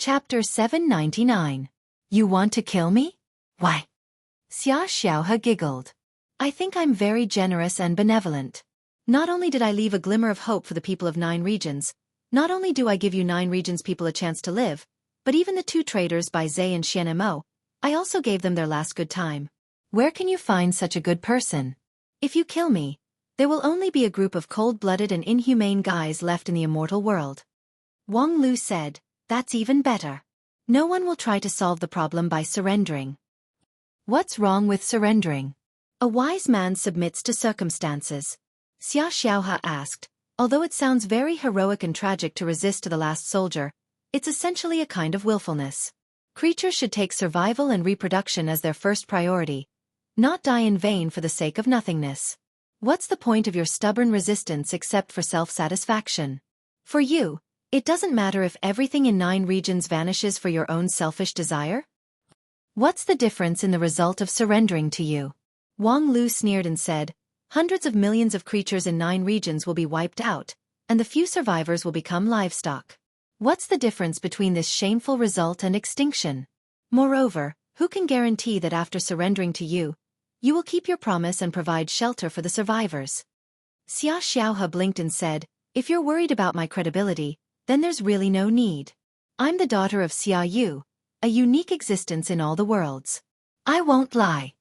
Chapter 799. You want to kill me? Why? Xia Xiaohe giggled. I think I'm very generous and benevolent. Not only did I leave a glimmer of hope for the people of 9 regions, not only do I give you 9 regions people a chance to live, but even the 2 traders Bai Zhe and Xian Mo, I also gave them their last good time. Where can you find such a good person? If you kill me, there will only be a group of cold-blooded and inhumane guys left in the immortal world. Wang Lu said, that's even better. No one will try to solve the problem by surrendering. What's wrong with surrendering? A wise man submits to circumstances. Xia Xiaohe asked, although it sounds very heroic and tragic to resist to the last soldier, it's essentially a kind of willfulness. Creatures should take survival and reproduction as their first priority, not die in vain for the sake of nothingness. What's the point of your stubborn resistance except for self-satisfaction? For you, it doesn't matter if everything in 9 regions vanishes for your own selfish desire? What's the difference in the result of surrendering to you? Wang Lu sneered and said, hundreds of millions of creatures in 9 regions will be wiped out, and the few survivors will become livestock. What's the difference between this shameful result and extinction? Moreover, who can guarantee that after surrendering to you, you will keep your promise and provide shelter for the survivors? Xia Xiaohe blinked and said, if you're worried about my credibility, then there's really no need. I'm the daughter of Xia Yu, a unique existence in all the worlds. I won't lie.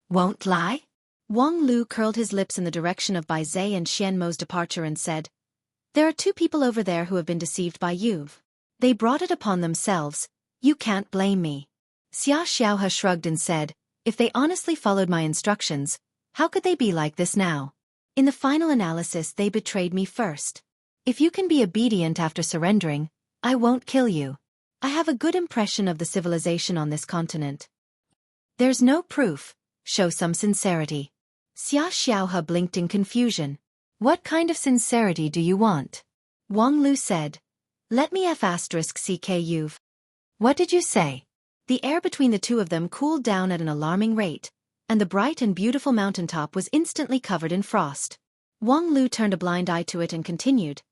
Won't lie? Wang Lu curled his lips in the direction of Bai Zhe and Xian Mo's departure and said, there are 2 people over there who have been deceived by you. They brought it upon themselves. You can't blame me. Xia Xiaohe shrugged and said, if they honestly followed my instructions, how could they be like this now? In the final analysis, they betrayed me first. If you can be obedient after surrendering, I won't kill you. I have a good impression of the civilization on this continent. There's no proof. Show some sincerity. Xia Xiaohe blinked in confusion. What kind of sincerity do you want? Wang Lu said, let me f***ck. What did you say? The air between the 2 of them cooled down at an alarming rate, and the bright and beautiful mountaintop was instantly covered in frost. Wang Lu turned a blind eye to it and continued,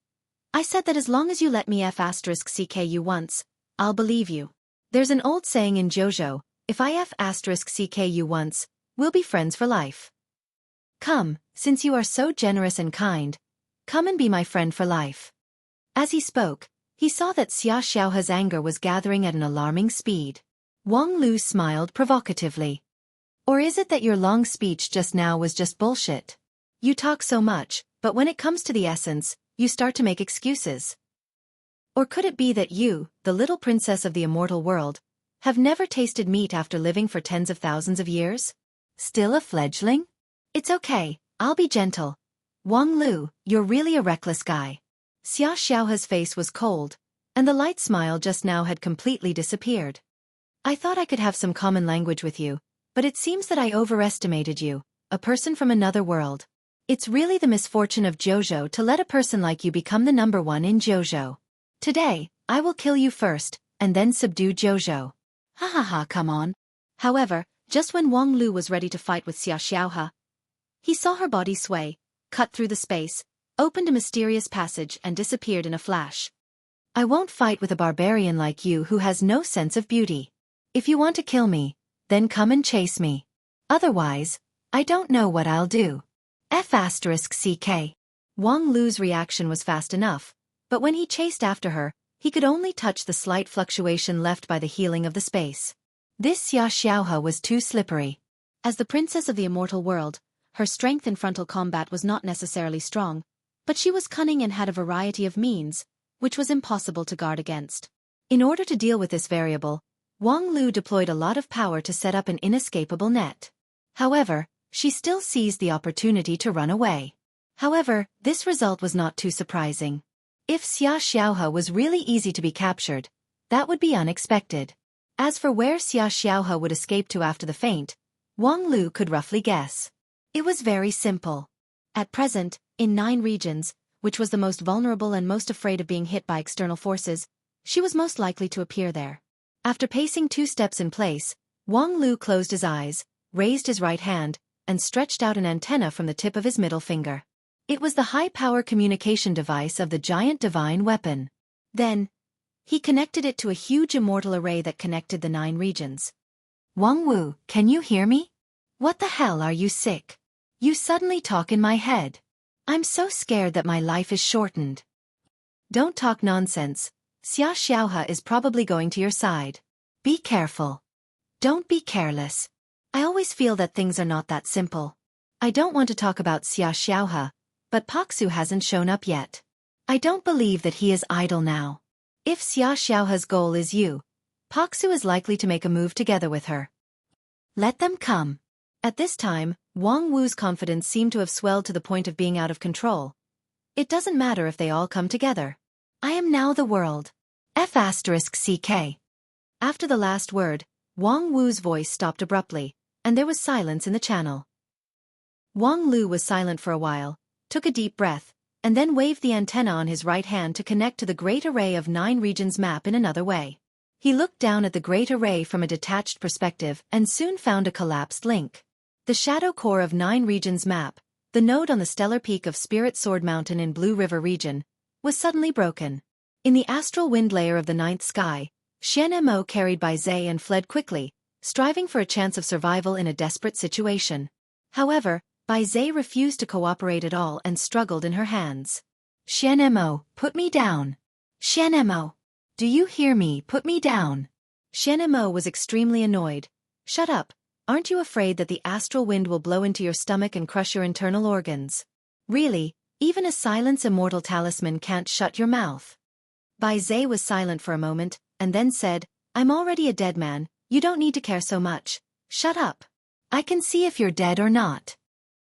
I said that as long as you let me f***ck once, I'll believe you. There's an old saying in JoJo, if I f***ck once, we'll be friends for life. Come, since you are so generous and kind, come and be my friend for life. As he spoke, he saw that Xia Xiaohe's anger was gathering at an alarming speed. Wang Lu smiled provocatively. Or is it that your long speech just now was just bullshit? You talk so much, but when it comes to the essence, you start to make excuses. Or could it be that you, the little princess of the immortal world, have never tasted meat after living for tens of thousands of years? Still a fledgling? It's okay, I'll be gentle. Wang Lu, you're really a reckless guy. Xia Xiaohe's face was cold, and the light smile just now had completely disappeared. I thought I could have some common language with you, but it seems that I overestimated you, a person from another world. It's really the misfortune of JoJo to let a person like you become the number 1 in JoJo. Today, I will kill you first, and then subdue JoJo. Ha ha ha, come on. However, just when Wang Lu was ready to fight with Xia Xiaohe, he saw her body sway, cut through the space, opened a mysterious passage and disappeared in a flash. I won't fight with a barbarian like you who has no sense of beauty. If you want to kill me, then come and chase me. Otherwise, I don't know what I'll do. f***ck. Wang Lu's reaction was fast enough, but when he chased after her, he could only touch the slight fluctuation left by the healing of the space. This Xia Xiaohe was too slippery. As the princess of the immortal world, her strength in frontal combat was not necessarily strong, but she was cunning and had a variety of means, which was impossible to guard against. In order to deal with this variable, Wang Lu deployed a lot of power to set up an inescapable net. However, she still seized the opportunity to run away. However, this result was not too surprising. If Xia Xiaohe was really easy to be captured, that would be unexpected. As for where Xia Xiaohe would escape to after the feint, Wang Lu could roughly guess. It was very simple. At present, in 9 regions, which was the most vulnerable and most afraid of being hit by external forces, she was most likely to appear there. After pacing 2 steps in place, Wang Lu closed his eyes, raised his right hand, and stretched out an antenna from the tip of his middle finger. It was the high-power communication device of the giant divine weapon. Then, He connected it to a huge immortal array that connected the 9 regions. Wang Wu, can you hear me? What the hell, are you sick? You suddenly talk in my head. I'm so scared that my life is shortened. Don't talk nonsense. Xia Xiaohe is probably going to your side. Be careful. Don't be careless. I always feel that things are not that simple. I don't want to talk about Xia Xiaohe, but Paksu hasn't shown up yet. I don't believe that he is idle now. If Xia Xiaohe's goal is you, Paksu is likely to make a move together with her. Let them come. At this time, Wang Wu's confidence seemed to have swelled to the point of being out of control. It doesn't matter if they all come together. I am now the world. F***CK. After the last word, Wang Wu's voice stopped abruptly, and there was silence in the channel. Wang Lu was silent for a while, took a deep breath, and then waved the antenna on his right hand to connect to the great array of 9 regions map in another way. He looked down at the great array from a detached perspective and soon found a collapsed link. The shadow core of 9 regions map, the node on the stellar peak of Spirit Sword Mountain in Blue River region, was suddenly broken. In the astral wind layer of the 9th sky, Xian Mo carried Bai Zhe and fled quickly, striving for a chance of survival in a desperate situation. However, Bai Zhe refused to cooperate at all and struggled in her hands. Xian Mo, put me down. Xian Mo. Do you hear me? Put me down. Xian Mo was extremely annoyed. Shut up. Aren't you afraid that the astral wind will blow into your stomach and crush your internal organs? Really, even a silence immortal talisman can't shut your mouth. Bai Zhe was silent for a moment, and then said, I'm already a dead man, you don't need to care so much. Shut up. I can see if you're dead or not.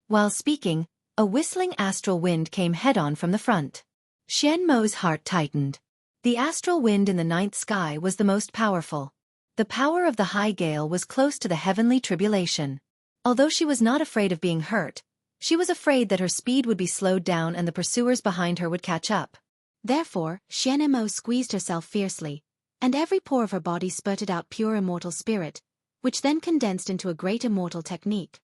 While speaking, a whistling astral wind came head-on from the front. Xian Mo's heart tightened. The astral wind in the 9th sky was the most powerful. The power of the high gale was close to the heavenly tribulation. Although she was not afraid of being hurt, she was afraid that her speed would be slowed down and the pursuers behind her would catch up. Therefore, Xian Mo squeezed herself fiercely, and every pore of her body spurted out pure immortal spirit, which then condensed into a great immortal technique.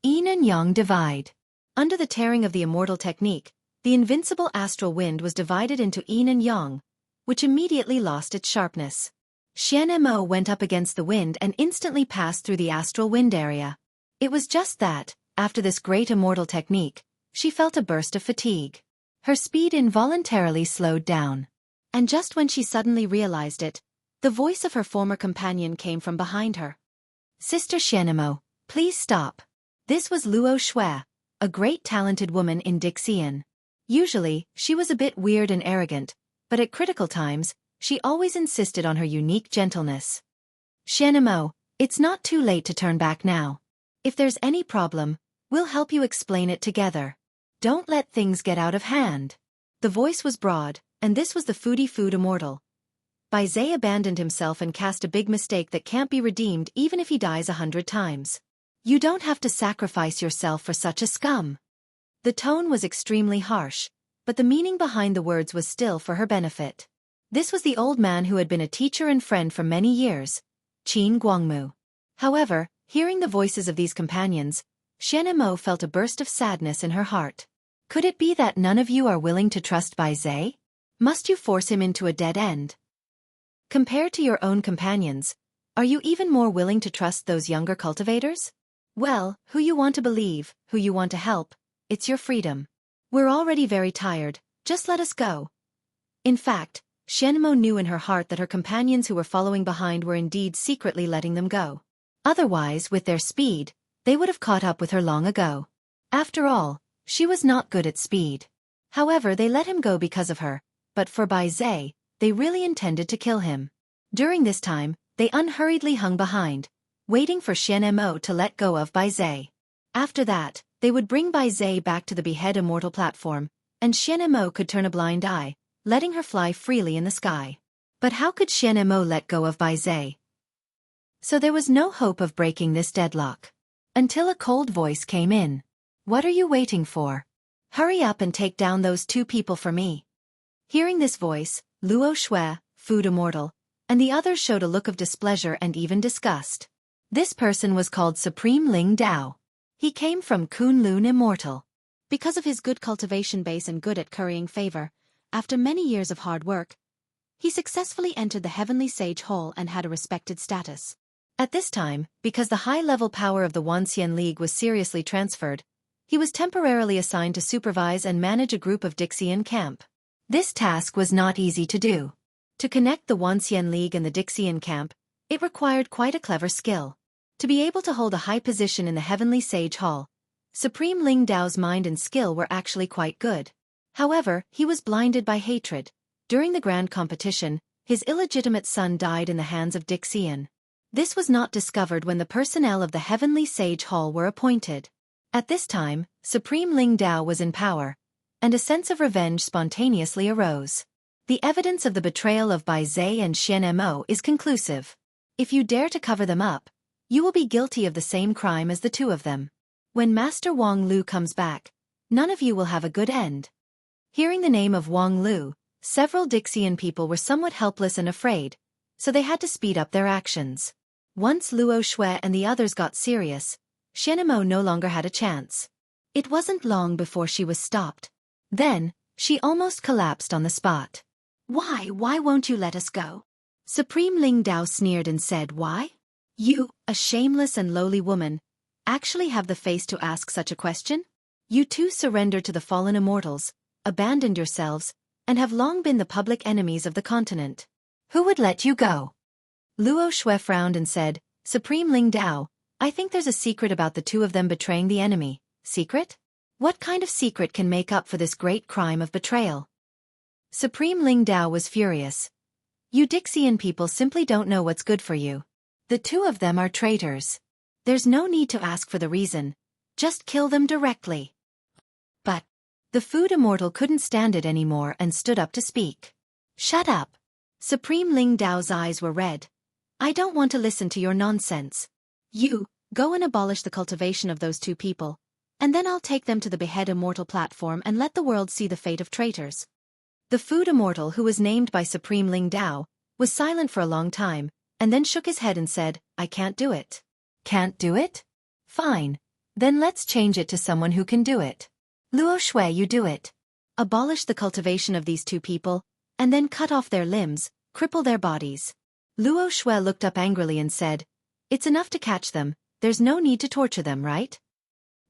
Yin and Yang divide. Under the tearing of the immortal technique, the invincible astral wind was divided into Yin and Yang, which immediately lost its sharpness. Xian Mo went up against the wind and instantly passed through the astral wind area. It was just that, after this great immortal technique, she felt a burst of fatigue. Her speed involuntarily slowed down. And just when she suddenly realized it, the voice of her former companion came from behind her. Sister Xian Mo, please stop. This was Luo Xue, a great talented woman in Dixian. Usually, she was a bit weird and arrogant, but at critical times, she always insisted on her unique gentleness. Xian Mo, it's not too late to turn back now. If there's any problem, we'll help you explain it together. Don't let things get out of hand. The voice was broad, and this was the foodie food immortal. Bai Zhe abandoned himself and cast a big mistake that can't be redeemed even if he dies 100 times. You don't have to sacrifice yourself for such a scum. The tone was extremely harsh, but the meaning behind the words was still for her benefit. This was the old man who had been a teacher and friend for many years, Qin Guangmu. However, hearing the voices of these companions, Xian Mo felt a burst of sadness in her heart. Could it be that none of you are willing to trust Bai Zhe? Must you force him into a dead end? Compared to your own companions, are you even more willing to trust those younger cultivators? Well, who you want to believe, who you want to help, it's your freedom. We're already very tired, just let us go. In fact, Xian Mo knew in her heart that her companions who were following behind were indeed secretly letting them go. Otherwise, with their speed, they would have caught up with her long ago. After all, she was not good at speed. However, they let him go because of her, but for Bai Zhe, they really intended to kill him. During this time, they unhurriedly hung behind, waiting for Xian Mo to let go of Bai Zhe. After that, they would bring Bai Zhe back to the Behead Immortal platform, and Xian Mo could turn a blind eye, letting her fly freely in the sky. But how could Xian Mo let go of Bai Zhe? So there was no hope of breaking this deadlock. Until a cold voice came in. What are you waiting for? Hurry up and take down those 2 people for me. Hearing this voice, Luo Xue, Food Immortal, and the others showed a look of displeasure and even disgust. This person was called Supreme Ling Dao. He came from Kunlun Immortal. Because of his good cultivation base and good at currying favor, after many years of hard work, he successfully entered the Heavenly Sage Hall and had a respected status. At this time, because the high-level power of the Wanxian League was seriously transferred, he was temporarily assigned to supervise and manage a group of Dixian camp. This task was not easy to do. To connect the Wanxian League and the Dixian camp, it required quite a clever skill. To be able to hold a high position in the Heavenly Sage Hall, Supreme Ling Dao's mind and skill were actually quite good. However, he was blinded by hatred. During the grand competition, his illegitimate son died in the hands of Dixian. This was not discovered when the personnel of the Heavenly Sage Hall were appointed. At this time, Supreme Ling Dao was in power, and a sense of revenge spontaneously arose. The evidence of the betrayal of Bai Zhe and Xian Mo is conclusive. If you dare to cover them up, you will be guilty of the same crime as the two of them. When Master Wang Lu comes back, none of you will have a good end. Hearing the name of Wang Lu, several Dixian people were somewhat helpless and afraid, so they had to speed up their actions. Once Luo Shui and the others got serious, Xian Mo no longer had a chance. It wasn't long before she was stopped. Then, she almost collapsed on the spot. Why won't you let us go? Supreme Ling Dao sneered and said, why? You, a shameless and lowly woman, actually have the face to ask such a question? You too surrendered to the fallen immortals, abandoned yourselves, and have long been the public enemies of the continent. Who would let you go? Luo Shui frowned and said, Supreme Ling Dao, I think there's a secret about the two of them betraying the enemy. Secret? What kind of secret can make up for this great crime of betrayal? Supreme Ling Dao was furious. You Dixian people simply don't know what's good for you. The two of them are traitors. There's no need to ask for the reason. Just kill them directly. But the food immortal couldn't stand it anymore and stood up to speak. Shut up. Supreme Ling Dao's eyes were red. I don't want to listen to your nonsense. You, go and abolish the cultivation of those two people, and then I'll take them to the Behead Immortal platform and let the world see the fate of traitors. The food immortal, who was named by Supreme Ling Dao, was silent for a long time, and then shook his head and said, I can't do it. Can't do it? Fine. Then let's change it to someone who can do it. Luo Shui, you do it. Abolish the cultivation of these two people, and then cut off their limbs, cripple their bodies. Luo Shui looked up angrily and said, it's enough to catch them, there's no need to torture them, right?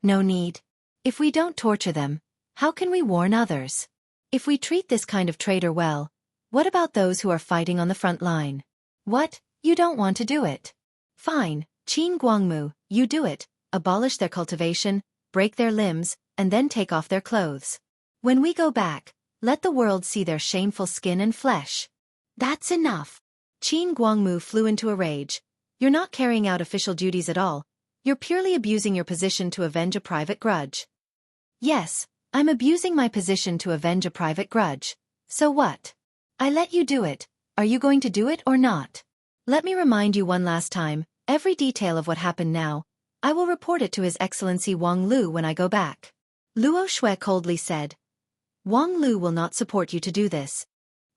No need. If we don't torture them, how can we warn others? If we treat this kind of traitor well, what about those who are fighting on the front line? What, you don't want to do it? Fine, Qin Guangmu, you do it, abolish their cultivation, break their limbs, and then take off their clothes. When we go back, let the world see their shameful skin and flesh. That's enough. Qin Guangmu flew into a rage. You're not carrying out official duties at all. You're purely abusing your position to avenge a private grudge. Yes, I'm abusing my position to avenge a private grudge. So what? I let you do it. Are you going to do it or not? Let me remind you one last time, every detail of what happened now. I will report it to His Excellency Wang Lu when I go back. Luo Shui coldly said. Wang Lu will not support you to do this.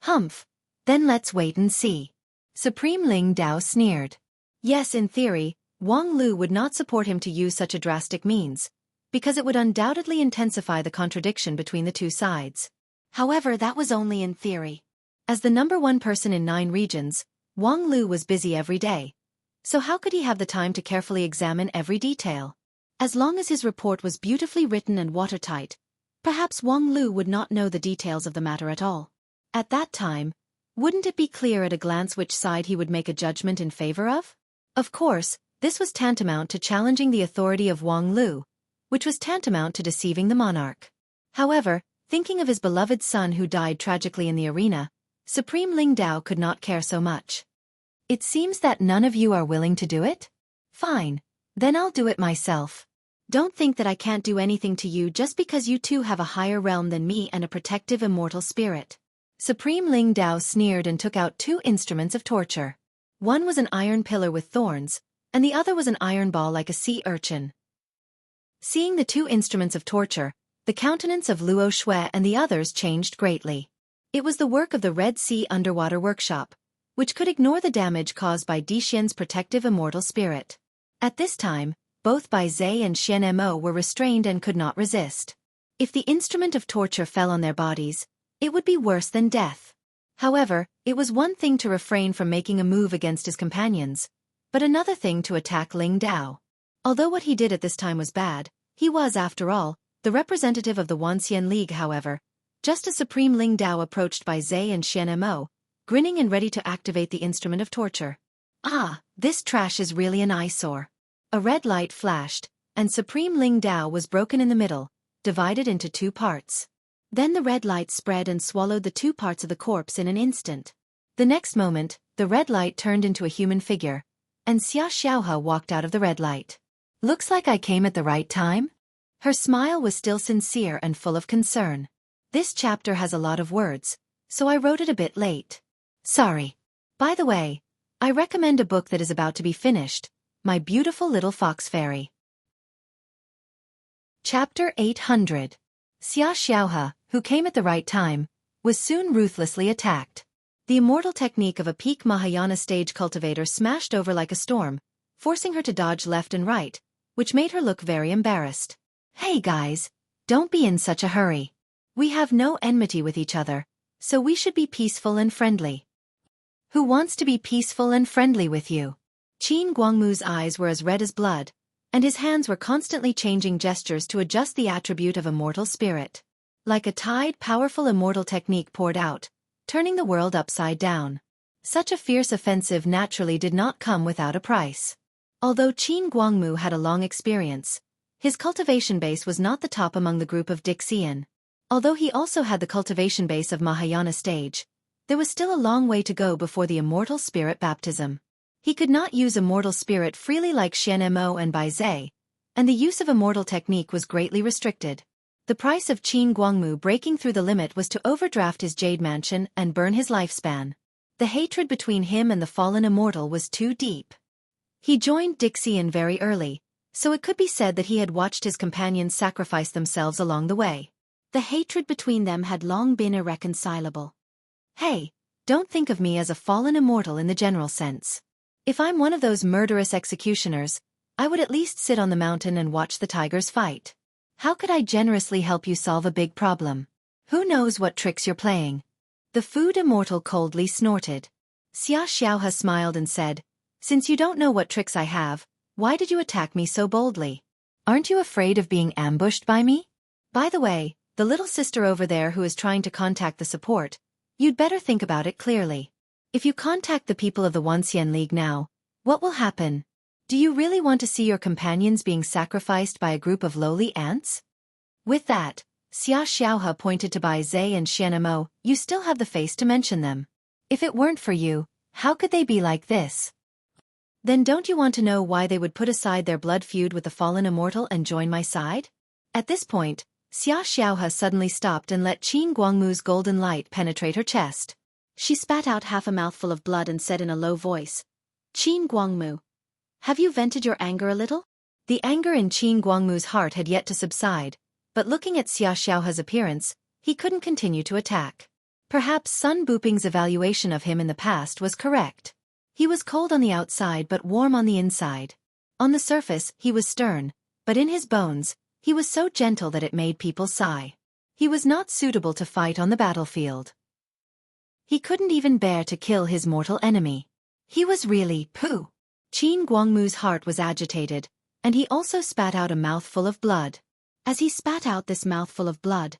Humph. Then let's wait and see. Supreme Ling Dao sneered. Yes, in theory, Wang Lu would not support him to use such a drastic means, because it would undoubtedly intensify the contradiction between the two sides. However, that was only in theory. As the #1 person in 9 regions, Wang Lu was busy every day. So how could he have the time to carefully examine every detail? As long as his report was beautifully written and watertight, perhaps Wang Lu would not know the details of the matter at all. At that time, wouldn't it be clear at a glance which side he would make a judgment in favor of? Of course, this was tantamount to challenging the authority of Wang Lu, which was tantamount to deceiving the monarch. However, thinking of his beloved son who died tragically in the arena, Supreme Ling Dao could not care so much. It seems that none of you are willing to do it? Fine. Then I'll do it myself. Don't think that I can't do anything to you just because you two have a higher realm than me and a protective immortal spirit. Supreme Ling Dao sneered and took out 2 instruments of torture. One was an iron pillar with thorns, and the other was an iron ball like a sea urchin. Seeing the 2 instruments of torture, the countenance of Luo Shui and the others changed greatly. It was the work of the Red Sea Underwater Workshop, which could ignore the damage caused by Dixian's protective immortal spirit. At this time, both Bai Zhe and Xian Mo were restrained and could not resist. If the instrument of torture fell on their bodies, it would be worse than death. However, it was one thing to refrain from making a move against his companions, but another thing to attack Ling Dao. Although what he did at this time was bad, he was, after all, the representative of the Wanxian League. However, just as Supreme Ling Dao approached Bai Zhe and Xian Mo, grinning and ready to activate the instrument of torture. Ah, this trash is really an eyesore. A red light flashed, and Supreme Ling Dao was broken in the middle, divided into two parts. Then the red light spread and swallowed the two parts of the corpse in an instant. The next moment, the red light turned into a human figure, and Xia Xiaohe walked out of the red light. Looks like I came at the right time? Her smile was still sincere and full of concern. This chapter has a lot of words, so I wrote it a bit late. Sorry. By the way, I recommend a book that is about to be finished, My Beautiful Little Fox Fairy. Chapter 800. Xia Xiaohe, who came at the right time, was soon ruthlessly attacked. The immortal technique of a peak Mahayana stage cultivator smashed over like a storm, forcing her to dodge left and right, which made her look very embarrassed. Hey guys, don't be in such a hurry. We have no enmity with each other, so we should be peaceful and friendly. Who wants to be peaceful and friendly with you? Qin Guangmu's eyes were as red as blood, and his hands were constantly changing gestures to adjust the attribute of immortal spirit. Like a tide, powerful immortal technique poured out, turning the world upside down. Such a fierce offensive naturally did not come without a price. Although Qin Guangmu had a long experience, his cultivation base was not the top among the group of Dixian. Although he also had the cultivation base of Mahayana stage, there was still a long way to go before the immortal spirit baptism. He could not use immortal spirit freely like Xian Mo and Bai Zhe, and the use of immortal technique was greatly restricted. The price of Qin Guangmu breaking through the limit was to overdraft his jade mansion and burn his lifespan. The hatred between him and the fallen immortal was too deep. He joined Dixian very early, so it could be said that he had watched his companions sacrifice themselves along the way. The hatred between them had long been irreconcilable. Hey, don't think of me as a fallen immortal in the general sense. If I'm one of those murderous executioners, I would at least sit on the mountain and watch the tigers fight. How could I generously help you solve a big problem? Who knows what tricks you're playing? The food immortal coldly snorted. Xia Xiaohe smiled and said, Since you don't know what tricks I have, why did you attack me so boldly? Aren't you afraid of being ambushed by me? By the way, the little sister over there who is trying to contact the support, you'd better think about it clearly. If you contact the people of the Wanxian League now, what will happen? Do you really want to see your companions being sacrificed by a group of lowly ants? With that, Xia Xiaohe pointed to Bai Zhe and Xian Mo. You still have the face to mention them. If it weren't for you, how could they be like this? Then don't you want to know why they would put aside their blood feud with the fallen immortal and join my side? At this point, Xia Xiaohe suddenly stopped and let Qin Guangmu's golden light penetrate her chest. She spat out half a mouthful of blood and said in a low voice, Qin Guangmu, have you vented your anger a little? The anger in Qin Guangmu's heart had yet to subside, but looking at Xia Xiaohe's appearance, he couldn't continue to attack. Perhaps Sun Buping's evaluation of him in the past was correct. He was cold on the outside but warm on the inside. On the surface, he was stern, but in his bones, he was so gentle that it made people sigh. He was not suitable to fight on the battlefield. He couldn't even bear to kill his mortal enemy. He was really pooh. Qin Guangmu's heart was agitated, and he also spat out a mouthful of blood. As he spat out this mouthful of blood,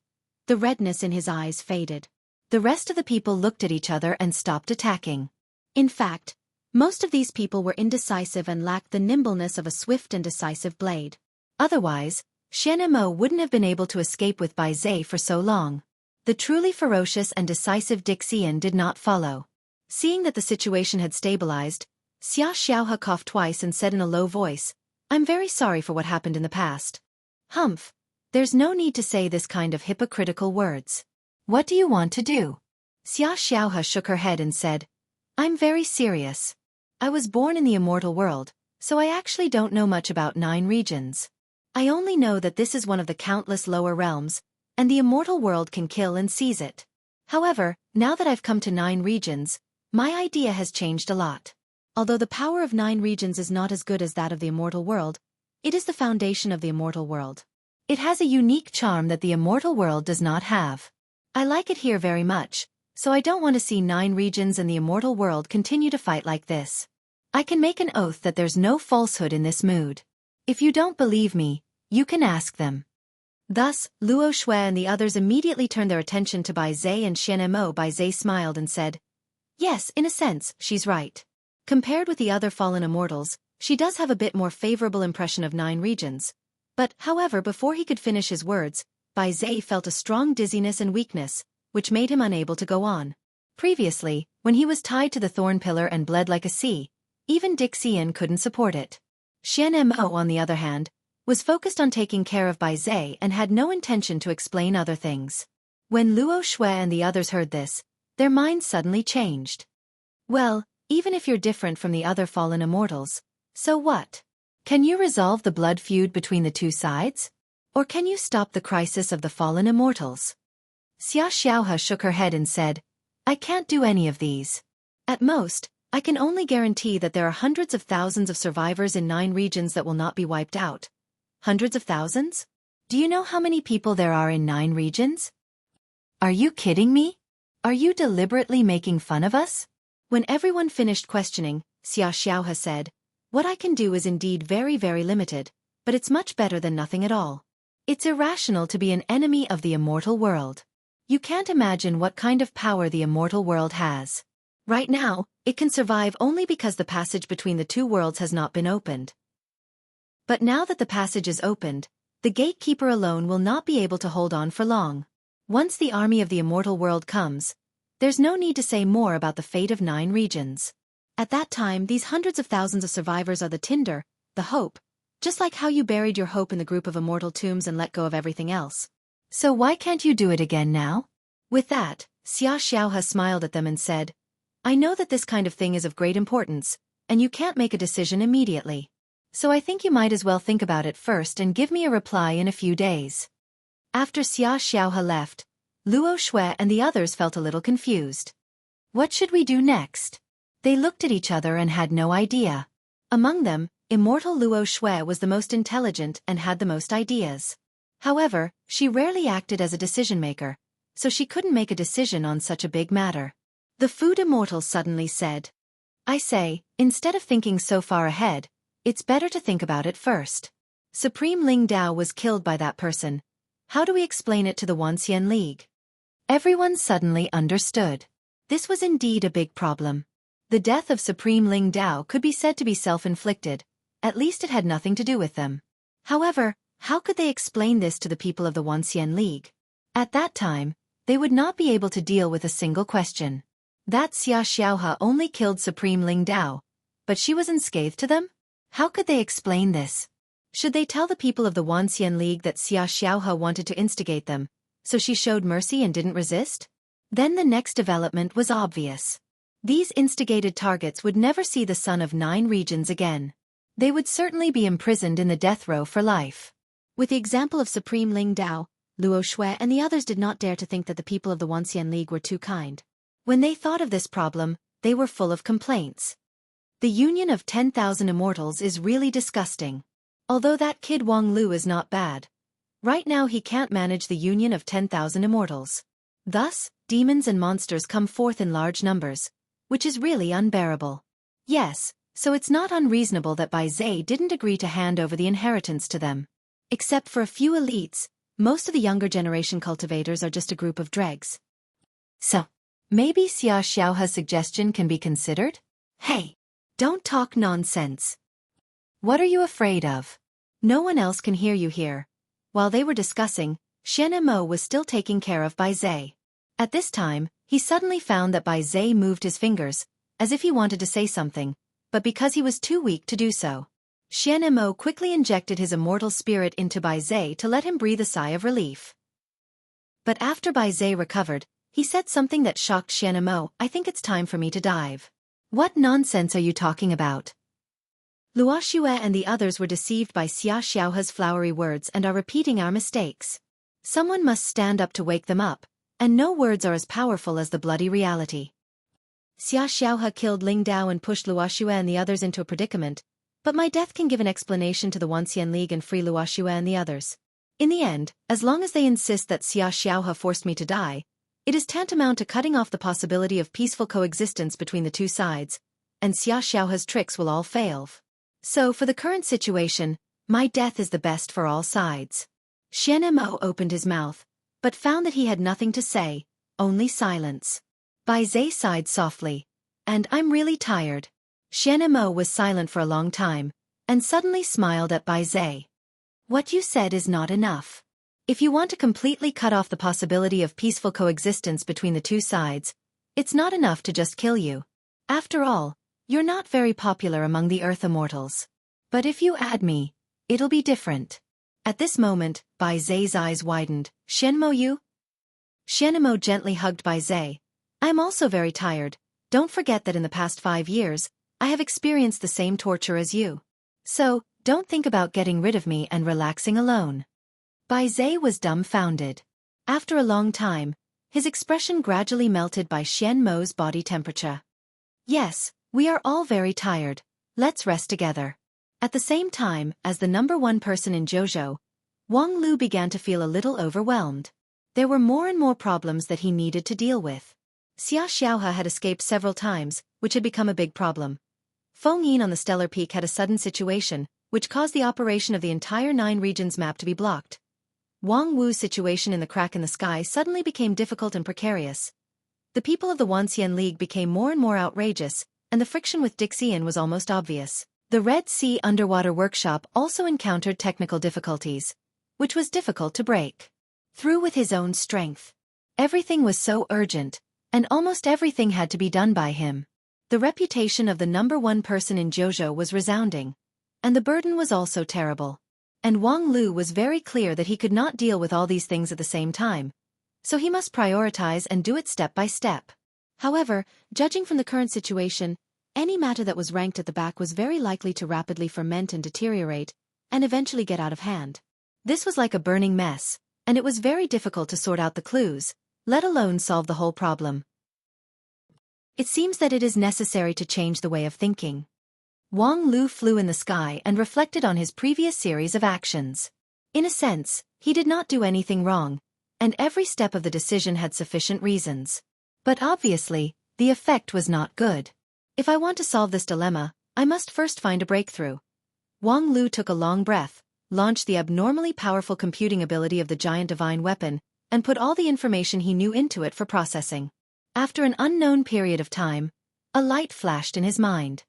the redness in his eyes faded. The rest of the people looked at each other and stopped attacking. In fact, most of these people were indecisive and lacked the nimbleness of a swift and decisive blade. Otherwise, Xian Mo wouldn't have been able to escape with Bai Zhe for so long. The truly ferocious and decisive Dixian did not follow. Seeing that the situation had stabilized, Xia Xiaohe coughed twice and said in a low voice, I'm very sorry for what happened in the past. Humph, there's no need to say this kind of hypocritical words. What do you want to do? Xia Xiaohe shook her head and said, I'm very serious. I was born in the immortal world, so I actually don't know much about 9 regions. I only know that this is one of the countless lower realms, and the immortal world can kill and seize it. However, now that I've come to 9 regions, my idea has changed a lot. Although the power of 9 regions is not as good as that of the immortal world, it is the foundation of the immortal world. It has a unique charm that the immortal world does not have. I like it here very much, so I don't want to see 9 regions and the immortal world continue to fight like this. I can make an oath that there's no falsehood in this mood. If you don't believe me, you can ask them. Thus, Luo Xue and the others immediately turned their attention to Bai Zhe and Xianemo. Bai Zhe smiled and said, "Yes, in a sense, she's right. Compared with the other fallen immortals, she does have a bit more favorable impression of 9 regions." But, however, before he could finish his words, Bai Zhe felt a strong dizziness and weakness, which made him unable to go on. Previously, when he was tied to the thorn pillar and bled like a sea, even Dixian couldn't support it. Xianemo, on the other hand, was focused on taking care of Bai Zhe and had no intention to explain other things. When Luo Xue and the others heard this, their minds suddenly changed. Well, even if you're different from the other fallen immortals, so what? Can you resolve the blood feud between the two sides? Or can you stop the crisis of the fallen immortals? Xia Xiaohe shook her head and said, "I can't do any of these. At most, I can only guarantee that there are hundreds of thousands of survivors in 9 regions that will not be wiped out." Hundreds of thousands? Do you know how many people there are in 9 regions? Are you kidding me? Are you deliberately making fun of us? When everyone finished questioning, Xia Xiaohe said, "What I can do is indeed very, very limited, but it's much better than nothing at all. It's irrational to be an enemy of the immortal world. You can't imagine what kind of power the immortal world has. Right now, it can survive only because the passage between the two worlds has not been opened. But now that the passage is opened, the gatekeeper alone will not be able to hold on for long. Once the army of the immortal world comes, there's no need to say more about the fate of 9 regions. At that time, these hundreds of thousands of survivors are the tinder, the hope, just like how you buried your hope in the group of immortal tombs and let go of everything else. So why can't you do it again now?" With that, Xia Xiaohe smiled at them and said, "I know that this kind of thing is of great importance, and you can't make a decision immediately. So I think you might as well think about it first and give me a reply in a few days." After Xia Xiaohe left, Luo Xue and the others felt a little confused. What should we do next? They looked at each other and had no idea. Among them, immortal Luo Xue was the most intelligent and had the most ideas. However, she rarely acted as a decision-maker, so she couldn't make a decision on such a big matter. The food immortal suddenly said, "I say, instead of thinking so far ahead, it's better to think about it first. Supreme Ling Dao was killed by that person. How do we explain it to the Wanxian League?" Everyone suddenly understood. This was indeed a big problem. The death of Supreme Ling Dao could be said to be self-inflicted, at least it had nothing to do with them. However, how could they explain this to the people of the Wanxian League? At that time, they would not be able to deal with a single question. That Xia Xiaohe only killed Supreme Ling Dao, but she was unscathed to them? How could they explain this? Should they tell the people of the Wanxian League that Xia Xiaohe wanted to instigate them, so she showed mercy and didn't resist? Then the next development was obvious. These instigated targets would never see the sun of 9 regions again. They would certainly be imprisoned in the death row for life. With the example of Supreme Ling Dao, Luo Xue and the others did not dare to think that the people of the Wanxian League were too kind. When they thought of this problem, they were full of complaints. The union of 10,000 immortals is really disgusting. Although that kid Wang Lu is not bad. Right now he can't manage the union of 10,000 immortals. Thus, demons and monsters come forth in large numbers, which is really unbearable. Yes, so it's not unreasonable that Bai Zhe didn't agree to hand over the inheritance to them. Except for a few elites, most of the younger generation cultivators are just a group of dregs. So, maybe Xia Xiaohe's suggestion can be considered? Hey! Don't talk nonsense. What are you afraid of? No one else can hear you here. While they were discussing, Xianemo was still taking care of Bai Zhe. At this time, he suddenly found that Bai Zhe moved his fingers, as if he wanted to say something, but because he was too weak to do so. Xianemo quickly injected his immortal spirit into Bai Zhe to let him breathe a sigh of relief. But after Bai Zhe recovered, he said something that shocked Xianemo. "I think it's time for me to dive." "What nonsense are you talking about?" Luo Xue and the others were deceived by Xia Xiaohe's flowery words and are repeating our mistakes. Someone must stand up to wake them up, and no words are as powerful as the bloody reality. Xia Xiaohe killed Ling Dao and pushed Luo Xue and the others into a predicament, but my death can give an explanation to the Wanxian League and free Luo Xue and the others. In the end, as long as they insist that Xia Xiaohe forced me to die, It is tantamount to cutting off the possibility of peaceful coexistence between the two sides, and Xiao's tricks will all fail. So, for the current situation, my death is the best for all sides. Xianmo opened his mouth, but found that he had nothing to say, only silence. Bai Zhe sighed softly. And I'm really tired. Xianmo was silent for a long time, and suddenly smiled at Bai Zhe. What you said is not enough. If you want to completely cut off the possibility of peaceful coexistence between the two sides, it's not enough to just kill you. After all, you're not very popular among the Earth Immortals. But if you add me, it'll be different. At this moment, Bai Zhe's eyes widened. Xianmo you? Xianmo gently hugged Bai Zhe. I'm also very tired. Don't forget that in the past 5 years, I have experienced the same torture as you. So, don't think about getting rid of me and relaxing alone. Bai Zhe was dumbfounded. After a long time, his expression gradually melted by Xianmo's body temperature. Yes, we are all very tired. Let's rest together. At the same time, as the #1 person in Jojo, Wang Lu began to feel a little overwhelmed. There were more and more problems that he needed to deal with. Xiao had escaped several times, which had become a big problem. Feng Yin on the Stellar Peak had a sudden situation, which caused the operation of the entire 9 regions map to be blocked. Wang Wu's situation in the crack in the sky suddenly became difficult and precarious. The people of the Wanxian League became more and more outrageous, and the friction with Dixian was almost obvious. The Red Sea underwater workshop also encountered technical difficulties, which was difficult to break through with his own strength. Everything was so urgent, and almost everything had to be done by him. The reputation of the #1 person in Jojo was resounding, and the burden was also terrible. And Wang Lu was very clear that he could not deal with all these things at the same time, so he must prioritize and do it step by step. However, judging from the current situation, any matter that was ranked at the back was very likely to rapidly ferment and deteriorate, and eventually get out of hand. This was like a burning mess, and it was very difficult to sort out the clues, let alone solve the whole problem. It seems that it is necessary to change the way of thinking. Wang Lu flew in the sky and reflected on his previous series of actions. In a sense, he did not do anything wrong, and every step of the decision had sufficient reasons. But obviously, the effect was not good. If I want to solve this dilemma, I must first find a breakthrough. Wang Lu took a long breath, launched the abnormally powerful computing ability of the giant divine weapon, and put all the information he knew into it for processing. After an unknown period of time, a light flashed in his mind.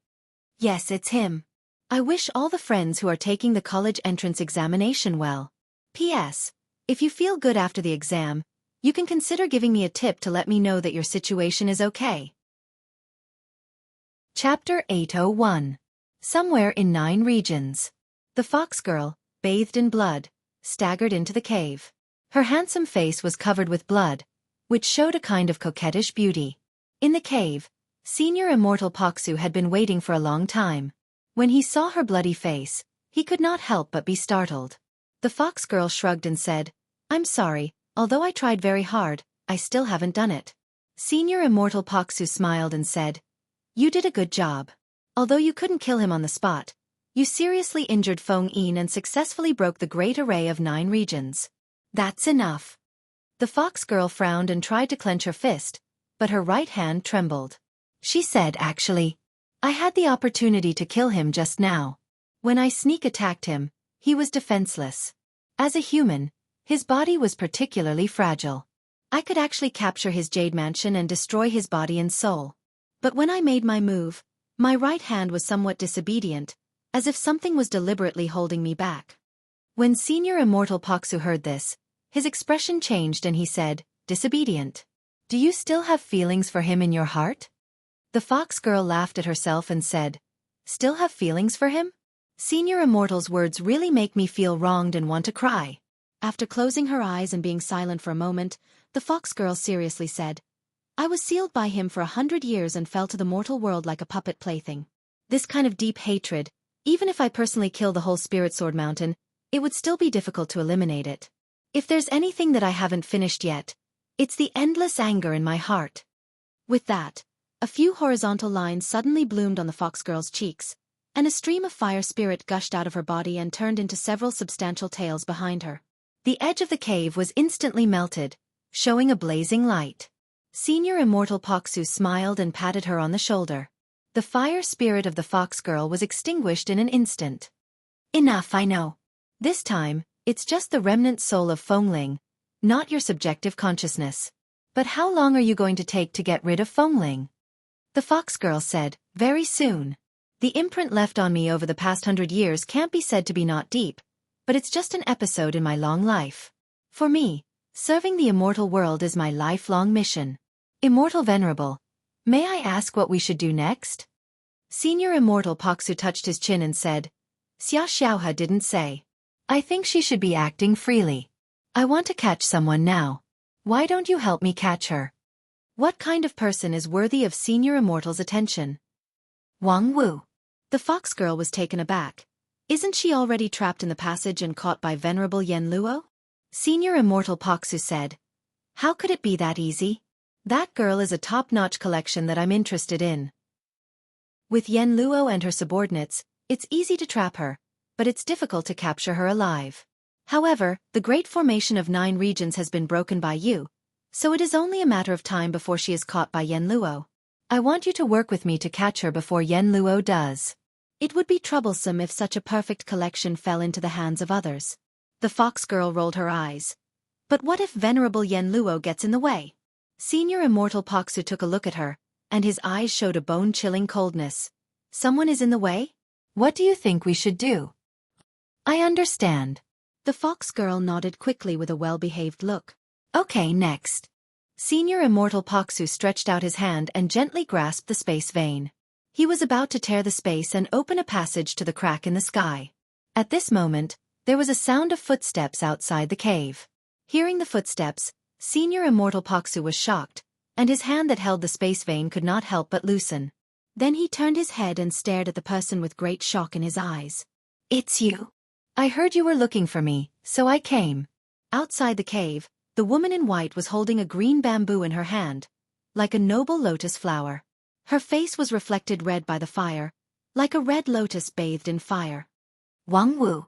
Yes, it's him. I wish all the friends who are taking the college entrance examination well. P.S. If you feel good after the exam, you can consider giving me a tip to let me know that your situation is okay. Chapter 801. Somewhere in 9 regions. The fox girl, bathed in blood, staggered into the cave. Her handsome face was covered with blood, which showed a kind of coquettish beauty. In the cave, Senior Immortal Paksu had been waiting for a long time. When he saw her bloody face, he could not help but be startled. The fox girl shrugged and said, I'm sorry, although I tried very hard, I still haven't done it. Senior Immortal Paksu smiled and said, You did a good job. Although you couldn't kill him on the spot, you seriously injured Feng Yin and successfully broke the great array of 9 regions. That's enough. The fox girl frowned and tried to clench her fist, but her right hand trembled. She said, Actually, I had the opportunity to kill him just now. When I sneak attacked him, he was defenseless. As a human, his body was particularly fragile. I could actually capture his jade mansion and destroy his body and soul. But when I made my move, my right hand was somewhat disobedient, as if something was deliberately holding me back. When Senior Immortal Paksu heard this, his expression changed and he said, Disobedient. Do you still have feelings for him in your heart? The fox girl laughed at herself and said, Still have feelings for him? Senior Immortal's words really make me feel wronged and want to cry. After closing her eyes and being silent for a moment, the fox girl seriously said, I was sealed by him for 100 years and fell to the mortal world like a puppet plaything. This kind of deep hatred, even if I personally kill the whole Spirit Sword Mountain, it would still be difficult to eliminate it. If there's anything that I haven't finished yet, it's the endless anger in my heart. With that, a few horizontal lines suddenly bloomed on the fox girl's cheeks, and a stream of fire spirit gushed out of her body and turned into several substantial tails behind her. The edge of the cave was instantly melted, showing a blazing light. Senior Immortal Paksu smiled and patted her on the shoulder. The fire spirit of the fox girl was extinguished in an instant. Enough, I know. This time, it's just the remnant soul of Fengling, not your subjective consciousness. But how long are you going to take to get rid of Fengling? The fox girl said, very soon. The imprint left on me over the past 100 years can't be said to be not deep, but it's just an episode in my long life. For me, serving the immortal world is my lifelong mission. Immortal Venerable, may I ask what we should do next? Senior Immortal Paksu touched his chin and said, Xia Xiaohe didn't say. I think she should be acting freely. I want to catch someone now. Why don't you help me catch her? What kind of person is worthy of Senior Immortal's attention? Wang Wu. The fox girl was taken aback. Isn't she already trapped in the passage and caught by Venerable Yen Luo? Senior Immortal Paksu said. How could it be that easy? That girl is a top-notch collection that I'm interested in. With Yen Luo and her subordinates, it's easy to trap her, but it's difficult to capture her alive. However, the great formation of 9 regions has been broken by you, so it is only a matter of time before she is caught by Yen Luo. I want you to work with me to catch her before Yen Luo does. It would be troublesome if such a perfect collection fell into the hands of others. The fox girl rolled her eyes. But what if Venerable Yen Luo gets in the way? Senior Immortal Paksu took a look at her, and his eyes showed a bone-chilling coldness. Someone is in the way? What do you think we should do? I understand. The fox girl nodded quickly with a well-behaved look. Okay, next. Senior Immortal Paksu stretched out his hand and gently grasped the space vein. He was about to tear the space and open a passage to the crack in the sky. At this moment, there was a sound of footsteps outside the cave. Hearing the footsteps, Senior Immortal Paksu was shocked, and his hand that held the space vein could not help but loosen. Then he turned his head and stared at the person with great shock in his eyes. It's you. I heard you were looking for me, so I came. Outside the cave, the woman in white was holding a green bamboo in her hand, like a noble lotus flower. Her face was reflected red by the fire, like a red lotus bathed in fire. Wang Wu.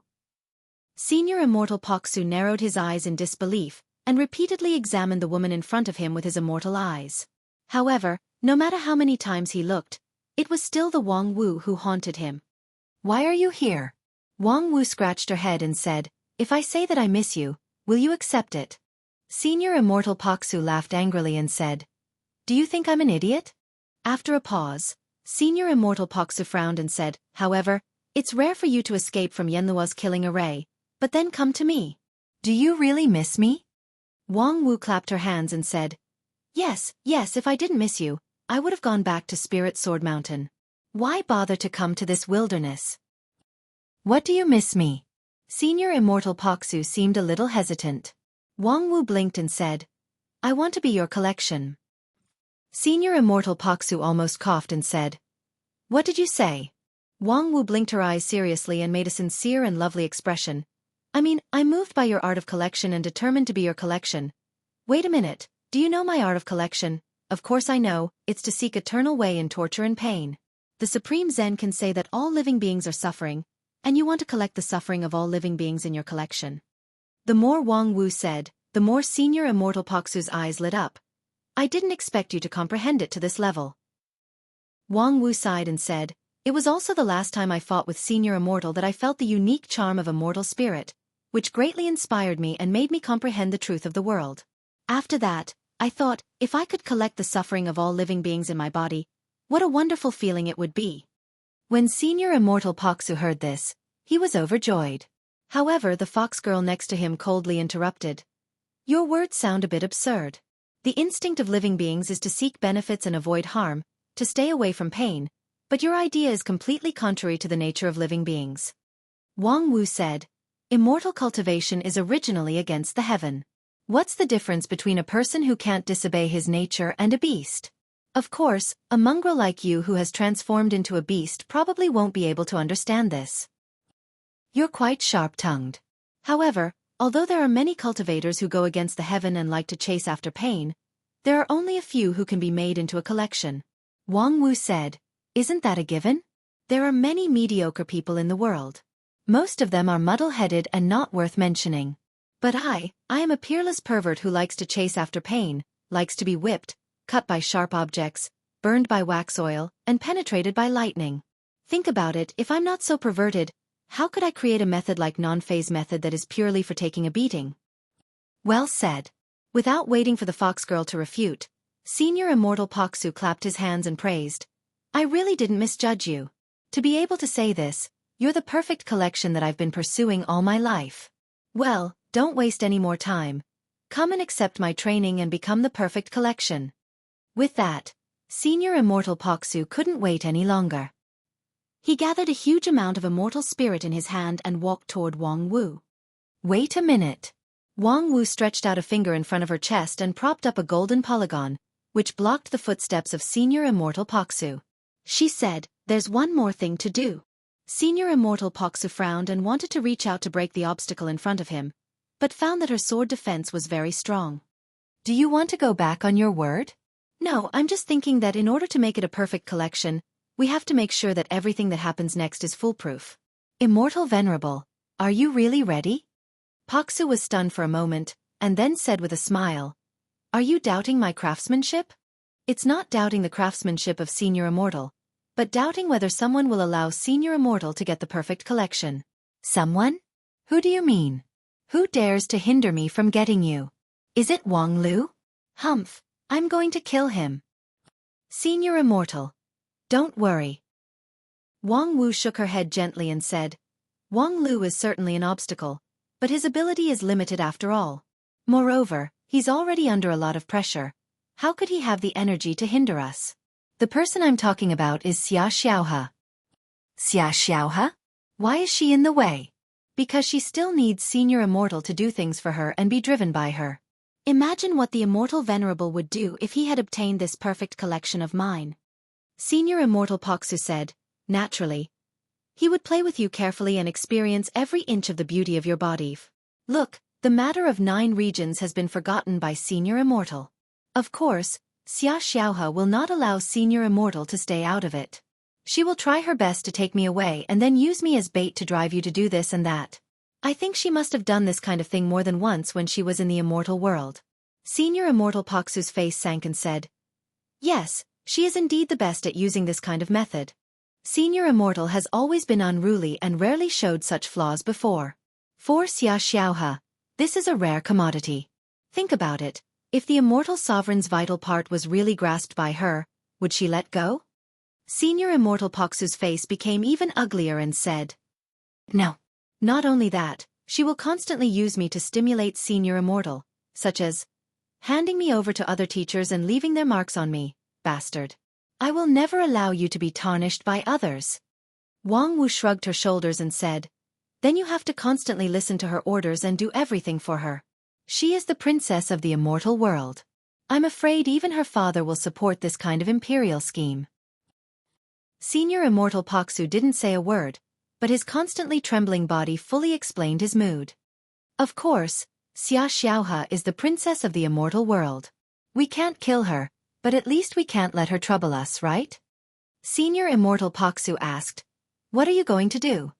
Senior Immortal Paksu narrowed his eyes in disbelief, and repeatedly examined the woman in front of him with his immortal eyes. However, no matter how many times he looked, it was still the Wang Wu who haunted him. Why are you here? Wang Wu scratched her head and said, If I say that I miss you, will you accept it? Senior Immortal Paksu laughed angrily and said, Do you think I'm an idiot? After a pause, Senior Immortal Paksu frowned and said, However, it's rare for you to escape from Yenluo's killing array, but then come to me. Do you really miss me? Wang Wu clapped her hands and said, Yes, if I didn't miss you, I would have gone back to Spirit Sword Mountain. Why bother to come to this wilderness? What do you miss me? Senior Immortal Paksu seemed a little hesitant. Wang Wu blinked and said, I want to be your collection. Senior Immortal Paksu almost coughed and said, What did you say? Wang Wu blinked her eyes seriously and made a sincere and lovely expression. I'm moved by your art of collection and determined to be your collection. Wait a minute, do you know my art of collection? Of course I know, it's to seek eternal way in torture and pain. The Supreme Zen can say that all living beings are suffering, and you want to collect the suffering of all living beings in your collection. The more Wang Wu said, the more Senior Immortal Paksu's eyes lit up. I didn't expect you to comprehend it to this level. Wang Wu sighed and said, It was also the last time I fought with Senior Immortal that I felt the unique charm of immortal spirit, which greatly inspired me and made me comprehend the truth of the world. After that, I thought, if I could collect the suffering of all living beings in my body, what a wonderful feeling it would be. When Senior Immortal Paksu heard this, he was overjoyed. However, the fox girl next to him coldly interrupted. Your words sound a bit absurd. The instinct of living beings is to seek benefits and avoid harm, to stay away from pain, but your idea is completely contrary to the nature of living beings. Wang Wu said, Immortal cultivation is originally against the heaven. What's the difference between a person who can't disobey his nature and a beast? Of course, a mongrel like you who has transformed into a beast probably won't be able to understand this. You're quite sharp-tongued. However, although there are many cultivators who go against the heaven and like to chase after pain, there are only a few who can be made into a collection. Wang Wu said, Isn't that a given? There are many mediocre people in the world. Most of them are muddle-headed and not worth mentioning. But I am a peerless pervert who likes to chase after pain, likes to be whipped, cut by sharp objects, burned by wax oil, and penetrated by lightning. Think about it, if I'm not so perverted, how could I create a method like non-phase method that is purely for taking a beating? Well said. Without waiting for the fox girl to refute, Senior Immortal Paksu clapped his hands and praised. I really didn't misjudge you. To be able to say this, you're the perfect collection that I've been pursuing all my life. Well, don't waste any more time. Come and accept my training and become the perfect collection. With that, Senior Immortal Paksu couldn't wait any longer. He gathered a huge amount of immortal spirit in his hand and walked toward Wang Wu. Wait a minute. Wang Wu stretched out a finger in front of her chest and propped up a golden polygon, which blocked the footsteps of Senior Immortal Paksu. She said, there's one more thing to do. Senior Immortal Paksu frowned and wanted to reach out to break the obstacle in front of him, but found that her sword defense was very strong. Do you want to go back on your word? No, I'm just thinking that in order to make it a perfect collection, we have to make sure that everything that happens next is foolproof. Immortal Venerable, are you really ready? Paksu was stunned for a moment, and then said with a smile, are you doubting my craftsmanship? It's not doubting the craftsmanship of Senior Immortal, but doubting whether someone will allow Senior Immortal to get the perfect collection. Someone? Who do you mean? Who dares to hinder me from getting you? Is it Wang Lu? Humph, I'm going to kill him. Senior Immortal. Don't worry. Wang Wu shook her head gently and said, Wang Lu is certainly an obstacle, but his ability is limited after all. Moreover, he's already under a lot of pressure. How could he have the energy to hinder us? The person I'm talking about is Xia Xiaohe. Xia Xiaohe? Why is she in the way? Because she still needs Senior Immortal to do things for her and be driven by her. Imagine what the Immortal Venerable would do if he had obtained this perfect collection of mine. Senior Immortal Paksu said, naturally. He would play with you carefully and experience every inch of the beauty of your body. Look, the matter of 9 regions has been forgotten by Senior Immortal. Of course, Xia Xiaohe will not allow Senior Immortal to stay out of it. She will try her best to take me away and then use me as bait to drive you to do this and that. I think she must have done this kind of thing more than once when she was in the immortal world. Senior Immortal Paksu's face sank and said, yes, she is indeed the best at using this kind of method. Senior Immortal has always been unruly and rarely showed such flaws before. For Xia Xiaohe, this is a rare commodity. Think about it, if the Immortal Sovereign's vital part was really grasped by her, would she let go? Senior Immortal Paksu's face became even uglier and said, no. Not only that, she will constantly use me to stimulate Senior Immortal, such as handing me over to other teachers and leaving their marks on me. Bastard. I will never allow you to be tarnished by others. Wang Wu shrugged her shoulders and said, then you have to constantly listen to her orders and do everything for her. She is the princess of the immortal world. I'm afraid even her father will support this kind of imperial scheme. Senior Immortal Paksu didn't say a word, but his constantly trembling body fully explained his mood. Of course, Xia Xiaohe is the princess of the immortal world. We can't kill her, but at least we can't let her trouble us, right? Senior Immortal Paksu asked, what are you going to do?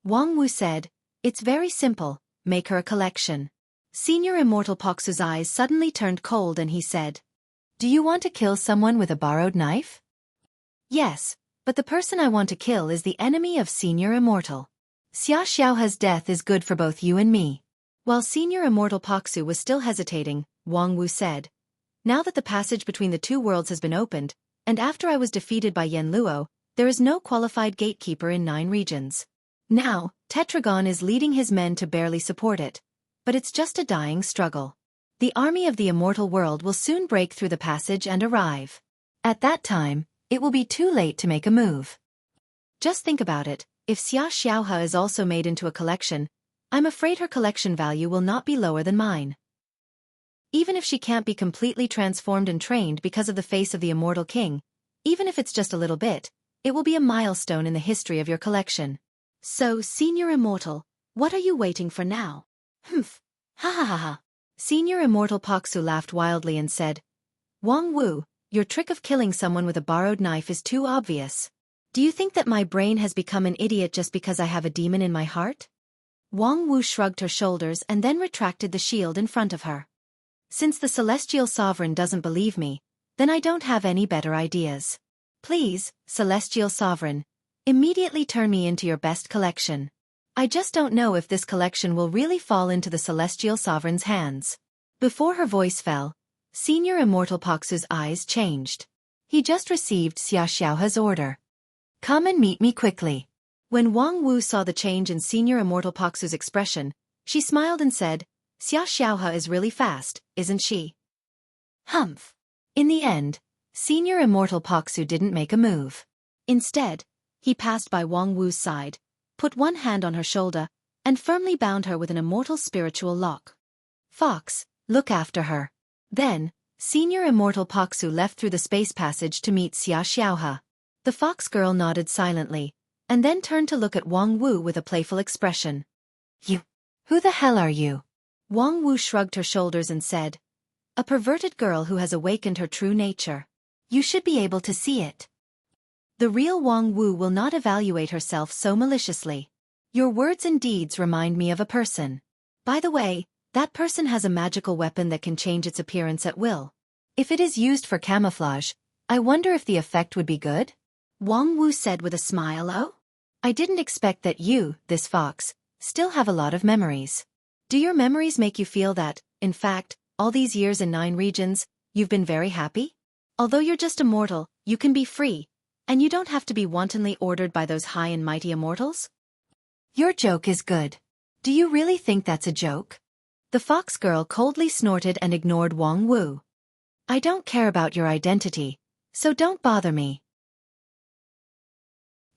Wang Wu said, it's very simple, make her a collection. Senior Immortal Paksu's eyes suddenly turned cold and he said, do you want to kill someone with a borrowed knife? Yes, but the person I want to kill is the enemy of Senior Immortal. Xia Xiaohe's death is good for both you and me. While Senior Immortal Paksu was still hesitating, Wang Wu said, now that the passage between the 2 worlds has been opened, and after I was defeated by Yen Luo, there is no qualified gatekeeper in 9 regions. Now, Tetragon is leading his men to barely support it, but it's just a dying struggle. The army of the immortal world will soon break through the passage and arrive. At that time, it will be too late to make a move. Just think about it, if Xia Xiaohe is also made into a collection, I'm afraid her collection value will not be lower than mine. Even if she can't be completely transformed and trained because of the face of the immortal king, even if it's just a little bit, it will be a milestone in the history of your collection. So, Senior Immortal, what are you waiting for now? Humph. Ha ha ha ha. Senior Immortal Paksu laughed wildly and said, Wang Wu, your trick of killing someone with a borrowed knife is too obvious. Do you think that my brain has become an idiot just because I have a demon in my heart? Wang Wu shrugged her shoulders and then retracted the shield in front of her. Since the Celestial Sovereign doesn't believe me, then I don't have any better ideas. Please, Celestial Sovereign, immediately turn me into your best collection. I just don't know if this collection will really fall into the Celestial Sovereign's hands. Before her voice fell, Senior Immortal Paksu's eyes changed. He just received Xia Xiaohe's order. Come and meet me quickly. When Wang Wu saw the change in Senior Immortal Paksu's expression, she smiled and said, Xia Xiaohe is really fast, isn't she? Humph. In the end, Senior Immortal Paksu didn't make a move. Instead, he passed by Wang Wu's side, put one hand on her shoulder, and firmly bound her with an immortal spiritual lock. Fox, look after her. Then, Senior Immortal Paksu left through the space passage to meet Xia Xiaohe. The fox girl nodded silently, and then turned to look at Wang Wu with a playful expression. You. Who the hell are you? Wang Wu shrugged her shoulders and said, a perverted girl who has awakened her true nature. You should be able to see it. The real Wang Wu will not evaluate herself so maliciously. Your words and deeds remind me of a person. By the way, that person has a magical weapon that can change its appearance at will. If it is used for camouflage, I wonder if the effect would be good? Wang Wu said with a smile. Oh? I didn't expect that you, this fox, still have a lot of memories. Do your memories make you feel that, in fact, all these years in 9 regions, you've been very happy? Although you're just a mortal, you can be free, and you don't have to be wantonly ordered by those high and mighty immortals? Your joke is good. Do you really think that's a joke? The fox girl coldly snorted and ignored Wang Wu. I don't care about your identity, so don't bother me.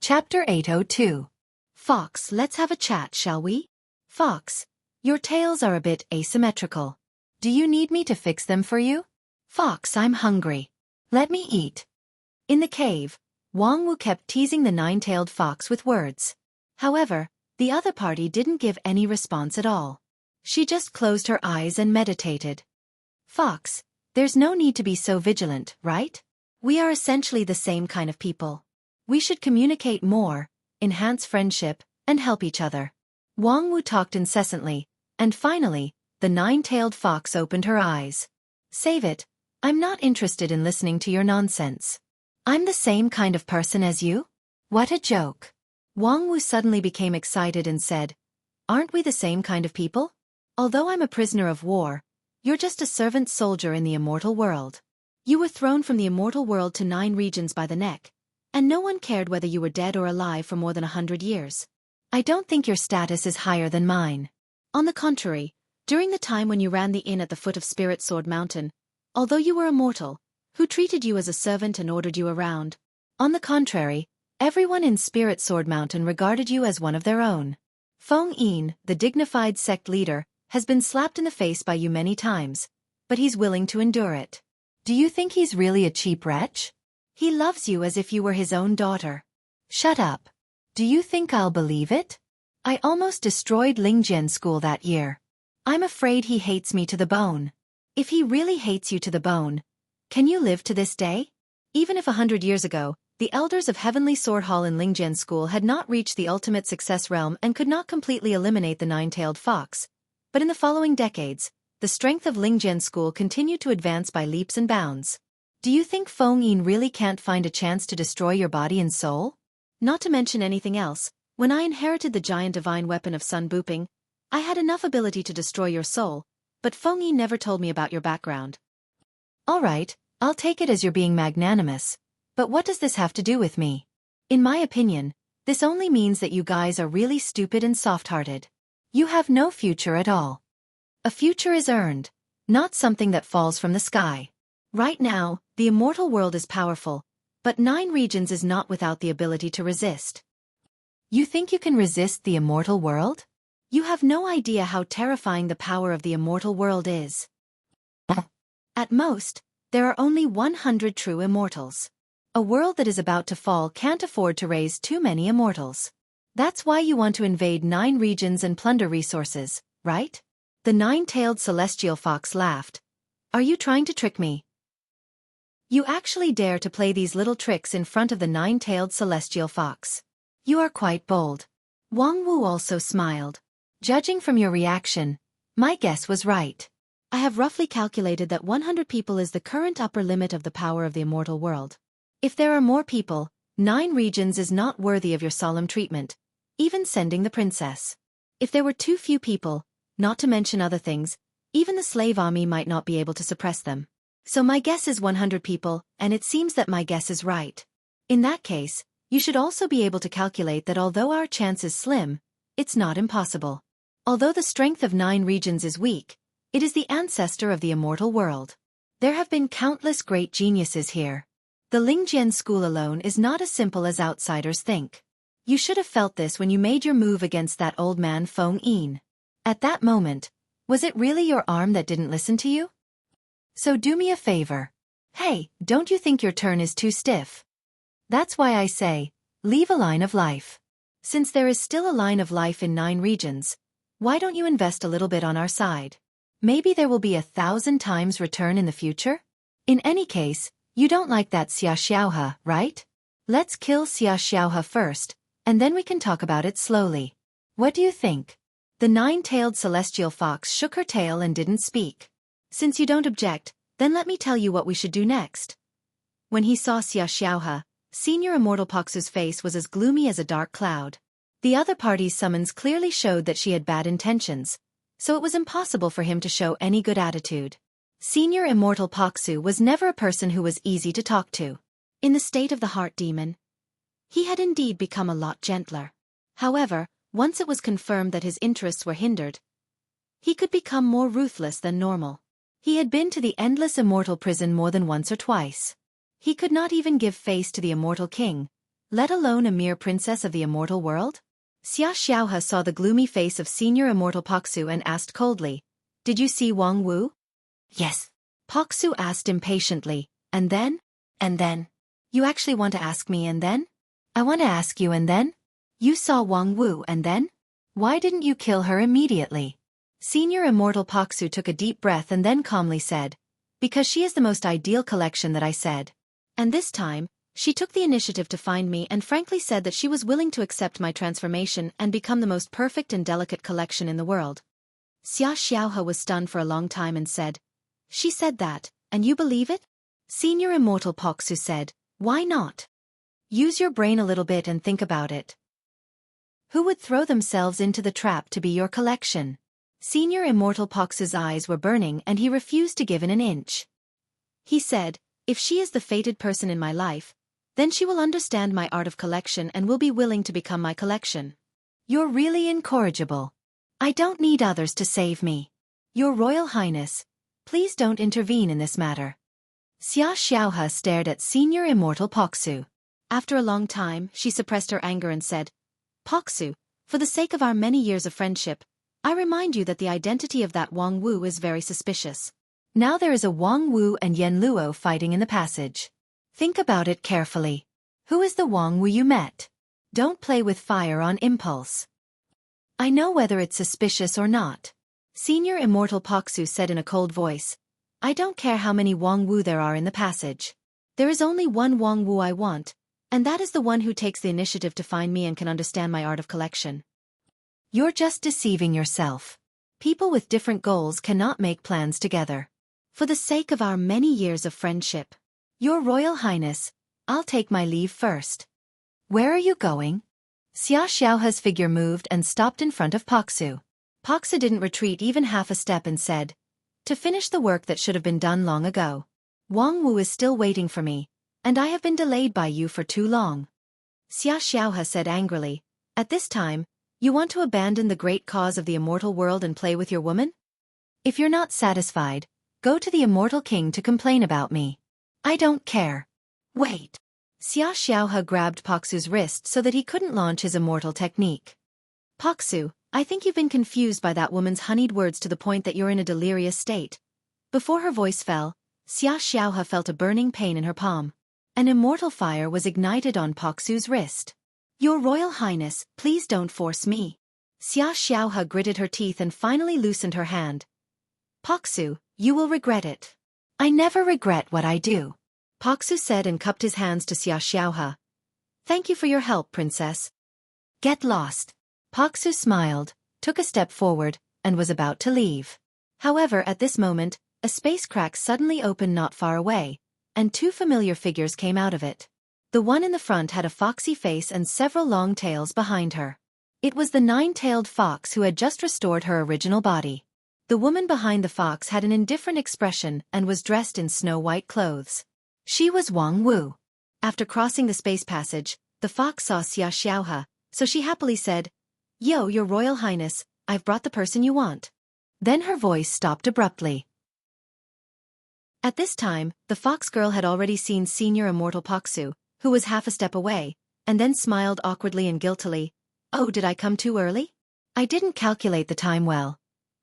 Chapter 802. Fox, let's have a chat, shall we? Fox, your tails are a bit asymmetrical. Do you need me to fix them for you? Fox, I'm hungry. Let me eat. In the cave, Wang Wu kept teasing the 9-tailed fox with words. However, the other party didn't give any response at all. She just closed her eyes and meditated. Fox, there's no need to be so vigilant, right? We are essentially the same kind of people. We should communicate more, enhance friendship, and help each other. Wang Wu talked incessantly, and finally, the 9-tailed fox opened her eyes. Save it. I'm not interested in listening to your nonsense. I'm the same kind of person as you? What a joke. Wang Wu suddenly became excited and said, aren't we the same kind of people? Although I'm a prisoner of war, you're just a servant soldier in the immortal world. You were thrown from the immortal world to 9 regions by the neck, and no one cared whether you were dead or alive for more than 100 years. I don't think your status is higher than mine. On the contrary, during the time when you ran the inn at the foot of Spirit Sword Mountain, although you were immortal, who treated you as a servant and ordered you around? On the contrary, everyone in Spirit Sword Mountain regarded you as one of their own. Feng Yin, the dignified sect leader, has been slapped in the face by you many times, but he's willing to endure it. Do you think he's really a cheap wretch? He loves you as if you were his own daughter. Shut up. Do you think I'll believe it? I almost destroyed Lingjian School that year. I'm afraid he hates me to the bone. If he really hates you to the bone, can you live to this day? Even if 100 years ago, the elders of Heavenly Sword Hall in Lingjian School had not reached the ultimate success realm and could not completely eliminate the 9-tailed fox, but in the following decades, the strength of Lingjian School continued to advance by leaps and bounds. Do you think Feng Yin really can't find a chance to destroy your body and soul? Not to mention anything else, when I inherited the giant divine weapon of Sun Booping, I had enough ability to destroy your soul, but Feng Yin never told me about your background. All right, I'll take it as you're being magnanimous, but what does this have to do with me? In my opinion, this only means that you guys are really stupid and soft-hearted. You have no future at all. A future is earned, not something that falls from the sky. Right now, the immortal world is powerful, but 9 regions is not without the ability to resist. You think you can resist the immortal world? You have no idea how terrifying the power of the immortal world is. At most, there are only 100 true immortals. A world that is about to fall can't afford to raise too many immortals. That's why you want to invade 9 regions and plunder resources, right? The 9-tailed celestial fox laughed. Are you trying to trick me? You actually dare to play these little tricks in front of the 9-tailed celestial fox. You are quite bold. Wang Wu also smiled. Judging from your reaction, my guess was right. I have roughly calculated that 100 people is the current upper limit of the power of the immortal world. If there are more people, 9 regions is not worthy of your solemn treatment, even sending the princess. If there were too few people, not to mention other things, even the slave army might not be able to suppress them. So my guess is 100 people, and it seems that my guess is right. In that case, you should also be able to calculate that although our chance is slim, it's not impossible. Although the strength of 9 regions is weak, it is the ancestor of the immortal world. There have been countless great geniuses here. The Lingjian school alone is not as simple as outsiders think. You should have felt this when you made your move against that old man Feng Yin. At that moment, was it really your arm that didn't listen to you? So do me a favor. Hey, don't you think your turn is too stiff? That's why I say, leave a line of life. Since there is still a line of life in 9 regions, why don't you invest a little bit on our side? Maybe there will be 1,000 times return in the future? In any case, you don't like that Xia Xiaohe, right? Let's kill Xia Xiaohe first, and then we can talk about it slowly. What do you think? The 9-tailed celestial fox shook her tail and didn't speak. Since you don't object, then let me tell you what we should do next. When he saw Xia Xiaohe, Senior Immortal Paksu's face was as gloomy as a dark cloud. The other party's summons clearly showed that she had bad intentions, so it was impossible for him to show any good attitude. Senior Immortal Paksu was never a person who was easy to talk to. In the state of the heart demon, he had indeed become a lot gentler. However, once it was confirmed that his interests were hindered, he could become more ruthless than normal. He had been to the endless immortal prison more than once or twice. He could not even give face to the immortal king, let alone a mere princess of the immortal world. Xia Xiaohe saw the gloomy face of Senior Immortal Paksu and asked coldly, "Did you see Wang Wu?" "Yes." Paksu asked impatiently, "And then?" "And then?" "You actually want to ask me and then?" "I want to ask you and then?" "You saw Wang Wu and then? Why didn't you kill her immediately?" Senior Immortal Paksu took a deep breath and then calmly said, "Because she is the most ideal collection that I said. And this time, she took the initiative to find me and frankly said that she was willing to accept my transformation and become the most perfect and delicate collection in the world." Xia Xiaohe was stunned for a long time and said, "She said that, and you believe it?" Senior Immortal Paksu said, "Why not? Use your brain a little bit and think about it. Who would throw themselves into the trap to be your collection?" Senior Immortal Paksu's eyes were burning and he refused to give in an inch. He said, "If she is the fated person in my life, then she will understand my art of collection and will be willing to become my collection." "You're really incorrigible. I don't need others to save me. Your Royal Highness, please don't intervene in this matter." Xia Xiaohe stared at Senior Immortal Paksu. After a long time, she suppressed her anger and said, "Paksu, for the sake of our many years of friendship, I remind you that the identity of that Wang Wu is very suspicious. Now there is a Wang Wu and Yen Luo fighting in the passage. Think about it carefully. Who is the Wang Wu you met? Don't play with fire on impulse. I know whether it's suspicious or not." Senior Immortal Paksu said in a cold voice, "I don't care how many Wang Wu there are in the passage. There is only one Wang Wu I want, and that is the one who takes the initiative to find me and can understand my art of collection." "You're just deceiving yourself. People with different goals cannot make plans together. For the sake of our many years of friendship, Your Royal Highness, I'll take my leave first." "Where are you going?" Xia Xiaohe's figure moved and stopped in front of Paksu. Paksu didn't retreat even half a step and said, "To finish the work that should have been done long ago. Wang Wu is still waiting for me, and I have been delayed by you for too long." Xia Xiaohe said angrily, "At this time, you want to abandon the great cause of the immortal world and play with your woman? If you're not satisfied, go to the immortal king to complain about me. I don't care." "Wait." Xia Xiaohe grabbed Paksu's wrist so that he couldn't launch his immortal technique. "Paksu, I think you've been confused by that woman's honeyed words to the point that you're in a delirious state." Before her voice fell, Xia Xiaohe felt a burning pain in her palm. An immortal fire was ignited on Paksu's wrist. "Your Royal Highness, please don't force me." Xia Xiaohe gritted her teeth and finally loosened her hand. "Paksu, you will regret it." "I never regret what I do," Paksu said and cupped his hands to Xia Xiaohe. "Thank you for your help, Princess." "Get lost." Paksu smiled, took a step forward, and was about to leave. However, at this moment, a space crack suddenly opened not far away, and two familiar figures came out of it. The one in the front had a foxy face and several long tails behind her. It was the nine-tailed fox who had just restored her original body. The woman behind the fox had an indifferent expression and was dressed in snow-white clothes. She was Wang Wu. After crossing the space passage, the fox saw Xia Xiaohe, so she happily said, "Yo, Your Royal Highness, I've brought the person you want." Then her voice stopped abruptly. At this time, the fox girl had already seen Senior Immortal Paksu, who was half a step away, and then smiled awkwardly and guiltily. "Oh, did I come too early? I didn't calculate the time well.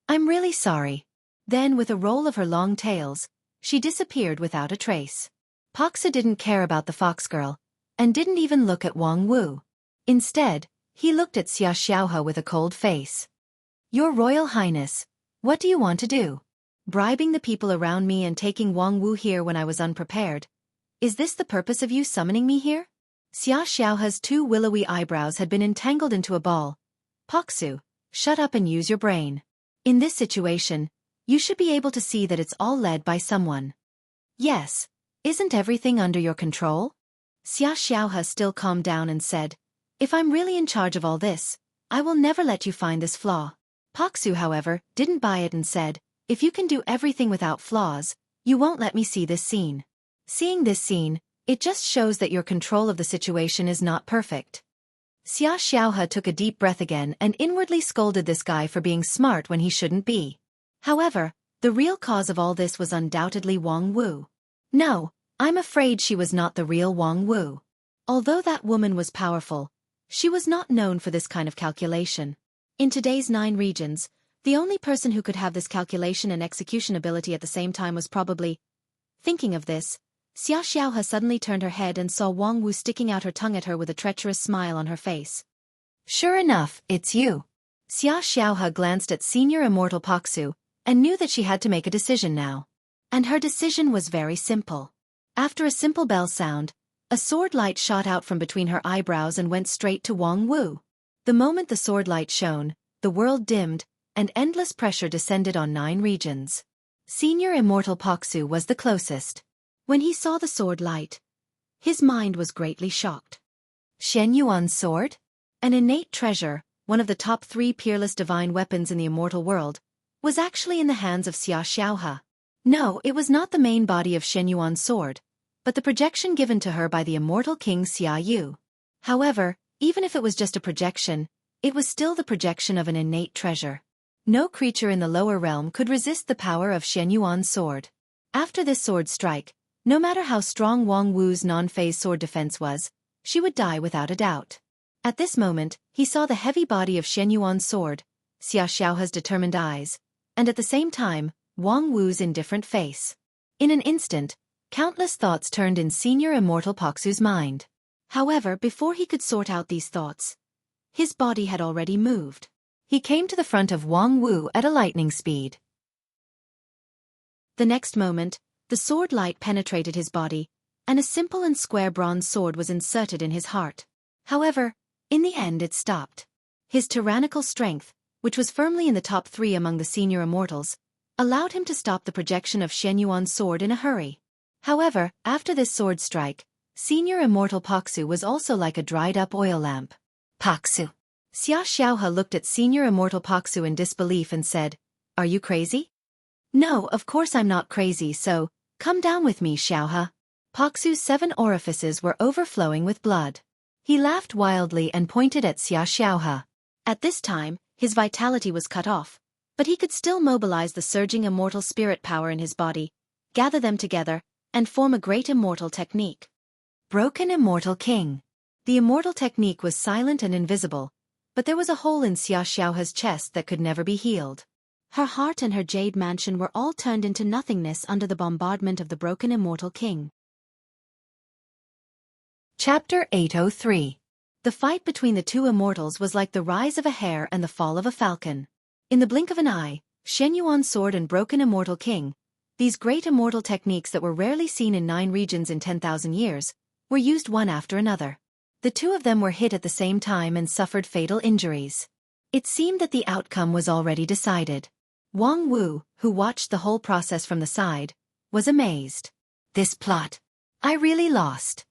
I'm really sorry." Then, with a roll of her long tails, she disappeared without a trace. Paksu didn't care about the fox girl, and didn't even look at Wang Wu. Instead, he looked at Xia Xiaohe with a cold face. "Your Royal Highness, what do you want to do? Bribing the people around me and taking Wang Wu here when I was unprepared? Is this the purpose of you summoning me here?" Xia Xiaohe's two willowy eyebrows had been entangled into a ball. "Paksu, shut up and use your brain. In this situation, you should be able to see that it's all led by someone. Yes, isn't everything under your control?" Xia Xiaohe still calmed down and said, "If I'm really in charge of all this, I will never let you find this flaw." Paksu, however, didn't buy it and said, "If you can do everything without flaws, you won't let me see this scene. Seeing this scene, it just shows that your control of the situation is not perfect." Xia Xiaohe took a deep breath again and inwardly scolded this guy for being smart when he shouldn't be. However, the real cause of all this was undoubtedly Wang Wu. No, I'm afraid she was not the real Wang Wu. Although that woman was powerful, she was not known for this kind of calculation. In today's 9 regions, the only person who could have this calculation and execution ability at the same time was probably... Thinking of this, Xia Xiaohe suddenly turned her head and saw Wang Wu sticking out her tongue at her with a treacherous smile on her face. "Sure enough, it's you." Xia Xiaohe glanced at Senior Immortal Paksu, and knew that she had to make a decision now. And her decision was very simple. After a simple bell sound, a sword light shot out from between her eyebrows and went straight to Wang Wu. The moment the sword light shone, the world dimmed, and endless pressure descended on 9 regions. Senior Immortal Paksu was the closest. When he saw the sword light, his mind was greatly shocked. Shen Yuan's sword? An innate treasure, one of the top 3 peerless divine weapons in the immortal world, was actually in the hands of Xia Xiaohe. No, it was not the main body of Shen Yuan's sword, but the projection given to her by the immortal king Xia Yu. However, even if it was just a projection, it was still the projection of an innate treasure. No creature in the lower realm could resist the power of Shen Yuan's sword. After this sword strike, no matter how strong Wang Wu's non-phase sword defense was, she would die without a doubt. At this moment, he saw the heavy body of Shen Yuan's sword, Xia Xiaohe's determined eyes, and at the same time, Wang Wu's indifferent face. In an instant, countless thoughts turned in Senior Immortal Paksu's mind. However, before he could sort out these thoughts, his body had already moved. He came to the front of Wang Wu at a lightning speed. The next moment, the sword light penetrated his body, and a simple and square bronze sword was inserted in his heart. However, in the end it stopped. His tyrannical strength, which was firmly in the top 3 among the senior immortals, allowed him to stop the projection of Shen Yuan's sword in a hurry. However, after this sword strike, Senior Immortal Paksu was also like a dried-up oil lamp. "Paksu." Xia Xiaohe looked at Senior Immortal Paksu in disbelief and said, "Are you crazy?" "No, of course I'm not crazy, so, come down with me, Xiaohe." Paksu's 7 orifices were overflowing with blood. He laughed wildly and pointed at Xia Xiaohe. At this time, his vitality was cut off, but he could still mobilize the surging immortal spirit power in his body, gather them together, and form a great immortal technique. Broken Immortal King. The immortal technique was silent and invisible, but there was a hole in Xia Xiaohe's chest that could never be healed. Her heart and her jade mansion were all turned into nothingness under the bombardment of the Broken Immortal King. Chapter 803. The fight between the 2 immortals was like the rise of a hare and the fall of a falcon. In the blink of an eye, Shen Yuan's sword and Broken Immortal King, these great immortal techniques that were rarely seen in 9 regions in 10,000 years, were used one after another. The 2 of them were hit at the same time and suffered fatal injuries. It seemed that the outcome was already decided. Wang Wu, who watched the whole process from the side, was amazed. This plot. I really lost.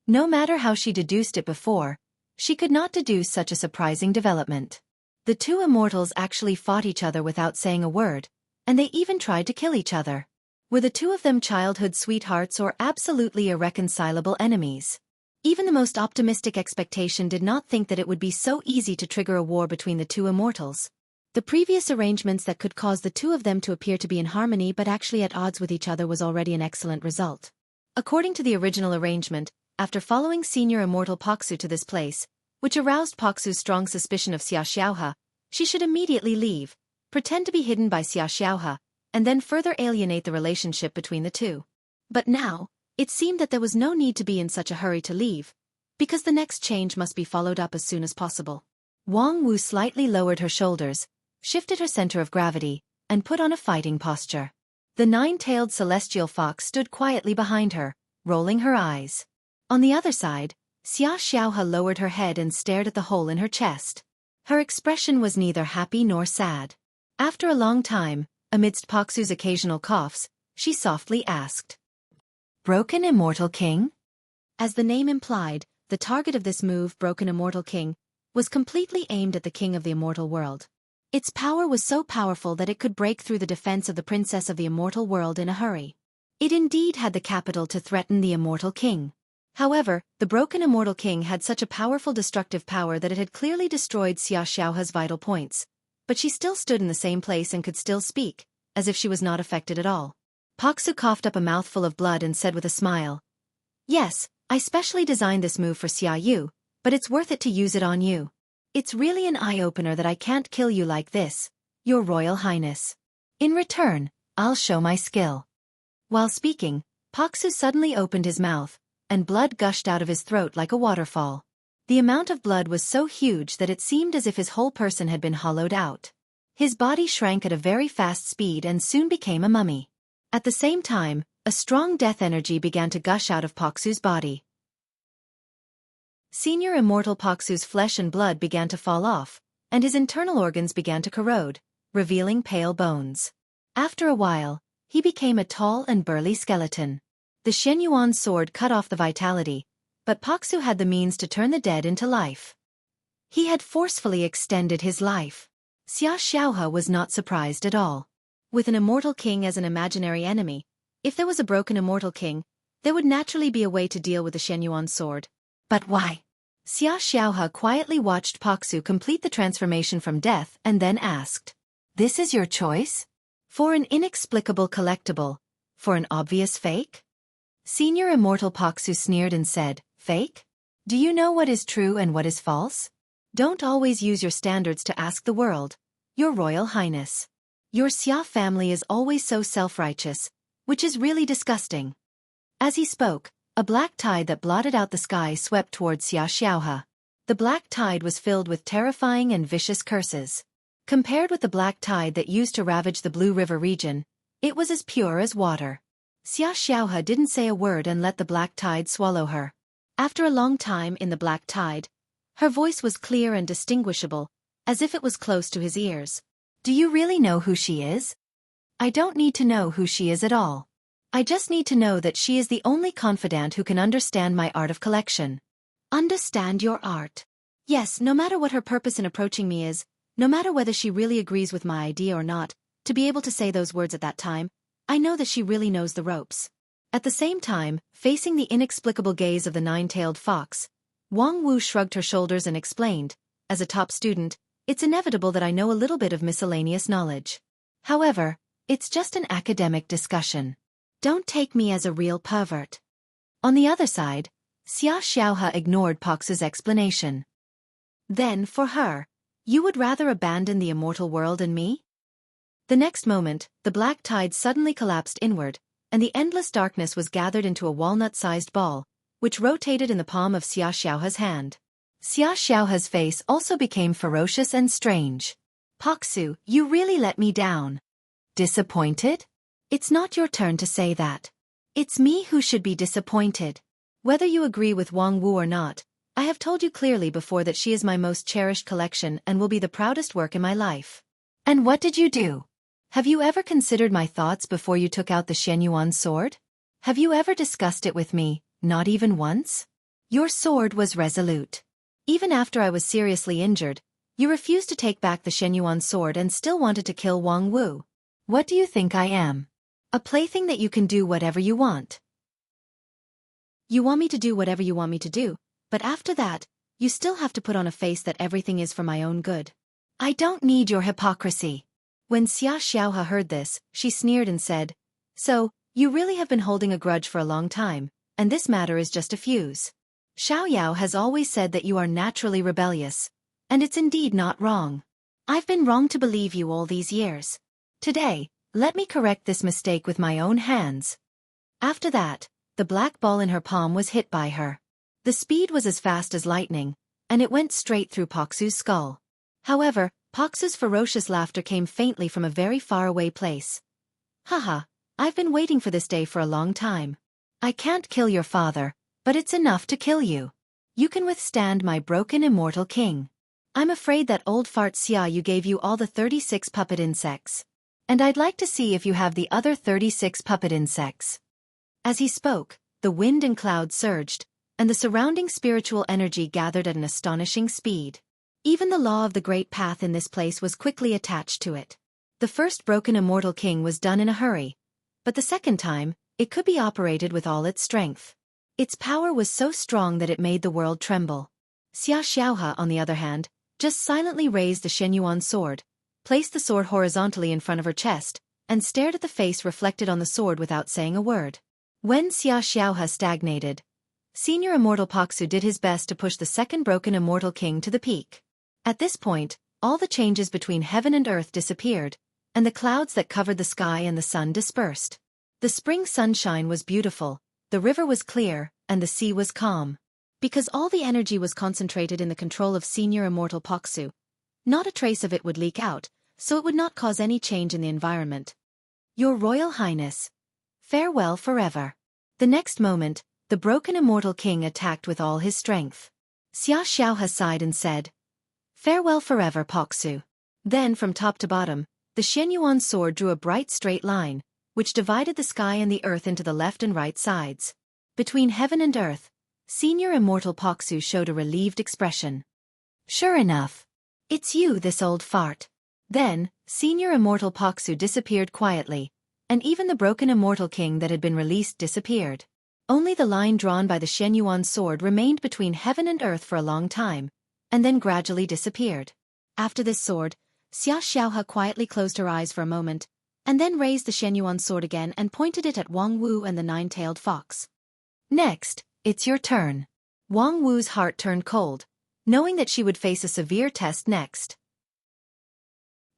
No matter how she deduced it before, she could not deduce such a surprising development. The two immortals actually fought each other without saying a word, and they even tried to kill each other. Were the two of them childhood sweethearts or absolutely irreconcilable enemies? Even the most optimistic expectation did not think that it would be so easy to trigger a war between the two immortals. The previous arrangements that could cause the two of them to appear to be in harmony but actually at odds with each other was already an excellent result. According to the original arrangement, after following senior immortal Paksu to this place, which aroused Paksu's strong suspicion of Xia Xiaohe, she should immediately leave, pretend to be hidden by Xia Xiaohe, and then further alienate the relationship between the two. But now, it seemed that there was no need to be in such a hurry to leave, because the next change must be followed up as soon as possible. Wang Wu slightly lowered her shoulders, shifted her center of gravity, and put on a fighting posture. The nine-tailed celestial fox stood quietly behind her, rolling her eyes. On the other side, Xia Xiaohe lowered her head and stared at the hole in her chest. Her expression was neither happy nor sad. After a long time, amidst Paksu's occasional coughs, she softly asked, "Broken Immortal King?" As the name implied, the target of this move, Broken Immortal King, was completely aimed at the king of the immortal world. Its power was so powerful that it could break through the defense of the princess of the immortal world in a hurry. It indeed had the capital to threaten the immortal king. However, the Broken Immortal King had such a powerful destructive power that it had clearly destroyed Xia Xiaohe's vital points, but she still stood in the same place and could still speak, as if she was not affected at all. Paksu coughed up a mouthful of blood and said with a smile, "Yes, I specially designed this move for Xia Yu, but it's worth it to use it on you. It's really an eye-opener that I can't kill you like this, Your Royal Highness. In return, I'll show my skill." While speaking, Paksu suddenly opened his mouth, and blood gushed out of his throat like a waterfall. The amount of blood was so huge that it seemed as if his whole person had been hollowed out. His body shrank at a very fast speed and soon became a mummy. At the same time, a strong death energy began to gush out of Paksu's body. Senior Immortal Paksu's flesh and blood began to fall off, and his internal organs began to corrode, revealing pale bones. After a while, he became a tall and burly skeleton. The Shenyuan sword cut off the vitality, but Paksu had the means to turn the dead into life. He had forcefully extended his life. Xia Xiaohe was not surprised at all. With an immortal king as an imaginary enemy, if there was a broken immortal king, there would naturally be a way to deal with the Shenyuan sword. But why? Xia Xiaohe quietly watched Paksu complete the transformation from death and then asked, "This is your choice? For an inexplicable collectible? For an obvious fake?" Senior Immortal Paksu sneered and said, "Fake? Do you know what is true and what is false? Don't always use your standards to ask the world, Your Royal Highness. Your Xia family is always so self-righteous, which is really disgusting." As he spoke, a black tide that blotted out the sky swept towards Xia Xiaohe. The black tide was filled with terrifying and vicious curses. Compared with the black tide that used to ravage the Blue River region, it was as pure as water. Xia Xiaohe didn't say a word and let the black tide swallow her. After a long time in the black tide, her voice was clear and distinguishable, as if it was close to his ears. "Do you really know who she is?" "I don't need to know who she is at all. I just need to know that she is the only confidant who can understand my art of collection." "Understand your art?" "Yes, no matter what her purpose in approaching me is, no matter whether she really agrees with my idea or not, to be able to say those words at that time, I know that she really knows the ropes." At the same time, facing the inexplicable gaze of the nine-tailed fox, Wang Wu shrugged her shoulders and explained, "As a top student, it's inevitable that I know a little bit of miscellaneous knowledge. However, it's just an academic discussion. Don't take me as a real pervert." On the other side, Xia Xiaohe ignored Paksu's explanation. "Then, for her, you would rather abandon the immortal world and me?" The next moment, the black tide suddenly collapsed inward, and the endless darkness was gathered into a walnut-sized ball, which rotated in the palm of Xia Xiaohe's hand. Xia Xiaohe's face also became ferocious and strange. "Paksu, you really let me down." "Disappointed?" "It's not your turn to say that. It's me who should be disappointed. Whether you agree with Wang Wu or not, I have told you clearly before that she is my most cherished collection and will be the proudest work in my life. And what did you do? Have you ever considered my thoughts before you took out the Xueqi sword? Have you ever discussed it with me, not even once? Your sword was resolute. Even after I was seriously injured, you refused to take back the Xueqi sword and still wanted to kill Wang Wu. What do you think I am? A plaything that you can do whatever you want. You want me to do whatever you want me to do, but after that, you still have to put on a face that everything is for my own good. I don't need your hypocrisy. When Xia Xiaohe heard this, she sneered and said, So, you really have been holding a grudge for a long time, and this matter is just a fuse. Xiao Yao has always said that you are naturally rebellious, and it's indeed not wrong. I've been wrong to believe you all these years. Today, let me correct this mistake with my own hands. After that, the black ball in her palm was hit by her. The speed was as fast as lightning, and it went straight through Paksu's skull. However, Paksu's ferocious laughter came faintly from a very far-away place. Haha, I've been waiting for this day for a long time. I can't kill your father, but it's enough to kill you. You can withstand my broken immortal king. I'm afraid that old fart Xia Yu gave you all the 36 puppet insects. And I'd like to see if you have the other 36 puppet insects. As he spoke, the wind and clouds surged, and the surrounding spiritual energy gathered at an astonishing speed. Even the law of the great path in this place was quickly attached to it. The first broken immortal king was done in a hurry, but the second time, it could be operated with all its strength. Its power was so strong that it made the world tremble. Xia Xiaohe, on the other hand, just silently raised the Xueqi sword, placed the sword horizontally in front of her chest, and stared at the face reflected on the sword without saying a word. When Xia Xiaohe stagnated, Senior Immortal Paksu did his best to push the second broken immortal king to the peak. At this point, all the changes between heaven and earth disappeared, and the clouds that covered the sky and the sun dispersed. The spring sunshine was beautiful, the river was clear, and the sea was calm. Because all the energy was concentrated in the control of Senior Immortal Paksu, not a trace of it would leak out, so it would not cause any change in the environment. Your Royal Highness, farewell forever. The next moment, the broken immortal king attacked with all his strength. Xia Xiaohe sighed and said, Farewell forever, Paksu. Then from top to bottom, the Xueqi sword drew a bright straight line, which divided the sky and the earth into the left and right sides. Between heaven and earth, Senior Immortal Paksu showed a relieved expression. Sure enough. It's you, this old fart. Then, Senior Immortal Paksu disappeared quietly, and even the broken immortal king that had been released disappeared. Only the line drawn by the Xueqi sword remained between heaven and earth for a long time, and then gradually disappeared. After this sword, Xia Xiaohe quietly closed her eyes for a moment, and then raised the Xueqi sword again and pointed it at Wang Wu and the nine-tailed fox. Next, it's your turn. Wang Wu's heart turned cold, knowing that she would face a severe test next.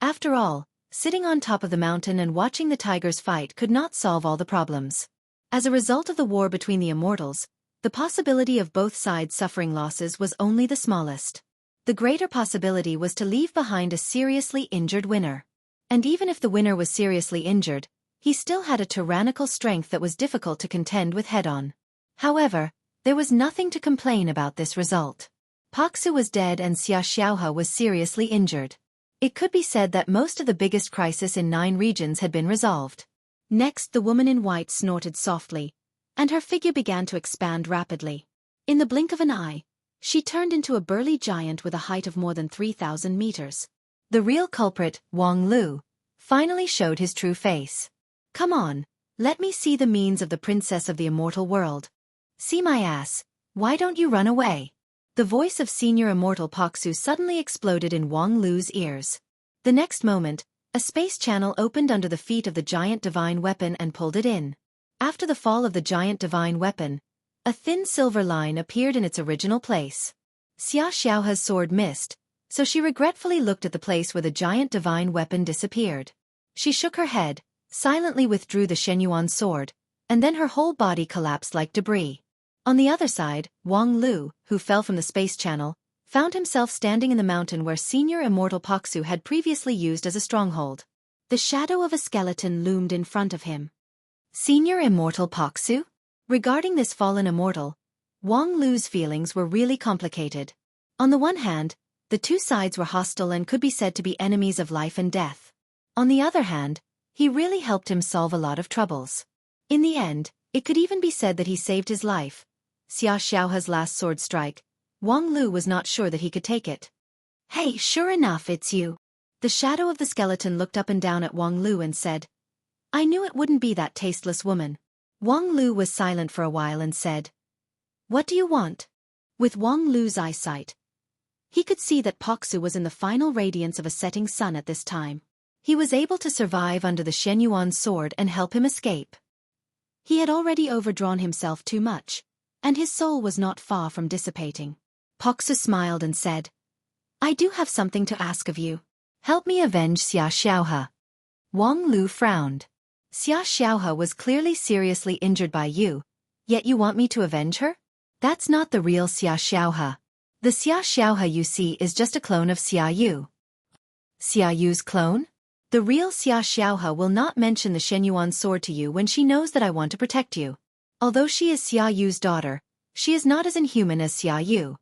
After all, sitting on top of the mountain and watching the tigers fight could not solve all the problems. As a result of the war between the immortals, the possibility of both sides suffering losses was only the smallest. The greater possibility was to leave behind a seriously injured winner. And even if the winner was seriously injured, he still had a tyrannical strength that was difficult to contend with head-on. However, there was nothing to complain about this result. Paksu was dead and Xia Xiaohe was seriously injured. It could be said that most of the biggest crisis in 9 regions had been resolved. Next, the woman in white snorted softly, and her figure began to expand rapidly. In the blink of an eye, she turned into a burly giant with a height of more than 3,000 meters. The real culprit, Wang Lu, finally showed his true face. Come on, let me see the means of the princess of the immortal world. See my ass, why don't you run away? The voice of Senior Immortal Paksu suddenly exploded in Wang Lu's ears. The next moment, a space channel opened under the feet of the giant divine weapon and pulled it in. After the fall of the giant divine weapon, a thin silver line appeared in its original place. Xia Xiaohe's sword missed, so she regretfully looked at the place where the giant divine weapon disappeared. She shook her head, silently withdrew the Xueqi sword, and then her whole body collapsed like debris. On the other side, Wang Lu, who fell from the space channel, found himself standing in the mountain where Senior Immortal Paksu had previously used as a stronghold. The shadow of a skeleton loomed in front of him. Senior Immortal Paksu? Regarding this fallen immortal, Wang Lu's feelings were really complicated. On the one hand, the two sides were hostile and could be said to be enemies of life and death. On the other hand, he really helped him solve a lot of troubles. In the end, it could even be said that he saved his life. Xia Xiaohe's last sword strike, Wang Lu was not sure that he could take it. "Hey, sure enough, it's you." The shadow of the skeleton looked up and down at Wang Lu and said, "I knew it wouldn't be that tasteless woman." Wang Lu was silent for a while and said, "What do you want?" With Wang Lu's eyesight, he could see that Poksu was in the final radiance of a setting sun at this time. He was able to survive under the Shenyuan's sword and help him escape. He had already overdrawn himself too much, and his soul was not far from dissipating. Poksu smiled and said, "I do have something to ask of you. Help me avenge Xia Xiaohe." Wang Lu frowned. "Xia Xiaohe was clearly seriously injured by you, yet you want me to avenge her? That's not the real Xia Xiaohe. The Xia Xiaohe you see is just a clone of Xia Yu." "Xia Yu's clone? The real Xia Xiaohe will not mention the Shenyuan sword to you when she knows that I want to protect you. Although she is Xia Yu's daughter, she is not as inhuman as Xia Yu.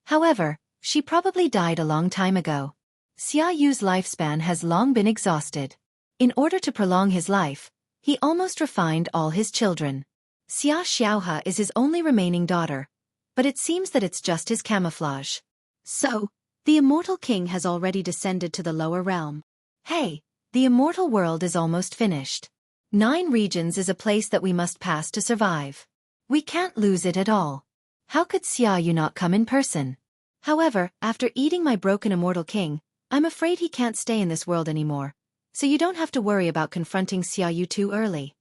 However, she probably died a long time ago. Xia Yu's lifespan has long been exhausted. In order to prolong his life, he almost refined all his children. Xia Xiaohe is his only remaining daughter, but it seems that it's just his camouflage. So, the immortal king has already descended to the lower realm. Hey, the immortal world is almost finished. 9 regions is a place that we must pass to survive. We can't lose it at all. How could Xia Yu not come in person? However, after eating my broken immortal king, I'm afraid he can't stay in this world anymore, so you don't have to worry about confronting Xia Yu too early.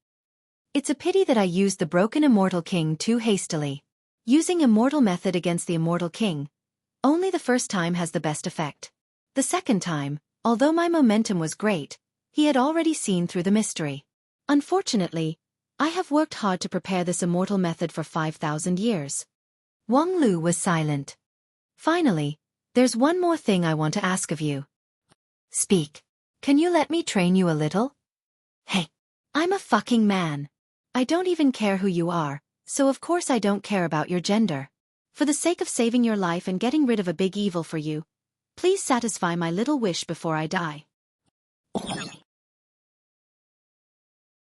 It's a pity that I used the broken immortal king too hastily. Using immortal method against the immortal king, only the first time has the best effect. The second time, although my momentum was great, he had already seen through the mystery. Unfortunately, I have worked hard to prepare this immortal method for 5,000 years. Wang Lu was silent. Finally, there's one more thing I want to ask of you. Speak. Can you let me train you a little? Hey, I'm a fucking man. I don't even care who you are, so of course I don't care about your gender. For the sake of saving your life and getting rid of a big evil for you, please satisfy my little wish before I die.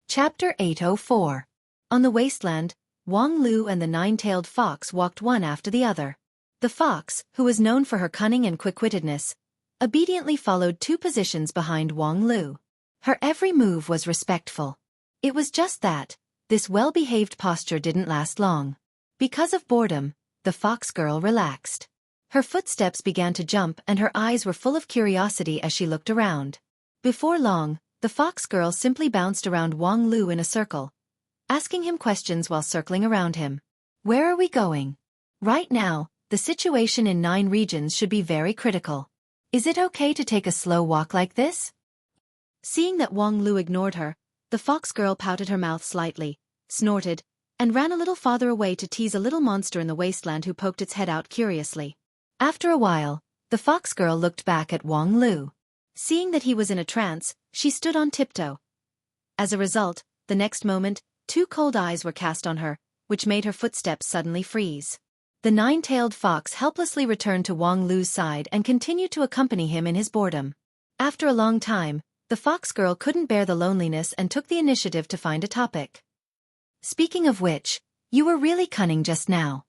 Chapter 804. On the wasteland, Wang Lu and the 9-tailed fox walked one after the other. The fox, who was known for her cunning and quick-wittedness, obediently followed 2 positions behind Wang Lu. Her every move was respectful. It was just that, this well-behaved posture didn't last long. Because of boredom, the fox girl relaxed. Her footsteps began to jump and her eyes were full of curiosity as she looked around. Before long, the fox girl simply bounced around Wang Lu in a circle, asking him questions while circling around him. "Where are we going?" "Right now, the situation in 9 regions should be very critical. Is it okay to take a slow walk like this?" Seeing that Wang Lu ignored her, the fox girl pouted her mouth slightly, snorted, and ran a little farther away to tease a little monster in the wasteland who poked its head out curiously. After a while, the fox girl looked back at Wang Lu. Seeing that he was in a trance, she stood on tiptoe. As a result, the next moment, 2 cold eyes were cast on her, which made her footsteps suddenly freeze. The 9-tailed fox helplessly returned to Wang Lu's side and continued to accompany him in his boredom. After a long time, the fox girl couldn't bear the loneliness and took the initiative to find a topic. "Speaking of which, you were really cunning just now."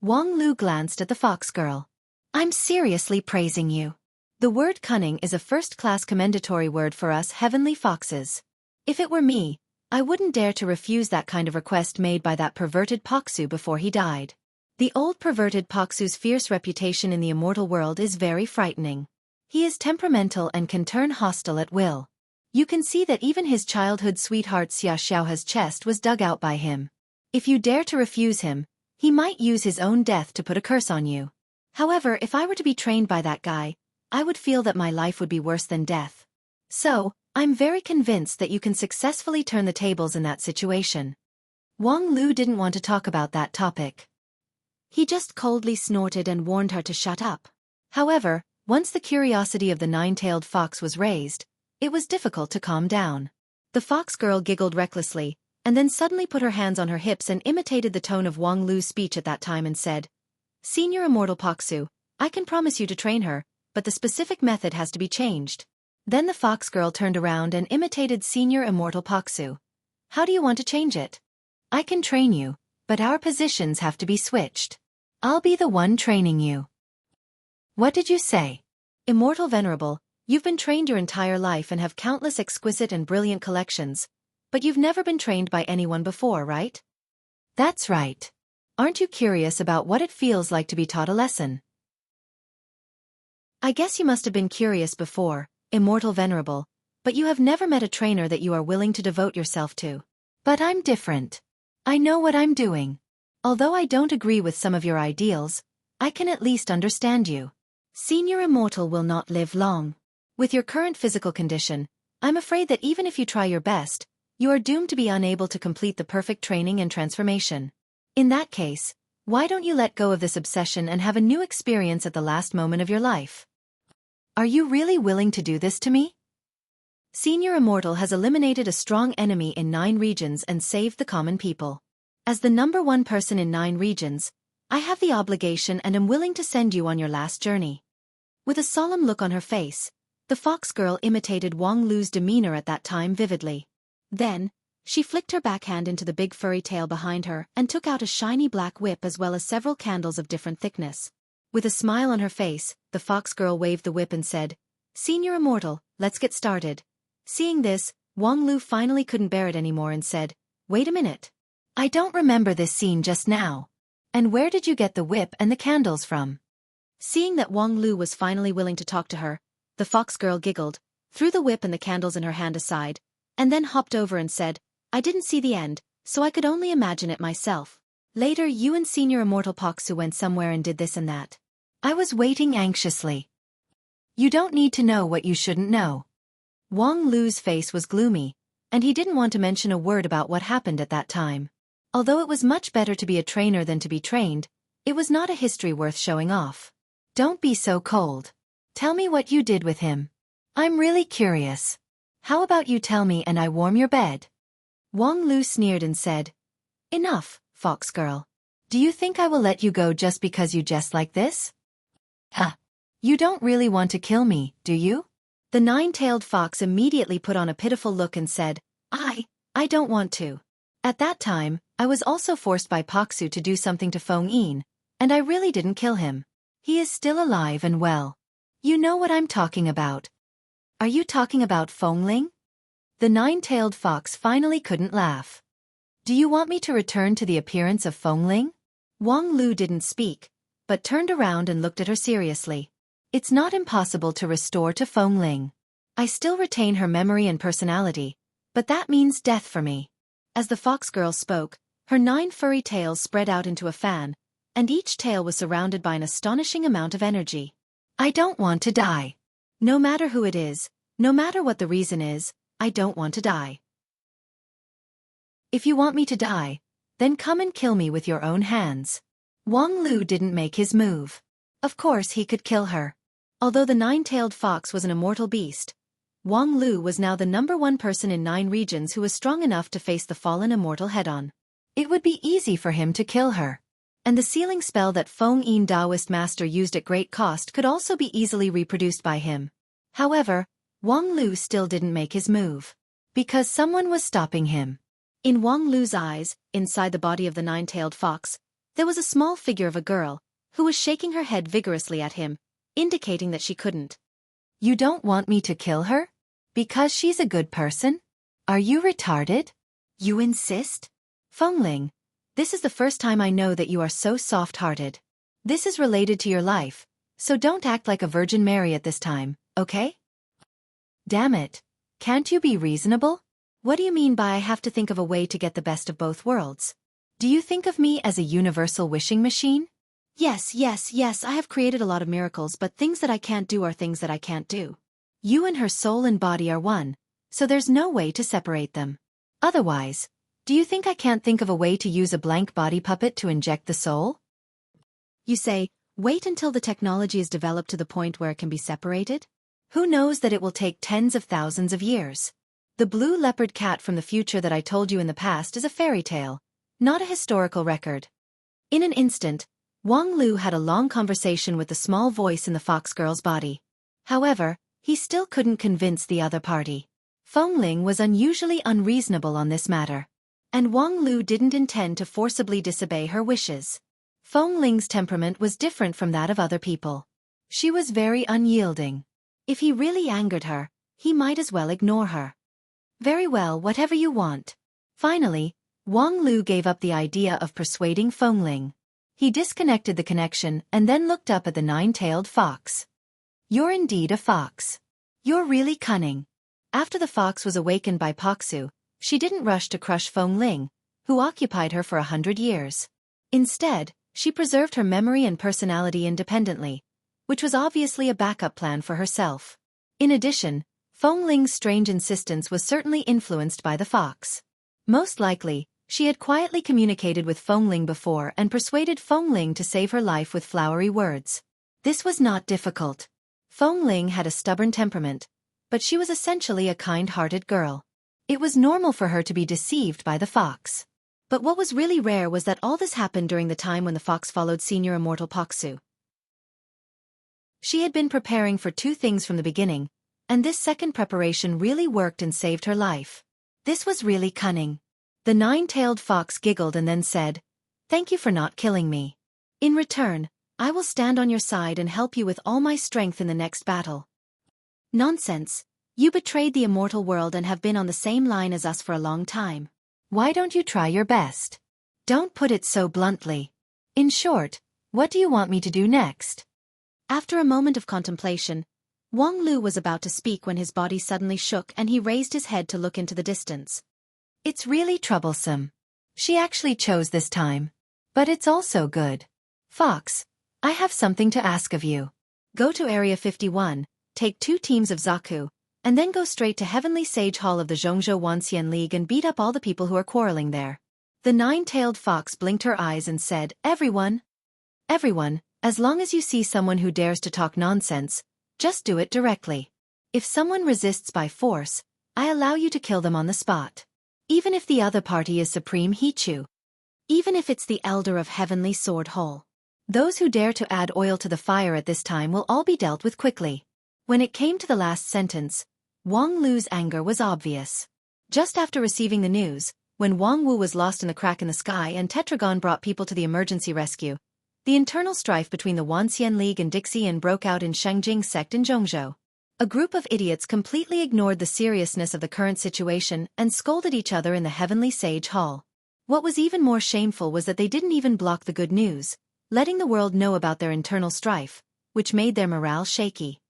Wang Lu glanced at the fox girl. "I'm seriously praising you." The word cunning is a first-class commendatory word for us heavenly foxes. If it were me, I wouldn't dare to refuse that kind of request made by that perverted Poksu before he died. The old perverted Poksu's fierce reputation in the immortal world is very frightening. He is temperamental and can turn hostile at will. You can see that even his childhood sweetheart Xia Xiaohe's chest was dug out by him. If you dare to refuse him, he might use his own death to put a curse on you. However, if I were to be trained by that guy, I would feel that my life would be worse than death. So, I'm very convinced that you can successfully turn the tables in that situation. Wang Lu didn't want to talk about that topic. He just coldly snorted and warned her to shut up. However, once the curiosity of the 9-tailed fox was raised, it was difficult to calm down. The fox girl giggled recklessly, and then suddenly put her hands on her hips and imitated the tone of Wang Lu's speech at that time and said, "Senior Immortal Paksu, I can promise you to train her, but the specific method has to be changed." Then the fox girl turned around and imitated Senior Immortal Paksu. "How do you want to change it?" "I can train you, but our positions have to be switched. I'll be the one training you." "What did you say?" "Immortal Venerable, you've been trained your entire life and have countless exquisite and brilliant collections, but you've never been trained by anyone before, right?" "That's right. Aren't you curious about what it feels like to be taught a lesson?" "I guess you must have been curious before, Immortal Venerable, but you have never met a trainer that you are willing to devote yourself to." "But I'm different. I know what I'm doing. Although I don't agree with some of your ideals, I can at least understand you. Senior Immortal will not live long. With your current physical condition, I'm afraid that even if you try your best, you are doomed to be unable to complete the perfect training and transformation. In that case, why don't you let go of this obsession and have a new experience at the last moment of your life?" "Are you really willing to do this to me?" Senior Immortal has eliminated a strong enemy in 9 regions and saved the common people. As the #1 person in 9 regions, I have the obligation and am willing to send you on your last journey. With a solemn look on her face, the fox girl imitated Wang Lu's demeanor at that time vividly. Then, she flicked her backhand into the big furry tail behind her and took out a shiny black whip as well as several candles of different thickness. With a smile on her face, the fox girl waved the whip and said, "Senior Immortal, let's get started." Seeing this, Wang Lu finally couldn't bear it anymore and said, "Wait a minute. I don't remember this scene just now. And where did you get the whip and the candles from?" Seeing that Wang Lu was finally willing to talk to her, the fox girl giggled, threw the whip and the candles in her hand aside, and then hopped over and said, "I didn't see the end, so I could only imagine it myself. Later you and Senior Immortal Paksu went somewhere and did this and that. I was waiting anxiously. You don't need to know what you shouldn't know." Wang Lu's face was gloomy, and he didn't want to mention a word about what happened at that time. Although it was much better to be a trainer than to be trained, it was not a history worth showing off. "Don't be so cold. Tell me what you did with him. I'm really curious. How about you tell me and I warm your bed?" Wang Lu sneered and said, "Enough, fox girl. Do you think I will let you go just because you jest like this? Huh. You don't really want to kill me, do you?" The 9-tailed fox immediately put on a pitiful look and said, I don't want to. At that time, I was also forced by Paksu to do something to Feng Yin, and I really didn't kill him. He is still alive and well. You know what I'm talking about. Are you talking about Feng Ling?" The 9-tailed fox finally couldn't laugh. "Do you want me to return to the appearance of Feng Ling?" Wang Lu didn't speak, but turned around and looked at her seriously. "It's not impossible to restore to Feng Ling. I still retain her memory and personality, but that means death for me." As the fox girl spoke, her 9 furry tails spread out into a fan, and each tail was surrounded by an astonishing amount of energy. "I don't want to die. No matter who it is, no matter what the reason is, I don't want to die. If you want me to die, then come and kill me with your own hands." Wang Lu didn't make his move. Of course he could kill her. Although the 9-tailed fox was an immortal beast, Wang Lu was now the #1 person in 9 regions who was strong enough to face the fallen immortal head-on. It would be easy for him to kill her. And the sealing spell that Feng Yin Taoist master used at great cost could also be easily reproduced by him. However, Wang Lu still didn't make his move. Because someone was stopping him. In Wang Lu's eyes, inside the body of the 9-tailed fox, there was a small figure of a girl, who was shaking her head vigorously at him, indicating that she couldn't. "You don't want me to kill her? Because she's a good person? Are you retarded? You insist? Feng Ling, this is the first time I know that you are so soft-hearted. This is related to your life, so don't act like a Virgin Mary at this time, okay? Damn it. Can't you be reasonable? What do you mean by I have to think of a way to get the best of both worlds? Do you think of me as a universal wishing machine?" Yes, I have created a lot of miracles, but things that I can't do are things that I can't do. You and her soul and body are one, so there's no way to separate them. Otherwise, do you think I can't think of a way to use a blank body puppet to inject the soul? You say, wait until the technology is developed to the point where it can be separated? Who knows that it will take tens of thousands of years? The blue leopard cat from the future that I told you in the past is a fairy tale, not a historical record. In an instant, Wang Lu had a long conversation with the small voice in the fox girl's body. However, he still couldn't convince the other party. Fengling was unusually unreasonable on this matter. And Wang Lu didn't intend to forcibly disobey her wishes. Fengling's temperament was different from that of other people. She was very unyielding. If he really angered her, he might as well ignore her. Very well, whatever you want. Finally, Wang Lu gave up the idea of persuading Fengling. He disconnected the connection and then looked up at the nine-tailed fox. You're indeed a fox. You're really cunning. After the fox was awakened by Poxu, she didn't rush to crush Fengling, who occupied her for 100 years. Instead, she preserved her memory and personality independently, which was obviously a backup plan for herself. In addition, Fengling's strange insistence was certainly influenced by the fox. Most likely, she had quietly communicated with Fengling before and persuaded Fengling to save her life with flowery words. This was not difficult. Fengling had a stubborn temperament, but she was essentially a kind-hearted girl. It was normal for her to be deceived by the fox. But what was really rare was that all this happened during the time when the fox followed Senior Immortal Poxu. She had been preparing for two things from the beginning, and this second preparation really worked and saved her life. This was really cunning. The nine-tailed fox giggled and then said, "Thank you for not killing me. In return, I will stand on your side and help you with all my strength in the next battle." Nonsense. You betrayed the immortal world and have been on the same line as us for a long time. Why don't you try your best? Don't put it so bluntly. In short, what do you want me to do next? After a moment of contemplation, Wang Lu was about to speak when his body suddenly shook and he raised his head to look into the distance. It's really troublesome. She actually chose this time. But it's also good. Fox, I have something to ask of you. Go to Area 51, take 2 teams of Zaku, and then go straight to Heavenly Sage Hall of the Zhongzhou Wanxian League and beat up all the people who are quarreling there. The nine-tailed fox blinked her eyes and said, Everyone, as long as you see someone who dares to talk nonsense, just do it directly. If someone resists by force, I allow you to kill them on the spot. Even if the other party is Supreme Hichu. Even if it's the Elder of Heavenly Sword Hole. Those who dare to add oil to the fire at this time will all be dealt with quickly. When it came to the last sentence, Wang Lu's anger was obvious. Just after receiving the news, when Wang Wu was lost in the crack in the sky and Tetragon brought people to the emergency rescue, the internal strife between the Wanxian League and Dixian broke out in Shengjing sect in Zhongzhou. A group of idiots completely ignored the seriousness of the current situation and scolded each other in the Heavenly Sage Hall. What was even more shameful was that they didn't even block the good news, letting the world know about their internal strife, which made their morale shaky.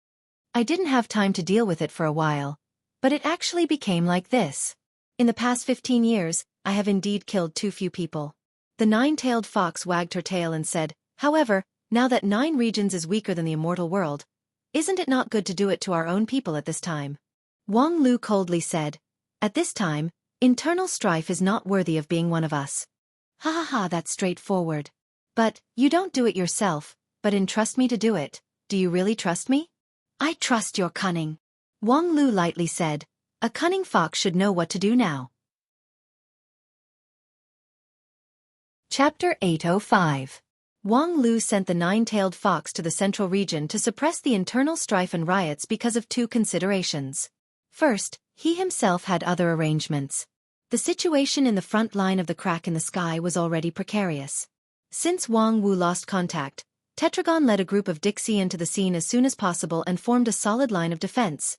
I didn't have time to deal with it for a while, but it actually became like this. In the past 15 years, I have indeed killed too few people. The nine-tailed fox wagged her tail and said, However, now that 9 regions is weaker than the immortal world, isn't it not good to do it to our own people at this time? Wang Lu coldly said, At this time, internal strife is not worthy of being one of us. Ha ha ha, that's straightforward. But, you don't do it yourself, but entrust me to do it. Do you really trust me? I trust your cunning. Wang Lu lightly said, A cunning fox should know what to do now. Chapter 805. Wang Lu sent the nine-tailed fox to the central region to suppress the internal strife and riots because of 2 considerations. First, he himself had other arrangements. The situation in the front line of the crack in the sky was already precarious. Since Wang Wu lost contact, Tetragon led a group of Dixian to the scene as soon as possible and formed a solid line of defense.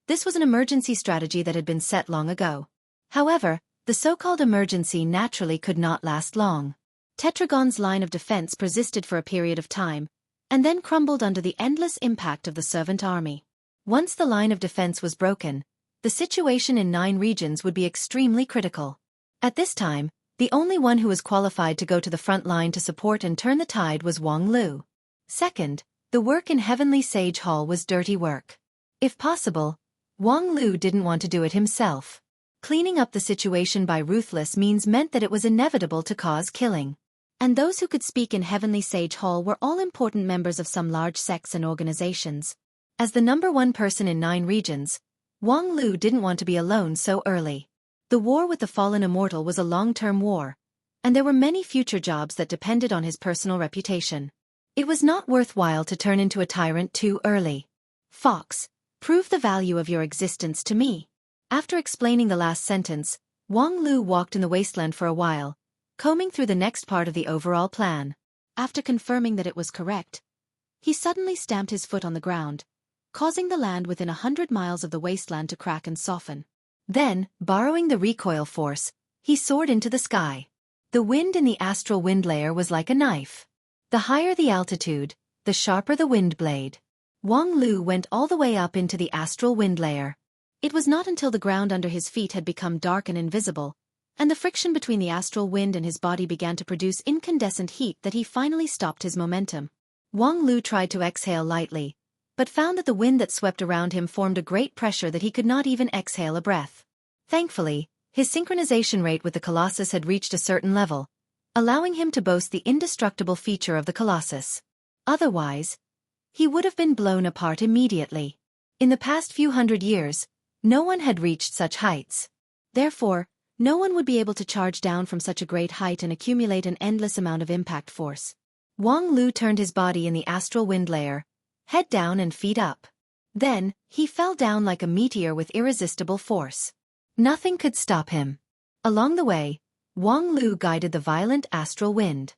This was an emergency strategy that had been set long ago. However, the so-called emergency naturally could not last long. Tetragon's line of defense persisted for a period of time, and then crumbled under the endless impact of the servant army. Once the line of defense was broken, the situation in 9 regions would be extremely critical. At this time, the only one who was qualified to go to the front line to support and turn the tide was Wang Lu. Second, the work in Heavenly Sage Hall was dirty work. If possible, Wang Lu didn't want to do it himself. Cleaning up the situation by ruthless means meant that it was inevitable to cause killing. And those who could speak in Heavenly Sage Hall were all important members of some large sects and organizations. As the #1 person in 9 regions, Wang Lu didn't want to be alone so early. The war with the fallen immortal was a long-term war, and there were many future jobs that depended on his personal reputation. It was not worthwhile to turn into a tyrant too early. Fox, prove the value of your existence to me. After explaining the last sentence, Wang Lu walked in the wasteland for a while, combing through the next part of the overall plan. After confirming that it was correct, he suddenly stamped his foot on the ground, causing the land within 100 miles of the wasteland to crack and soften. Then, borrowing the recoil force, he soared into the sky. The wind in the astral wind layer was like a knife. The higher the altitude, the sharper the wind blade. Wang Lu went all the way up into the astral wind layer. It was not until the ground under his feet had become dark and invisible, and the friction between the astral wind and his body began to produce incandescent heat that he finally stopped his momentum. Wang Lu tried to exhale lightly, but found that the wind that swept around him formed a great pressure that he could not even exhale a breath. Thankfully, his synchronization rate with the Colossus had reached a certain level, allowing him to boast the indestructible feature of the Colossus. Otherwise, he would have been blown apart immediately. In the past few hundred years, no one had reached such heights. Therefore, no one would be able to charge down from such a great height and accumulate an endless amount of impact force. Wang Lu turned his body in the astral wind layer, head down and feet up. Then, he fell down like a meteor with irresistible force. Nothing could stop him. Along the way, Wang Lu guided the violent astral wind.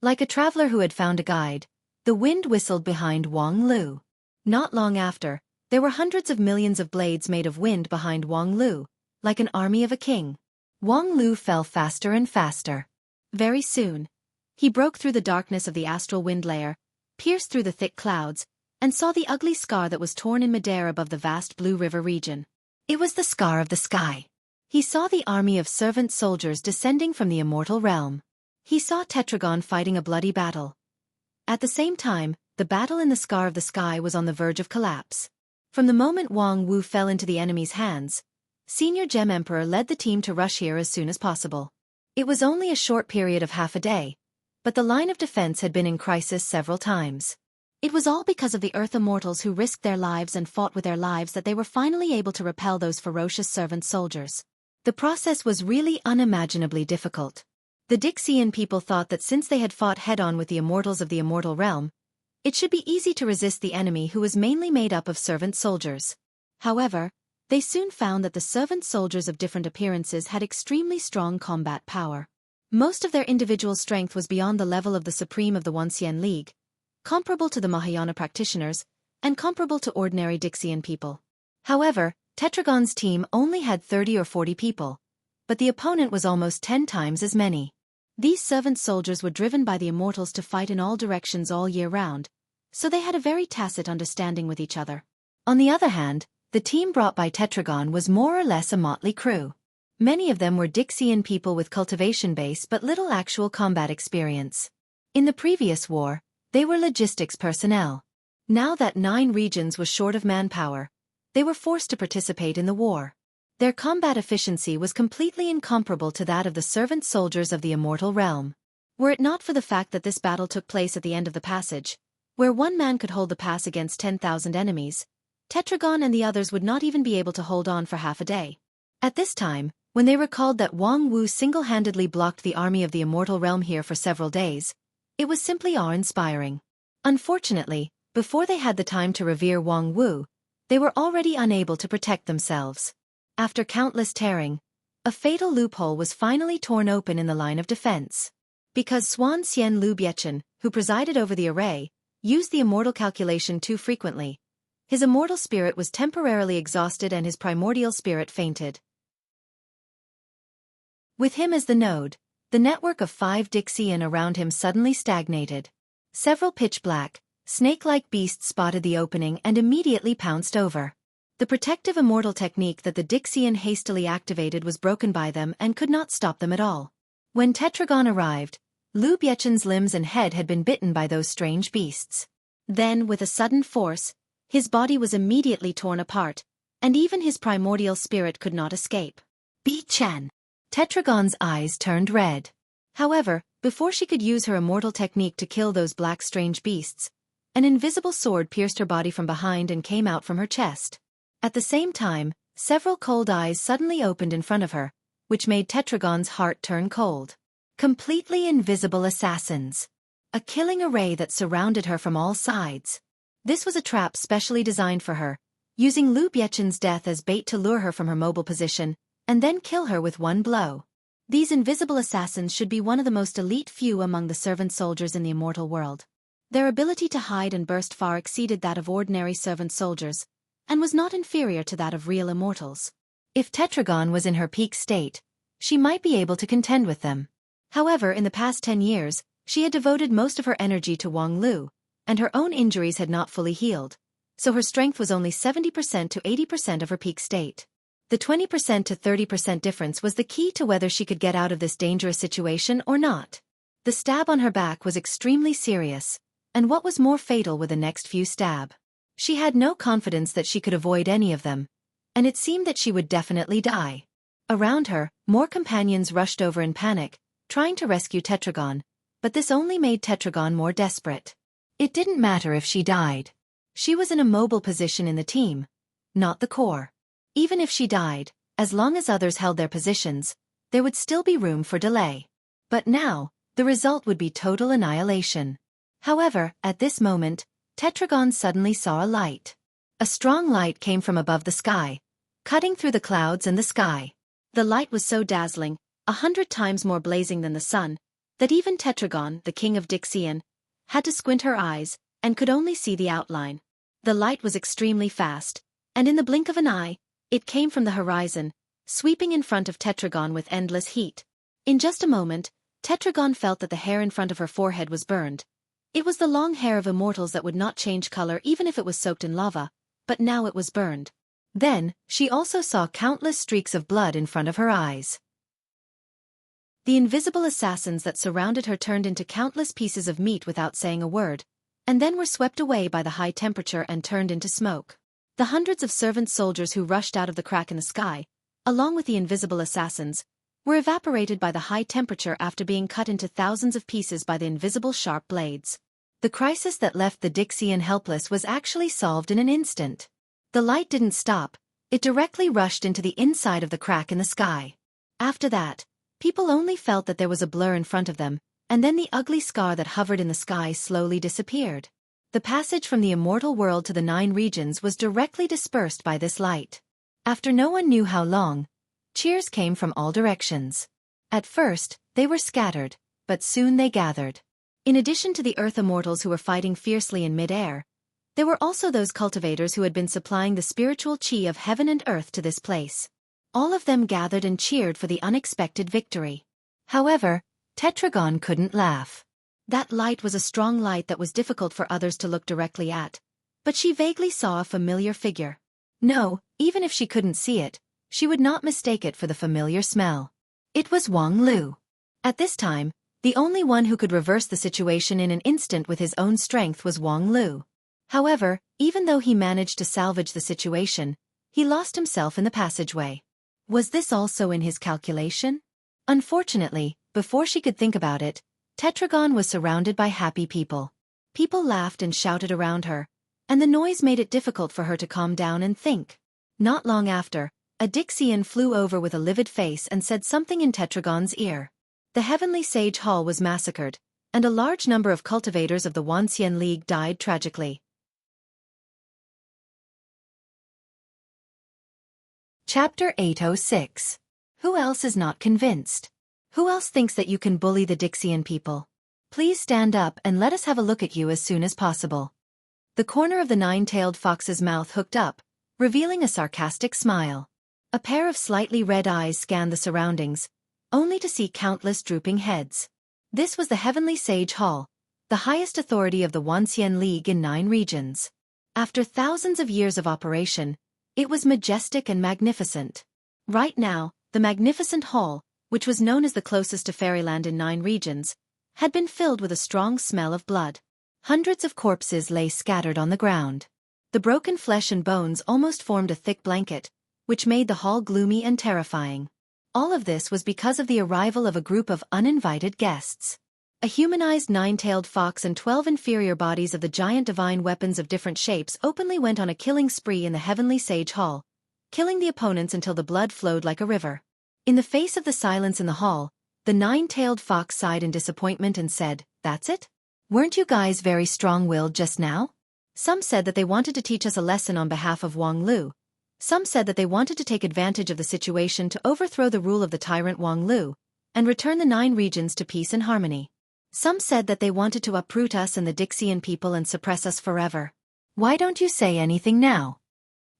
Like a traveler who had found a guide, the wind whistled behind Wang Lu. Not long after, there were hundreds of millions of blades made of wind behind Wang Lu, like an army of a king. Wang Lu fell faster and faster. Very soon, he broke through the darkness of the astral wind layer, pierced through the thick clouds, and saw the ugly scar that was torn in midair above the vast Blue River region. It was the scar of the sky. He saw the army of servant soldiers descending from the immortal realm. He saw Tetragon fighting a bloody battle. At the same time, the battle in the scar of the sky was on the verge of collapse. From the moment Wang Wu fell into the enemy's hands, Senior Gem Emperor led the team to rush here as soon as possible. It was only a short period of half a day, but the line of defense had been in crisis several times. It was all because of the Earth Immortals who risked their lives and fought with their lives that they were finally able to repel those ferocious servant soldiers. The process was really unimaginably difficult. The Dixian people thought that since they had fought head-on with the Immortals of the Immortal Realm, it should be easy to resist the enemy who was mainly made up of servant soldiers. However, they soon found that the servant soldiers of different appearances had extremely strong combat power. Most of their individual strength was beyond the level of the Supreme of the Onxian League, comparable to the Mahayana practitioners, and comparable to ordinary Dixian people. However, Tetragon's team only had 30 or 40 people, but the opponent was almost 10 times as many. These servant soldiers were driven by the Immortals to fight in all directions all year round, so they had a very tacit understanding with each other. On the other hand, the team brought by Tetragon was more or less a motley crew. Many of them were Dixian people with cultivation base but little actual combat experience. In the previous war, they were logistics personnel. Now that 9 regions was short of manpower, they were forced to participate in the war. Their combat efficiency was completely incomparable to that of the servant soldiers of the Immortal Realm. Were it not for the fact that this battle took place at the end of the passage, where one man could hold the pass against 10,000 enemies, Tetragon and the others would not even be able to hold on for half a day. At this time, when they recalled that Wang Wu single-handedly blocked the army of the Immortal Realm here for several days, it was simply awe-inspiring. Unfortunately, before they had the time to revere Wang Wu, they were already unable to protect themselves. After countless tearing, a fatal loophole was finally torn open in the line of defense. Because Xuan Xian Lu Biechen, who presided over the array, used the immortal calculation too frequently, his immortal spirit was temporarily exhausted and his primordial spirit fainted. With him as the node, the network of 5 Dixian around him suddenly stagnated. Several pitch-black, snake-like beasts spotted the opening and immediately pounced over. The protective immortal technique that the Dixian hastily activated was broken by them and could not stop them at all. When Tetragon arrived, Lu Biechen's limbs and head had been bitten by those strange beasts. Then, with a sudden force, his body was immediately torn apart, and even his primordial spirit could not escape. Bi-chan! Tetragon's eyes turned red. However, before she could use her immortal technique to kill those black strange beasts, An invisible sword pierced her body from behind and came out from her chest. At the same time, several cold eyes suddenly opened in front of her, which made Tetragon's heart turn cold. Completely invisible assassins. A killing array that surrounded her from all sides. This was a trap specially designed for her, using Lu Biechen's death as bait to lure her from her mobile position, and then kill her with one blow. These invisible assassins should be one of the most elite few among the servant soldiers in the immortal world. Their ability to hide and burst far exceeded that of ordinary servant soldiers, and was not inferior to that of real immortals. If Tetragon was in her peak state, she might be able to contend with them. However, in the past 10 years, she had devoted most of her energy to Wang Lu, and her own injuries had not fully healed, so her strength was only 70% to 80% of her peak state. The 20% to 30% difference was the key to whether she could get out of this dangerous situation or not. The stab on her back was extremely serious, and what was more fatal were the next few stab. She had no confidence that she could avoid any of them, and it seemed that she would definitely die. Around her, more companions rushed over in panic, trying to rescue Tetragon, but this only made Tetragon more desperate. It didn't matter if she died. She was in a mobile position in the team, not the core. Even if she died, as long as others held their positions, there would still be room for delay. But now, the result would be total annihilation. However, at this moment, Tetragon suddenly saw a light. A strong light came from above the sky, cutting through the clouds and the sky. The light was so dazzling, 100 times more blazing than the sun, that even Tetragon, the king of Dixian, had to squint her eyes, and could only see the outline. The light was extremely fast, and in the blink of an eye, it came from the horizon, sweeping in front of Tetragon with endless heat. In just a moment, Tetragon felt that the hair in front of her forehead was burned. It was the long hair of immortals that would not change color even if it was soaked in lava, but now it was burned. Then, she also saw countless streaks of blood in front of her eyes. The invisible assassins that surrounded her turned into countless pieces of meat without saying a word, and then were swept away by the high temperature and turned into smoke. The hundreds of servant soldiers who rushed out of the crack in the sky, along with the invisible assassins, were evaporated by the high temperature after being cut into thousands of pieces by the invisible sharp blades. The crisis that left the Dixian helpless was actually solved in an instant. The light didn't stop, it directly rushed into the inside of the crack in the sky. After that, people only felt that there was a blur in front of them, and then the ugly scar that hovered in the sky slowly disappeared. The passage from the immortal world to the 9 regions was directly dispersed by this light. After no one knew how long, cheers came from all directions. At first, they were scattered, but soon they gathered. In addition to the Earth immortals who were fighting fiercely in mid-air, there were also those cultivators who had been supplying the spiritual chi of heaven and earth to this place. All of them gathered and cheered for the unexpected victory. However, Tetragon couldn't laugh. That light was a strong light that was difficult for others to look directly at, but she vaguely saw a familiar figure. No, even if she couldn't see it, she would not mistake it for the familiar smell. It was Wang Lu. At this time, the only one who could reverse the situation in an instant with his own strength was Wang Lu. However, even though he managed to salvage the situation, he lost himself in the passageway. Was this also in his calculation? Unfortunately, before she could think about it, Tetragon was surrounded by happy people. People laughed and shouted around her, and the noise made it difficult for her to calm down and think. Not long after, a Dixian flew over with a livid face and said something in Tetragon's ear. The Heavenly Sage Hall was massacred, and a large number of cultivators of the Wanxian League died tragically. Chapter 806. Who else is not convinced? Who else thinks that you can bully the Dixian people? Please stand up and let us have a look at you as soon as possible. The corner of the 9-tailed fox's mouth hooked up, revealing a sarcastic smile. A pair of slightly red eyes scanned the surroundings, only to see countless drooping heads. This was the Heavenly Sage Hall, the highest authority of the Wanxian League in 9 regions. After thousands of years of operation, it was majestic and magnificent. Right now, the magnificent hall, which was known as the closest to fairyland in 9 regions, had been filled with a strong smell of blood. Hundreds of corpses lay scattered on the ground. The broken flesh and bones almost formed a thick blanket, which made the hall gloomy and terrifying. All of this was because of the arrival of a group of uninvited guests. A humanized nine-tailed fox and 12 inferior bodies of the giant divine weapons of different shapes openly went on a killing spree in the heavenly sage hall, killing the opponents until the blood flowed like a river. In the face of the silence in the hall, the nine-tailed fox sighed in disappointment and said, "That's it? Weren't you guys very strong-willed just now?" Some said that they wanted to teach us a lesson on behalf of Wang Lu. Some said that they wanted to take advantage of the situation to overthrow the rule of the tyrant Wang Lu and return the 9 regions to peace and harmony. Some said that they wanted to uproot us and the Dixian people and suppress us forever. Why don't you say anything now?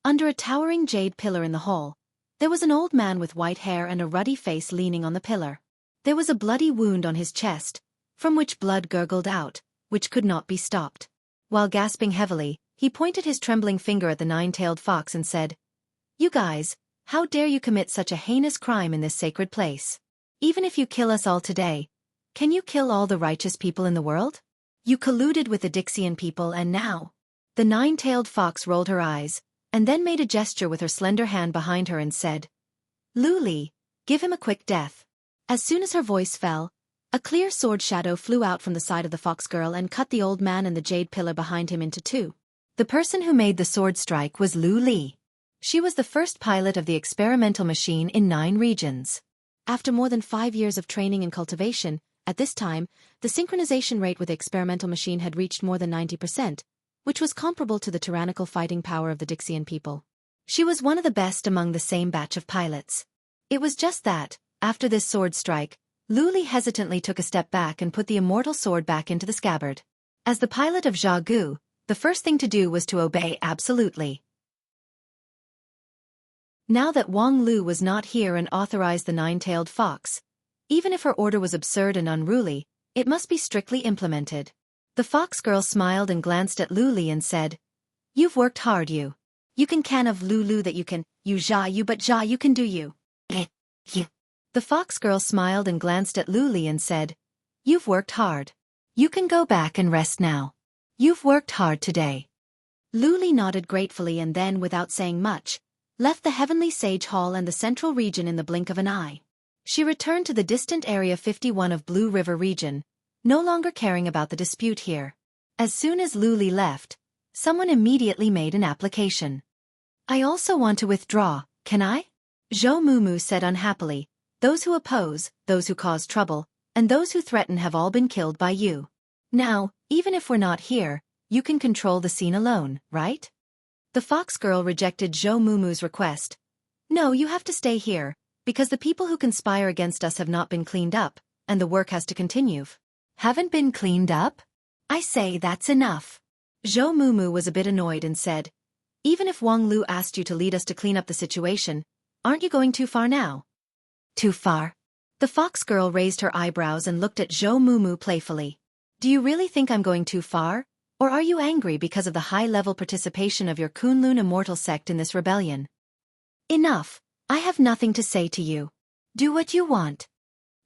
Under a towering jade pillar in the hall, there was an old man with white hair and a ruddy face leaning on the pillar. There was a bloody wound on his chest, from which blood gurgled out, which could not be stopped. While gasping heavily, he pointed his trembling finger at the nine-tailed fox and said, "You guys, how dare you commit such a heinous crime in this sacred place? Even if you kill us all today, can you kill all the righteous people in the world? You colluded with the Dixian people and now—" The nine-tailed fox rolled her eyes, and then made a gesture with her slender hand behind her and said, "Lu Li, give him a quick death." As soon as her voice fell, a clear sword shadow flew out from the side of the fox girl and cut the old man and the jade pillar behind him into 2. The person who made the sword strike was Lu Li. She was the first pilot of the experimental machine in 9 regions. After more than 5 years of training and cultivation, at this time, the synchronization rate with the experimental machine had reached more than 90%, which was comparable to the tyrannical fighting power of the Dixian people. She was one of the best among the same batch of pilots. It was just that, after this sword strike, Lu Li hesitantly took a step back and put the immortal sword back into the scabbard. As the pilot of Xueqi, the first thing to do was to obey absolutely. Now that Wang Lu was not here and authorized the nine-tailed fox, even if her order was absurd and unruly, it must be strictly implemented. The fox girl smiled and glanced at Lu Li and said, "You've worked hard, you. You can of Lu that you can, you Jia you but Jia you can do you. You." The fox girl smiled and glanced at Lu Li and said, "You've worked hard. You can go back and rest now. You've worked hard today." Lu Li nodded gratefully and then, without saying much, left the Heavenly Sage Hall and the central region in the blink of an eye. She returned to the distant Area 51 of Blue River region, no longer caring about the dispute here. As soon as Lu Li left, someone immediately made an application. "I also want to withdraw, can I?" Zhou Mumu said unhappily, "Those who oppose, those who cause trouble, and those who threaten have all been killed by you. Now, even if we're not here, you can control the scene alone, right?" The fox girl rejected Zhou Mumu's request. "No, you have to stay here, because the people who conspire against us have not been cleaned up, and the work has to continue." "Haven't been cleaned up? I say that's enough." Zhou Mumu was a bit annoyed and said, "Even if Wang Lu asked you to lead us to clean up the situation, aren't you going too far now?" "Too far?" The fox girl raised her eyebrows and looked at Zhou Mumu playfully. "Do you really think I'm going too far, or are you angry because of the high-level participation of your Kunlun immortal sect in this rebellion?" "Enough. I have nothing to say to you. Do what you want."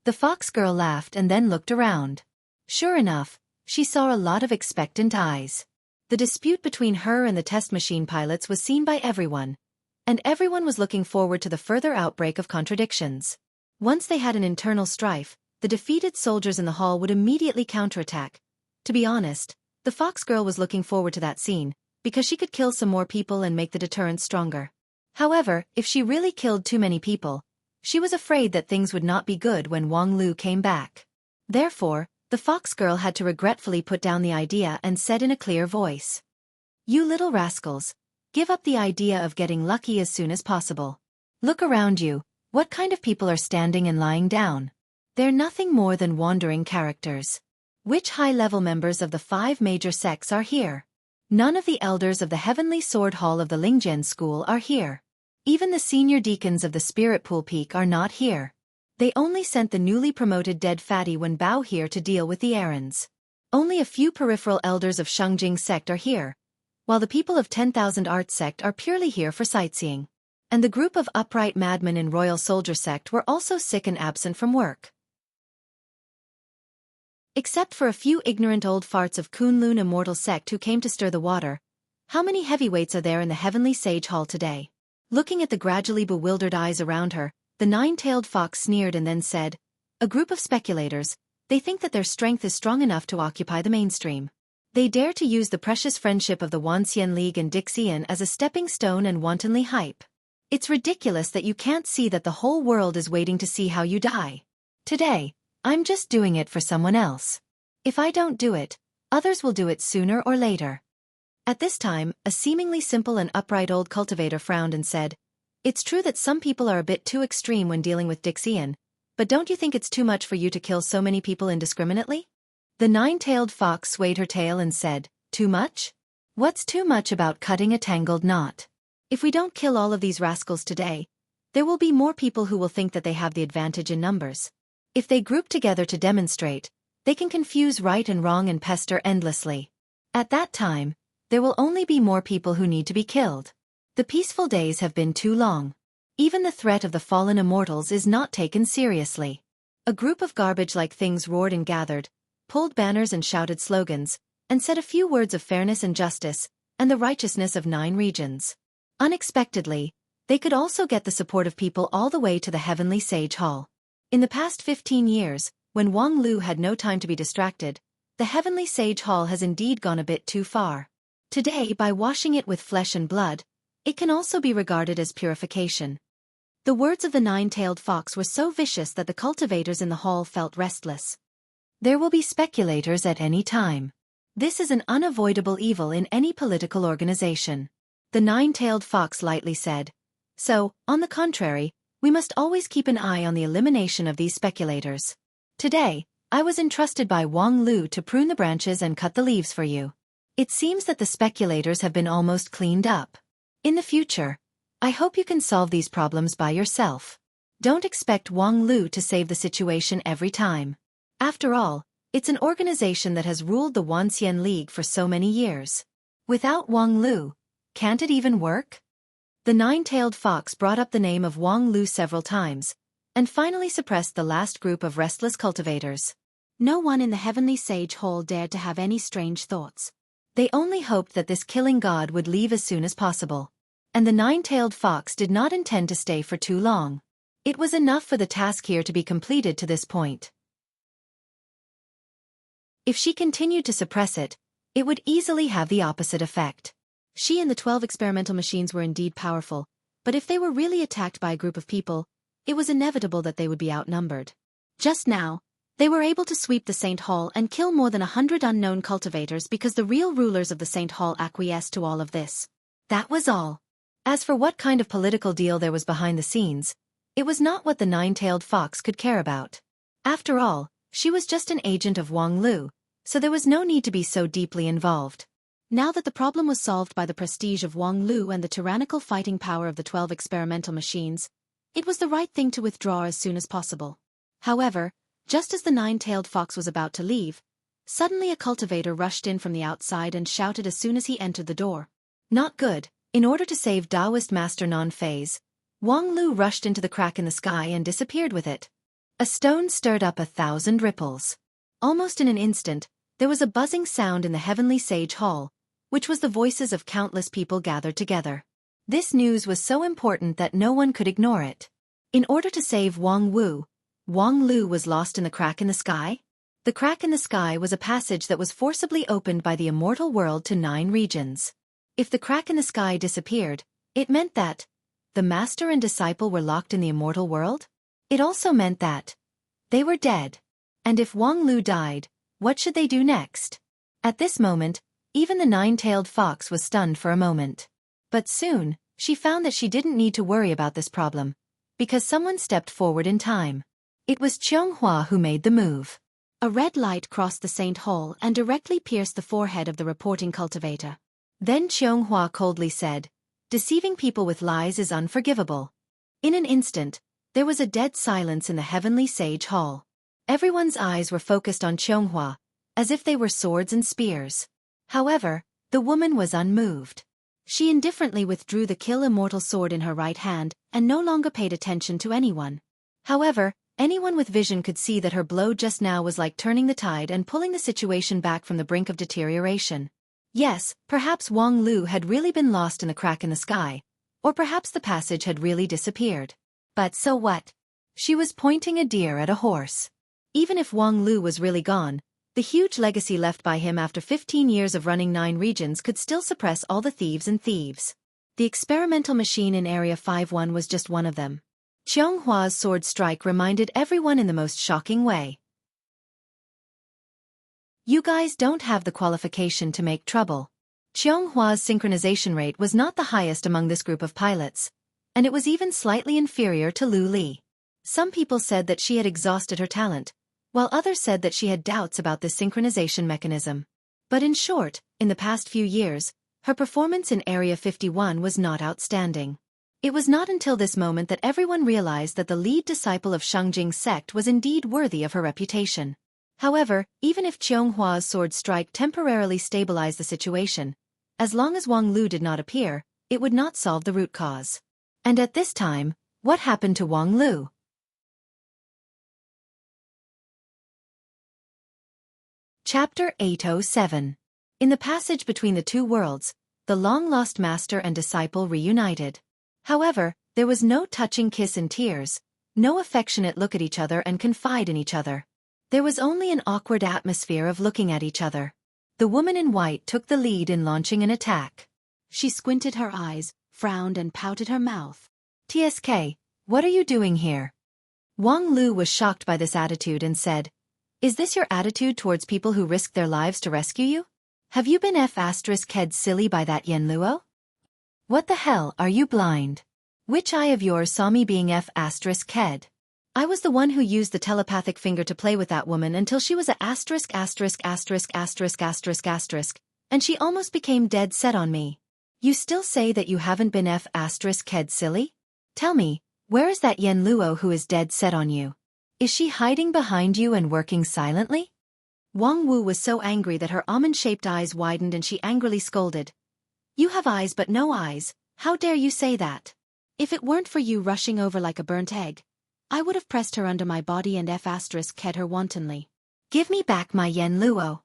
The fox girl laughed and then looked around. Sure enough, she saw a lot of expectant eyes. The dispute between her and the test machine pilots was seen by everyone, and everyone was looking forward to the further outbreak of contradictions. Once they had an internal strife, the defeated soldiers in the hall would immediately counterattack. To be honest, the fox girl was looking forward to that scene, because she could kill some more people and make the deterrence stronger. However, if she really killed too many people, she was afraid that things would not be good when Wang Lu came back. Therefore, the fox girl had to regretfully put down the idea and said in a clear voice, "You little rascals, give up the idea of getting lucky as soon as possible. Look around you, what kind of people are standing and lying down? They're nothing more than wandering characters. Which high-level members of the 5 major sects are here? None of the elders of the Heavenly Sword Hall of the Lingjian School are here. Even the senior deacons of the Spirit Pool Peak are not here. They only sent the newly promoted dead fatty Wen Bao here to deal with the errands. Only a few peripheral elders of Shengjing sect are here, while the people of 10,000 Arts sect are purely here for sightseeing. And the group of upright madmen in Royal Soldier sect were also sick and absent from work. Except for a few ignorant old farts of Kunlun Immortal sect who came to stir the water, how many heavyweights are there in the Heavenly Sage Hall today?" Looking at the gradually bewildered eyes around her, the nine-tailed fox sneered and then said, "A group of speculators. They think that their strength is strong enough to occupy the mainstream. They dare to use the precious friendship of the Wanxian League and Dixian as a stepping stone and wantonly hype. It's ridiculous that you can't see that the whole world is waiting to see how you die. Today, I'm just doing it for someone else. If I don't do it, others will do it sooner or later. At this time, a seemingly simple and upright old cultivator frowned and said, "It's true that some people are a bit too extreme when dealing with Dixian, but don't you think it's too much for you to kill so many people indiscriminately?" The nine-tailed fox swayed her tail and said, "Too much? What's too much about cutting a tangled knot? If we don't kill all of these rascals today, there will be more people who will think that they have the advantage in numbers. If they group together to demonstrate, they can confuse right and wrong and pester endlessly. At that time, there will only be more people who need to be killed. The peaceful days have been too long. Even the threat of the fallen immortals is not taken seriously." A group of garbage-like things roared and gathered, pulled banners and shouted slogans, and said a few words of fairness and justice, and the righteousness of 9 regions. Unexpectedly, they could also get the support of people all the way to the Heavenly Sage Hall. In the past 15 years, when Wang Lu had no time to be distracted, the Heavenly Sage Hall has indeed gone a bit too far. Today, by washing it with flesh and blood, it can also be regarded as purification. The words of the nine-tailed fox were so vicious that the cultivators in the hall felt restless. There will be speculators at any time. This is an unavoidable evil in any political organization. The nine-tailed fox lightly said. So, on the contrary, we must always keep an eye on the elimination of these speculators. Today, I was entrusted by Wang Lu to prune the branches and cut the leaves for you. It seems that the speculators have been almost cleaned up. In the future, I hope you can solve these problems by yourself. Don't expect Wang Lu to save the situation every time. After all, it's an organization that has ruled the Wanxian League for so many years. Without Wang Lu, can't it even work? The nine-tailed fox brought up the name of Wang Lu several times, and finally suppressed the last group of restless cultivators. No one in the Heavenly Sage Hall dared to have any strange thoughts. They only hoped that this killing god would leave as soon as possible. And the nine-tailed fox did not intend to stay for too long. It was enough for the task here to be completed to this point. If she continued to suppress it, it would easily have the opposite effect. She and the 12 experimental machines were indeed powerful, but if they were really attacked by a group of people, it was inevitable that they would be outnumbered. Just now, they were able to sweep the Saint Hall and kill more than 100 unknown cultivators because the real rulers of the Saint Hall acquiesced to all of this. That was all. As for what kind of political deal there was behind the scenes, it was not what the nine-tailed fox could care about. After all, she was just an agent of Wang Lu, so there was no need to be so deeply involved. Now that the problem was solved by the prestige of Wang Lu and the tyrannical fighting power of the 12 experimental machines, it was the right thing to withdraw as soon as possible. However, just as the nine-tailed fox was about to leave, suddenly a cultivator rushed in from the outside and shouted as soon as he entered the door. Not good. In order to save Taoist Master Non-Phase, Wang Lu rushed into the crack in the sky and disappeared with it. A stone stirred up 1,000 ripples. Almost in an instant, there was a buzzing sound in the Heavenly Sage Hall, which was the voices of countless people gathered together. This news was so important that no one could ignore it. In order to save Wang Lu was lost in the crack in the sky. The crack in the sky was a passage that was forcibly opened by the immortal world to 9 regions. If the crack in the sky disappeared, it meant that the master and disciple were locked in the immortal world. It also meant that they were dead. And if Wang Lu died, what should they do next? At this moment, even the nine-tailed fox was stunned for a moment. But soon, she found that she didn't need to worry about this problem, because someone stepped forward in time. It was Xueqi who made the move. A red light crossed the Saint Hall and directly pierced the forehead of the reporting cultivator. Then Xueqi coldly said, "Deceiving people with lies is unforgivable." In an instant, there was a dead silence in the Heavenly Sage Hall. Everyone's eyes were focused on Xueqi, as if they were swords and spears. However, the woman was unmoved. She indifferently withdrew the kill immortal sword in her right hand and no longer paid attention to anyone. However, anyone with vision could see that her blow just now was like turning the tide and pulling the situation back from the brink of deterioration. Yes, perhaps Wang Lu had really been lost in the crack in the sky, or perhaps the passage had really disappeared. But so what? She was pointing a deer at a horse. Even if Wang Lu was really gone, the huge legacy left by him after 15 years of running 9 regions could still suppress all the thieves and thieves. The experimental machine in Area 51 was just one of them. Qionghua's sword strike reminded everyone in the most shocking way. You guys don't have the qualification to make trouble. Qionghua's synchronization rate was not the highest among this group of pilots, and it was even slightly inferior to Lu Li. Some people said that she had exhausted her talent, while others said that she had doubts about this synchronization mechanism. But in short, in the past few years, her performance in Area 51 was not outstanding. It was not until this moment that everyone realized that the lead disciple of Shengjing's sect was indeed worthy of her reputation. However, even if Qionghua's sword strike temporarily stabilized the situation, as long as Wang Lu did not appear, it would not solve the root cause. And at this time, what happened to Wang Lu? Chapter 807. In the passage between the two worlds, the long-lost master and disciple reunited. However, there was no touching kiss and tears, no affectionate look at each other and confide in each other. There was only an awkward atmosphere of looking at each other. The woman in white took the lead in launching an attack. She squinted her eyes, frowned and pouted her mouth. "TSK, what are you doing here?" Wang Lu was shocked by this attitude and said, "Is this your attitude towards people who risk their lives to rescue you? Have you been f***ed silly by that Yen Luo? What the hell, are you blind? Which eye of yours saw me being f***ed? I was the one who used the telepathic finger to play with that woman until she was a asterisk, and she almost became dead set on me. You still say that you haven't been f***ed silly? Tell me, where is that Yen Luo who is dead set on you? Is she hiding behind you and working silently?" Wang Wu was so angry that her almond-shaped eyes widened and she angrily scolded. "You have eyes but no eyes, how dare you say that? If it weren't for you rushing over like a burnt egg, I would have pressed her under my body and f***ed her wantonly. Give me back my Yen Luo."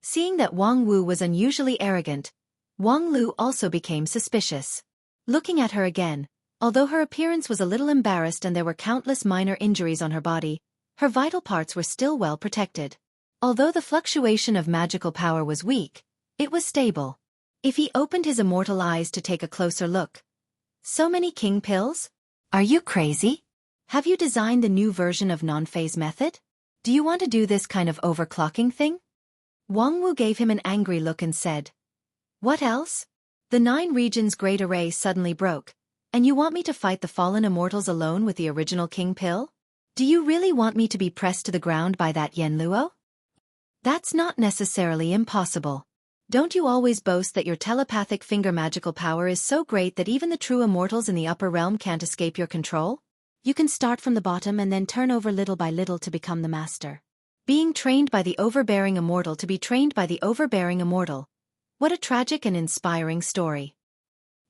Seeing that Wang Wu was unusually arrogant, Wang Lu also became suspicious. Looking at her again, although her appearance was a little embarrassed and there were countless minor injuries on her body, her vital parts were still well protected. Although the fluctuation of magical power was weak, it was stable. If he opened his immortal eyes to take a closer look. So many king pills? Are you crazy? Have you designed the new version of non-phase method? Do you want to do this kind of overclocking thing? Wang Wu gave him an angry look and said, "What else? The 9 regions great array suddenly broke. And you want me to fight the fallen immortals alone with the original king pill? Do you really want me to be pressed to the ground by that Yen Luo? That's not necessarily impossible. Don't you always boast that your telepathic finger magical power is so great that even the true immortals in the upper realm can't escape your control? You can start from the bottom and then turn over little by little to become the master. Being trained by the overbearing immortal to be trained by the overbearing immortal. What a tragic and inspiring story.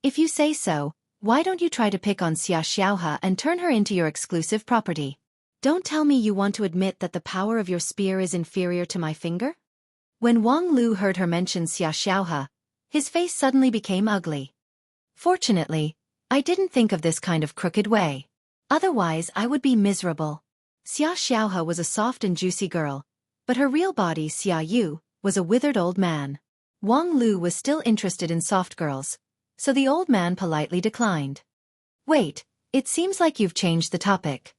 If you say so, why don't you try to pick on Xia Xiaohe and turn her into your exclusive property? Don't tell me you want to admit that the power of your spear is inferior to my finger?" When Wang Lu heard her mention Xia Xiaohe, his face suddenly became ugly. "Fortunately, I didn't think of this kind of crooked way. Otherwise I would be miserable." Xia Xiaohe was a soft and juicy girl, but her real body, Xia Yu, was a withered old man. Wang Lu was still interested in soft girls, so the old man politely declined. "Wait, it seems like you've changed the topic.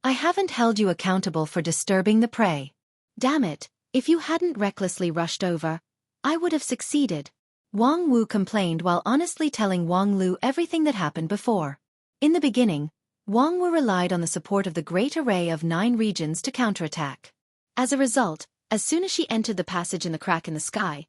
I haven't held you accountable for disturbing the prey. Damn it, if you hadn't recklessly rushed over, I would have succeeded." Wang Wu complained while honestly telling Wang Lu everything that happened before. In the beginning, Wang Wu relied on the support of the great array of 9 regions to counterattack. As a result, as soon as she entered the passage in the crack in the sky,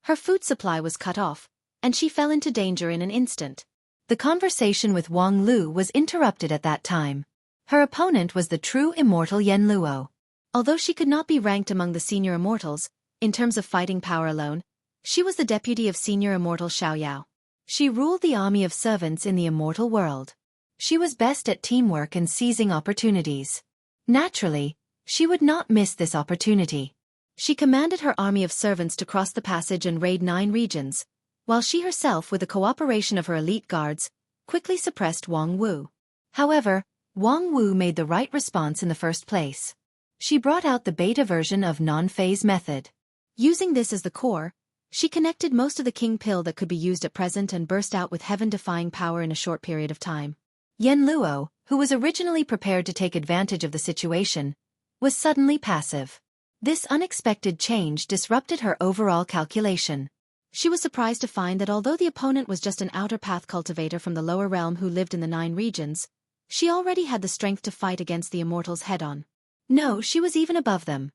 her food supply was cut off, and she fell into danger in an instant. The conversation with Wang Lu was interrupted at that time. Her opponent was the true immortal Yen Luo. Although she could not be ranked among the senior immortals, in terms of fighting power alone, she was the deputy of senior immortal Xiaoyao. She ruled the army of servants in the immortal world. She was best at teamwork and seizing opportunities. Naturally, she would not miss this opportunity. She commanded her army of servants to cross the passage and raid 9 regions, while she herself, with the cooperation of her elite guards, quickly suppressed Wang Wu. However, Wang Wu made the right response in the first place. She brought out the beta version of non-phase method. Using this as the core, she connected most of the king pill that could be used at present and burst out with heaven-defying power in a short period of time. Yen Luo, who was originally prepared to take advantage of the situation, was suddenly passive. This unexpected change disrupted her overall calculation. She was surprised to find that although the opponent was just an outer path cultivator from the lower realm who lived in the 9 regions, she already had the strength to fight against the immortals head-on. No, she was even above them.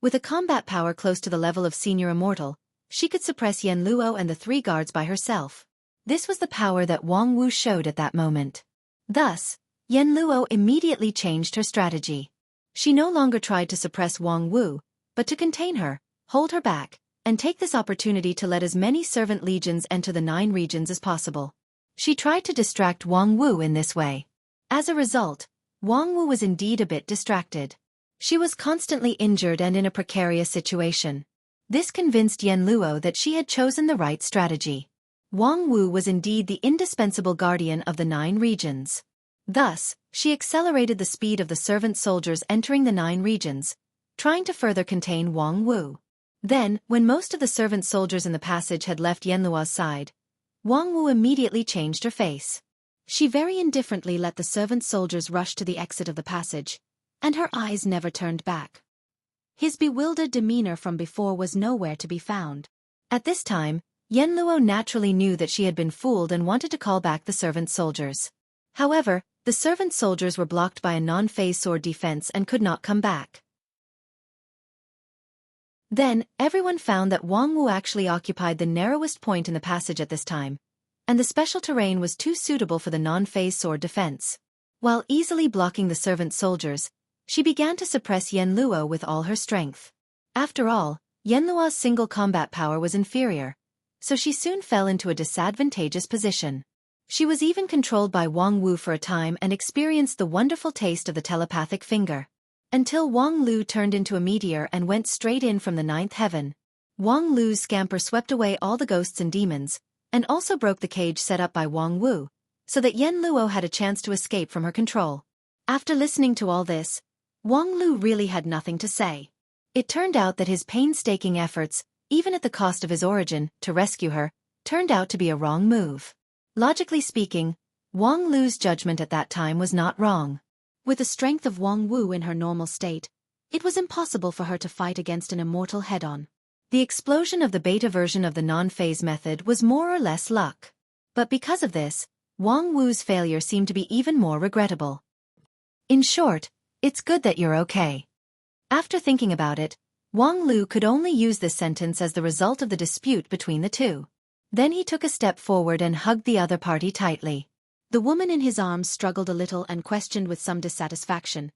With a combat power close to the level of senior immortal, she could suppress Yen Luo and the 3 guards by herself. This was the power that Wang Wu showed at that moment. Thus, Yen Luo immediately changed her strategy. She no longer tried to suppress Wang Wu, but to contain her, hold her back, and take this opportunity to let as many servant legions enter the 9 regions as possible. She tried to distract Wang Wu in this way. As a result, Wang Wu was indeed a bit distracted. She was constantly injured and in a precarious situation. This convinced Yen Luo that she had chosen the right strategy. Wang Wu was indeed the indispensable guardian of the 9 regions. Thus, she accelerated the speed of the servant soldiers entering the 9 regions, trying to further contain Wang Wu. Then, when most of the servant soldiers in the passage had left Yen Luo's side, Wang Wu immediately changed her face. She very indifferently let the servant soldiers rush to the exit of the passage, and her eyes never turned back. His bewildered demeanor from before was nowhere to be found. At this time, Yen Luo naturally knew that she had been fooled and wanted to call back the servant soldiers. However, the servant soldiers were blocked by a non-phase sword defense and could not come back. Then, everyone found that Wang Wu actually occupied the narrowest point in the passage at this time, and the special terrain was too suitable for the non-phase sword defense. While easily blocking the servant soldiers, she began to suppress Yen Luo with all her strength. After all, Yen Luo's single combat power was inferior, so she soon fell into a disadvantageous position. She was even controlled by Wang Wu for a time and experienced the wonderful taste of the telepathic finger. Until Wang Lu turned into a meteor and went straight in from the 9th heaven. Wang Lu's scamper swept away all the ghosts and demons, and also broke the cage set up by Wang Wu, so that Yen Luo had a chance to escape from her control. After listening to all this, Wang Lu really had nothing to say. It turned out that his painstaking efforts, even at the cost of his origin, to rescue her, turned out to be a wrong move. Logically speaking, Wang Lu's judgment at that time was not wrong. With the strength of Wang Wu in her normal state, it was impossible for her to fight against an immortal head-on. The explosion of the beta version of the non-phase method was more or less luck. But because of this, Wang Wu's failure seemed to be even more regrettable. In short, it's good that you're okay. After thinking about it, Wang Lu could only use this sentence as the result of the dispute between the two. Then he took a step forward and hugged the other party tightly. The woman in his arms struggled a little and questioned with some dissatisfaction.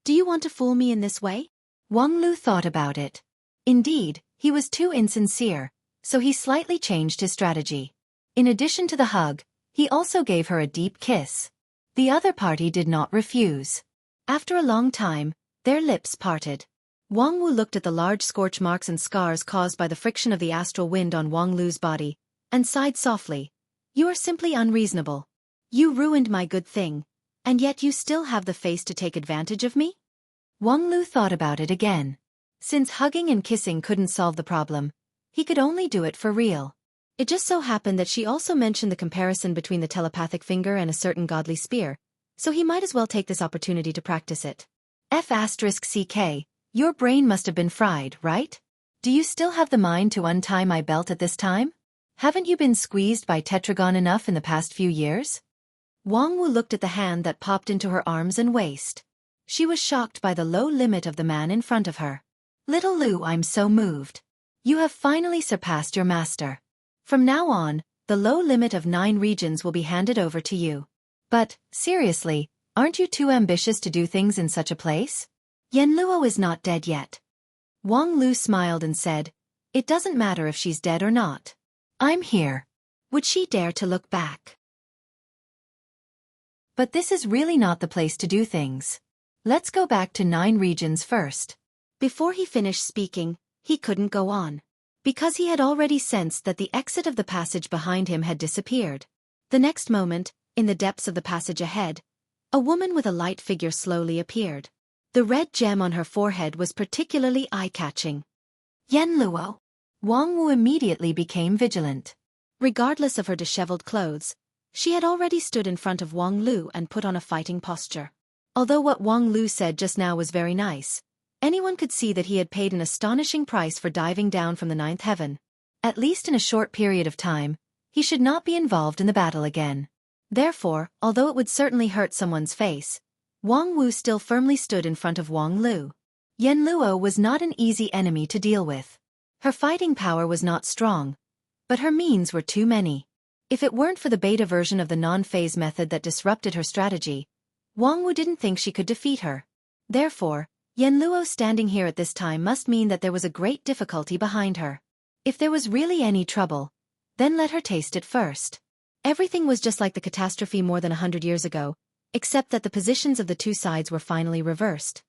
"Do you want to fool me in this way?" Wang Lu thought about it. Indeed, he was too insincere, so he slightly changed his strategy. In addition to the hug, he also gave her a deep kiss. The other party did not refuse. After a long time, their lips parted. Wang Wu looked at the large scorch marks and scars caused by the friction of the astral wind on Wang Lu's body, and sighed softly. "You are simply unreasonable. You ruined my good thing, and yet you still have the face to take advantage of me?" Wang Lu thought about it again. Since hugging and kissing couldn't solve the problem, he could only do it for real. It just so happened that she also mentioned the comparison between the telepathic finger and a certain godly spear, so he might as well take this opportunity to practice it. F***CK, your brain must have been fried, right? Do you still have the mind to untie my belt at this time? Haven't you been squeezed by Tetragon enough in the past few years? Wang Wu looked at the hand that popped into her arms and waist. She was shocked by the low limit of the man in front of her. "Little Lu, I'm so moved. You have finally surpassed your master. From now on, the low limit of 9 regions will be handed over to you. But, seriously, aren't you too ambitious to do things in such a place? Yen Luo is not dead yet." Wang Lu smiled and said, "It doesn't matter if she's dead or not. I'm here. Would she dare to look back? But this is really not the place to do things. Let's go back to 9 regions first." Before he finished speaking, he couldn't go on, because he had already sensed that the exit of the passage behind him had disappeared. The next moment, in the depths of the passage ahead, A woman with a light figure slowly appeared. The red gem on her forehead was particularly eye-catching. Yen Luo. Wang Wu immediately became vigilant. Regardless of her disheveled clothes, she had already stood in front of Wang Lu and put on a fighting posture. Although what Wang Lu said just now was very nice, anyone could see that he had paid an astonishing price for diving down from the ninth heaven. At least in a short period of time, he should not be involved in the battle again. Therefore, although it would certainly hurt someone's face, Wang Wu still firmly stood in front of Wang Lu. Yen Luo was not an easy enemy to deal with. Her fighting power was not strong, but her means were too many. If it weren't for the beta version of the non-phase method that disrupted her strategy, Wang Wu didn't think she could defeat her. Therefore, Yen Luo standing here at this time must mean that there was a great difficulty behind her. If there was really any trouble, then let her taste it first. Everything was just like the catastrophe more than 100 years ago, except that the positions of the two sides were finally reversed.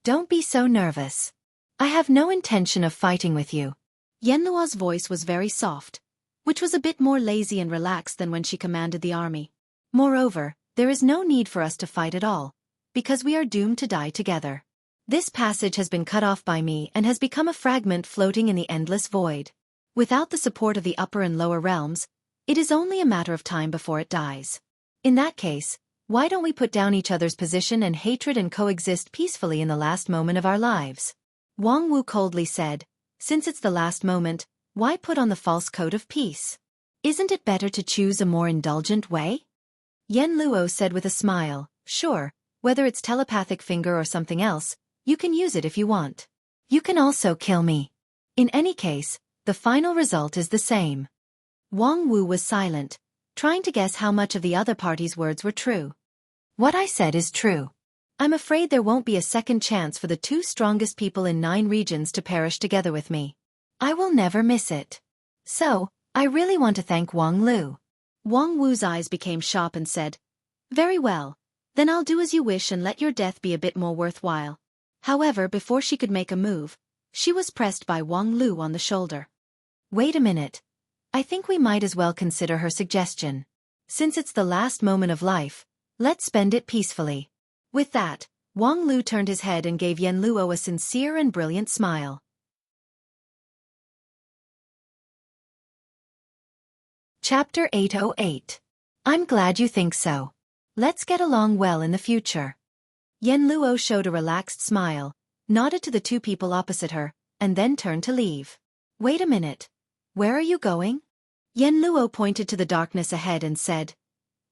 Don't be so nervous. I have no intention of fighting with you. Yen Luo's voice was very soft, which was a bit more lazy and relaxed than when she commanded the army. Moreover, there is no need for us to fight at all, because we are doomed to die together. This passage has been cut off by me and has become a fragment floating in the endless void. Without the support of the upper and lower realms, it is only a matter of time before it dies. In that case, why don't we put down each other's position and hatred and coexist peacefully in the last moment of our lives? Wang Wu coldly said, since it's the last moment, why put on the false coat of peace? Isn't it better to choose a more indulgent way? Yen Luo said with a smile, sure, whether it's telepathic finger or something else, you can use it if you want. You can also kill me. In any case, the final result is the same. Wang Wu was silent, trying to guess how much of the other party's words were true. What I said is true. I'm afraid there won't be a second chance for the two strongest people in 9 regions to perish together with me. I will never miss it. So, I really want to thank Wang Lu. Wang Wu's eyes became sharp and said, very well, then I'll do as you wish and let your death be a bit more worthwhile. However, before she could make a move, she was pressed by Wang Lu on the shoulder. Wait a minute. I think we might as well consider her suggestion. Since it's the last moment of life, let's spend it peacefully. With that, Wang Lu turned his head and gave Yen Luo a sincere and brilliant smile. Chapter 808. I'm glad you think so. Let's get along well in the future. Yen Luo showed a relaxed smile, nodded to the two people opposite her, and then turned to leave. Wait a minute. Where are you going? Yen Luo pointed to the darkness ahead and said,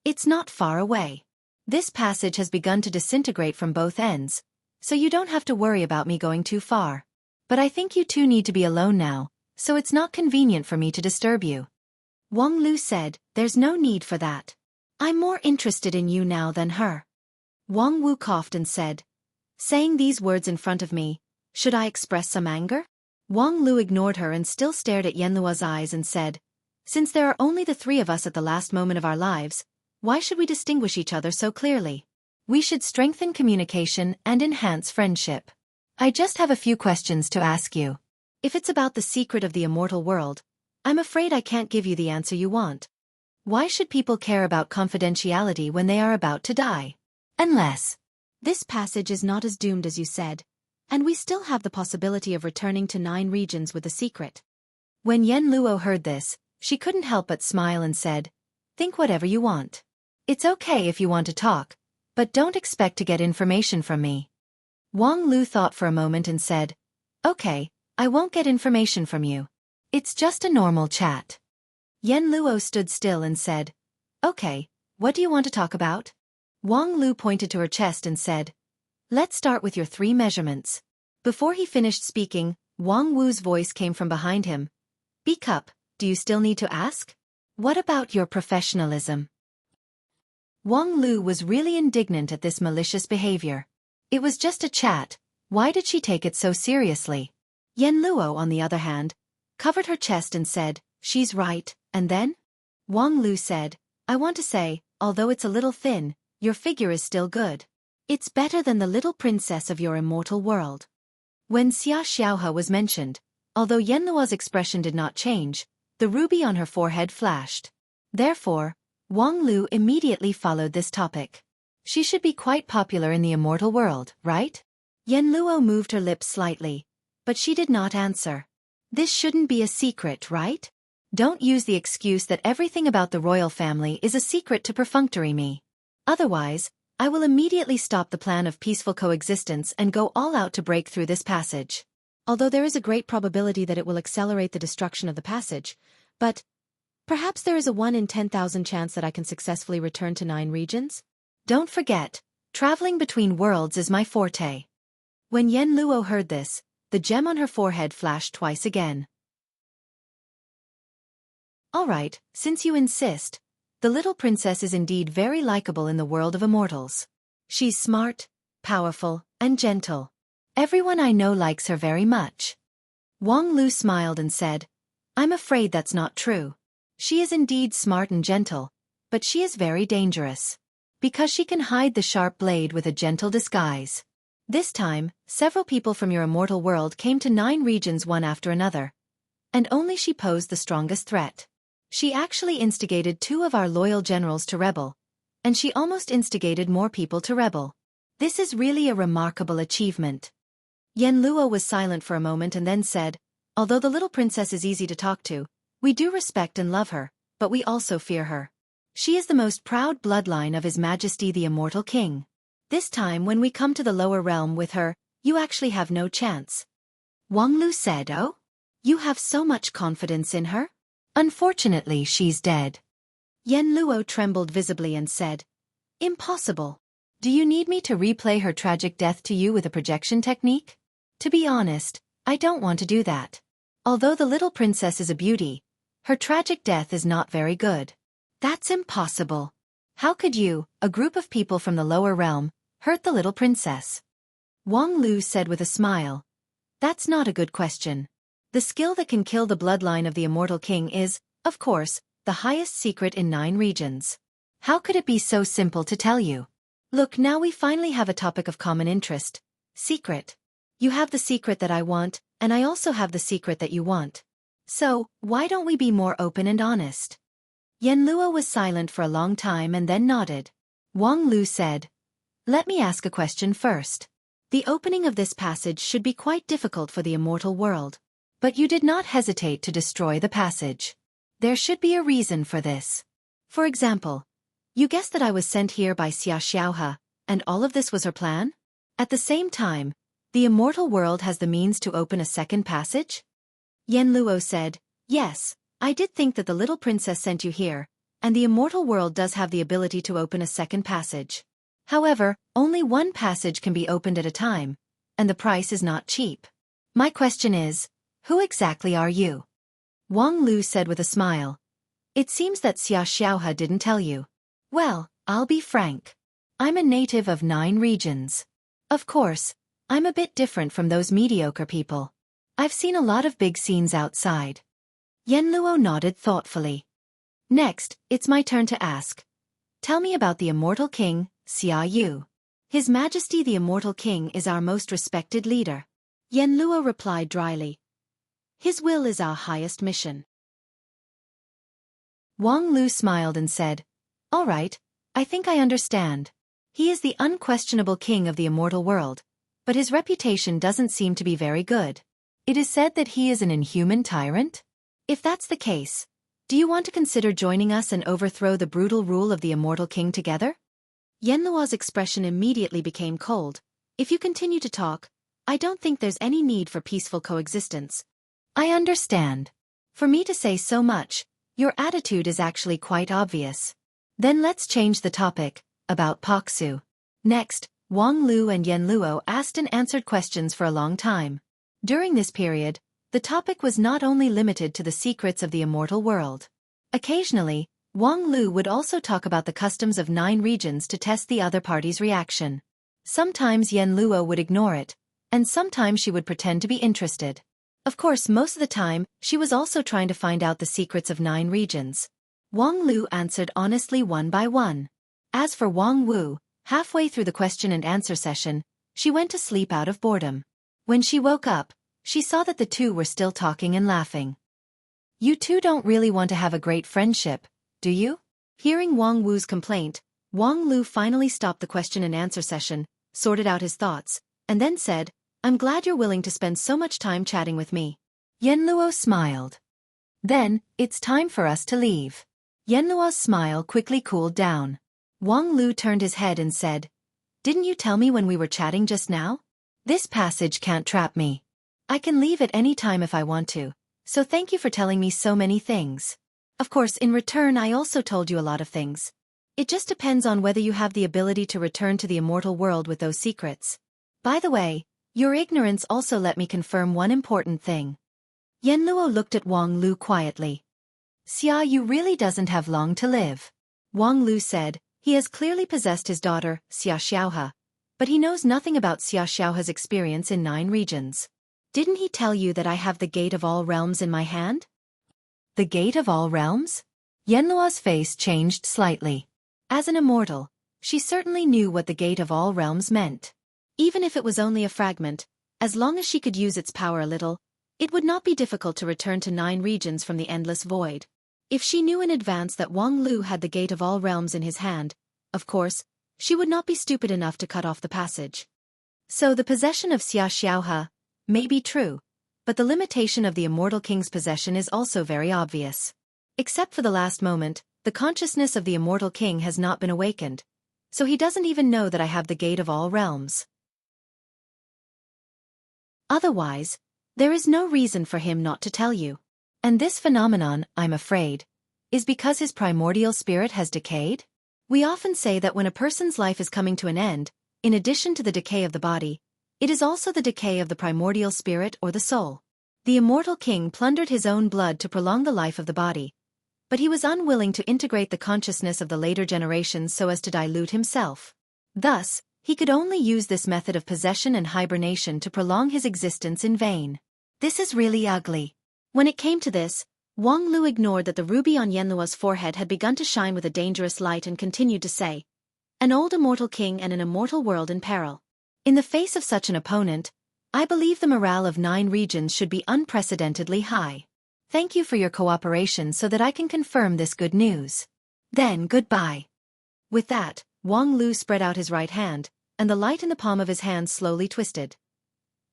it's not far away. This passage has begun to disintegrate from both ends, so you don't have to worry about me going too far. But I think you two need to be alone now, so it's not convenient for me to disturb you. Wang Lu said, there's no need for that. I'm more interested in you now than her. Wang Wu coughed and said, saying these words in front of me, should I express some anger? Wang Lu ignored her and still stared at Yen Luo's eyes and said, since there are only the 3 of us at the last moment of our lives, why should we distinguish each other so clearly? We should strengthen communication and enhance friendship. I just have a few questions to ask you. If it's about the secret of the immortal world, I'm afraid I can't give you the answer you want. Why should people care about confidentiality when they are about to die? Unless this passage is not as doomed as you said, and we still have the possibility of returning to 9 regions with the secret. When Yen Luo heard this, she couldn't help but smile and said, think whatever you want. It's okay if you want to talk, but don't expect to get information from me. Wang Lu thought for a moment and said, okay, I won't get information from you. It's just a normal chat. Yen Luo stood still and said, okay, what do you want to talk about? Wang Lu pointed to her chest and said, let's start with your 3 measurements. Before he finished speaking, Wang Wu's voice came from behind him. Speak up, do you still need to ask? What about your professionalism? Wang Lu was really indignant at this malicious behavior. It was just a chat, why did she take it so seriously? Yen Luo, on the other hand, covered her chest and said, she's right, and then? Wang Lu said, I want to say, although it's a little thin, your figure is still good. It's better than the little princess of your immortal world. When Xia Xiaohe was mentioned, although Yen Luo's expression did not change, the ruby on her forehead flashed. Therefore, Wang Lu immediately followed this topic. She should be quite popular in the immortal world, right? Yen Luo moved her lips slightly, but she did not answer. This shouldn't be a secret, right? Don't use the excuse that everything about the royal family is a secret to perfunctory me. Otherwise, I will immediately stop the plan of peaceful coexistence and go all out to break through this passage. Although there is a great probability that it will accelerate the destruction of the passage, but perhaps there is a 1 in 10,000 chance that I can successfully return to 9 regions? Don't forget, traveling between worlds is my forte. When Yen Luo heard this, the gem on her forehead flashed twice again. All right, since you insist, the little princess is indeed very likable in the world of immortals. She's smart, powerful, and gentle. Everyone I know likes her very much. Wang Lu smiled and said, I'm afraid that's not true. She is indeed smart and gentle, but she is very dangerous. Because she can hide the sharp blade with a gentle disguise. This time, several people from your immortal world came to 9 regions one after another. And only she posed the strongest threat. She actually instigated 2 of our loyal generals to rebel. And she almost instigated more people to rebel. This is really a remarkable achievement. Yen Luo was silent for a moment and then said, although the little princess is easy to talk to, we do respect and love her, but we also fear her. She is the most proud bloodline of His Majesty the Immortal King. This time when we come to the lower realm with her, you actually have no chance. Wang Lu said, oh? You have so much confidence in her? Unfortunately, she's dead. Yen Luo trembled visibly and said, impossible. Do you need me to replay her tragic death to you with a projection technique? To be honest, I don't want to do that. Although the little princess is a beauty, her tragic death is not very good. That's impossible. How could you, a group of people from the lower realm, hurt the little princess? Wang Lu said with a smile. That's not a good question. The skill that can kill the bloodline of the Immortal King is, of course, the highest secret in 9 regions. How could it be so simple to tell you? Look, now we finally have a topic of common interest. Secret. You have the secret that I want, and I also have the secret that you want. So, why don't we be more open and honest? Yen Luo was silent for a long time and then nodded. Wang Lu said, let me ask a question first. The opening of this passage should be quite difficult for the immortal world. But you did not hesitate to destroy the passage. There should be a reason for this. For example, you guessed that I was sent here by Xia Xiaohe, and all of this was her plan? At the same time, the immortal world has the means to open a second passage? Yen Luo said, yes, I did think that the little princess sent you here, and the immortal world does have the ability to open a second passage. However, only one passage can be opened at a time, and the price is not cheap. My question is, who exactly are you? Wang Lu said with a smile. It seems that Xia Xiaohe didn't tell you. Well, I'll be frank. I'm a native of 9 regions. Of course, I'm a bit different from those mediocre people. I've seen a lot of big scenes outside. Yen Luo nodded thoughtfully. Next, it's my turn to ask. Tell me about the Immortal King, Xia Yu. His Majesty the Immortal King is our most respected leader. Yen Luo replied dryly. His will is our highest mission. Wang Lu smiled and said, all right, I think I understand. He is the unquestionable king of the immortal world, but his reputation doesn't seem to be very good. It is said that he is an inhuman tyrant? If that's the case, do you want to consider joining us and overthrow the brutal rule of the immortal king together? Yen Luo's expression immediately became cold. If you continue to talk, I don't think there's any need for peaceful coexistence. I understand. For me to say so much, your attitude is actually quite obvious. Then let's change the topic, about Paksu. Next, Wang Lu and Yen Luo asked and answered questions for a long time. During this period, the topic was not only limited to the secrets of the immortal world. Occasionally, Wang Lu would also talk about the customs of 9 regions to test the other party's reaction. Sometimes Yen Luo would ignore it, and sometimes she would pretend to be interested. Of course, most of the time, she was also trying to find out the secrets of 9 regions. Wang Lu answered honestly one by one. As for Wang Wu, halfway through the question and answer session, she went to sleep out of boredom. When she woke up, she saw that the two were still talking and laughing. You two don't really want to have a great friendship, do you? Hearing Wang Wu's complaint, Wang Lu finally stopped the question and answer session, sorted out his thoughts, and then said, "I'm glad you're willing to spend so much time chatting with me." Yenluo smiled. "Then, it's time for us to leave." Yenluo's smile quickly cooled down. Wang Lu turned his head and said, "Didn't you tell me when we were chatting just now? This passage can't trap me. I can leave at any time if I want to, so thank you for telling me so many things. Of course, in return I also told you a lot of things. It just depends on whether you have the ability to return to the immortal world with those secrets. By the way, your ignorance also let me confirm one important thing." Yenluo looked at Wang Lu quietly. "Xia Yu really doesn't have long to live." Wang Lu said, "He has clearly possessed his daughter, Xia Xiaohe, but he knows nothing about Xia Xiaohe's experience in 9 regions. Didn't he tell you that I have the Gate of All Realms in my hand?" "The Gate of All Realms?" Yenluo's face changed slightly. As an immortal, she certainly knew what the Gate of All Realms meant. Even if it was only a fragment, as long as she could use its power a little, it would not be difficult to return to 9 regions from the endless void. If she knew in advance that Wang Lu had the Gate of All Realms in his hand, of course, she would not be stupid enough to cut off the passage. So the possession of Xia Xiaohe may be true, but the limitation of the immortal king's possession is also very obvious. Except for the last moment, the consciousness of the immortal king has not been awakened, so he doesn't even know that I have the Gate of All Realms. Otherwise, there is no reason for him not to tell you. And this phenomenon, I'm afraid, is because his primordial spirit has decayed? We often say that when a person's life is coming to an end, in addition to the decay of the body, it is also the decay of the primordial spirit or the soul. The immortal king plundered his own blood to prolong the life of the body, but he was unwilling to integrate the consciousness of the later generations so as to dilute himself. Thus, he could only use this method of possession and hibernation to prolong his existence in vain. This is really ugly. When it came to this, Wang Lu ignored that the ruby on Yenluo's forehead had begun to shine with a dangerous light and continued to say, "An old immortal king and an immortal world in peril. In the face of such an opponent, I believe the morale of 9 regions should be unprecedentedly high. Thank you for your cooperation so that I can confirm this good news. Then goodbye." With that, Wang Lu spread out his right hand, and the light in the palm of his hand slowly twisted.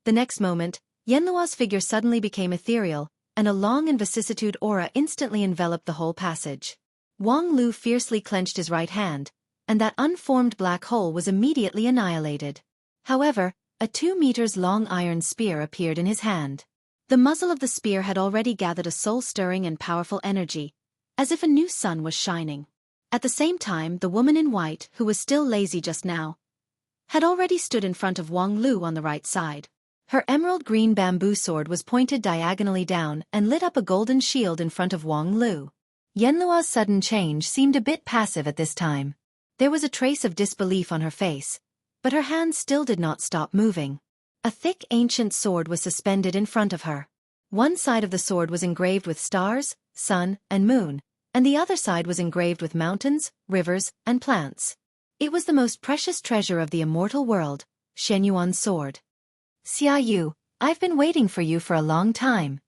The next moment, Yenluo's figure suddenly became ethereal, and a long and vicissitude aura instantly enveloped the whole passage. Wang Lu fiercely clenched his right hand, and that unformed black hole was immediately annihilated. However, a 2 meters long iron spear appeared in his hand. The muzzle of the spear had already gathered a soul-stirring and powerful energy, as if a new sun was shining. At the same time, the woman in white, who was still lazy just now, had already stood in front of Wang Lu on the right side. Her emerald-green bamboo sword was pointed diagonally down and lit up a golden shield in front of Wang Lu. Yenluo's sudden change seemed a bit passive at this time. There was a trace of disbelief on her face, but her hands still did not stop moving. A thick ancient sword was suspended in front of her. One side of the sword was engraved with stars, sun, and moon, and the other side was engraved with mountains, rivers, and plants. It was the most precious treasure of the immortal world, Shenyuan's sword. "Xia Yu, I've been waiting for you for a long time."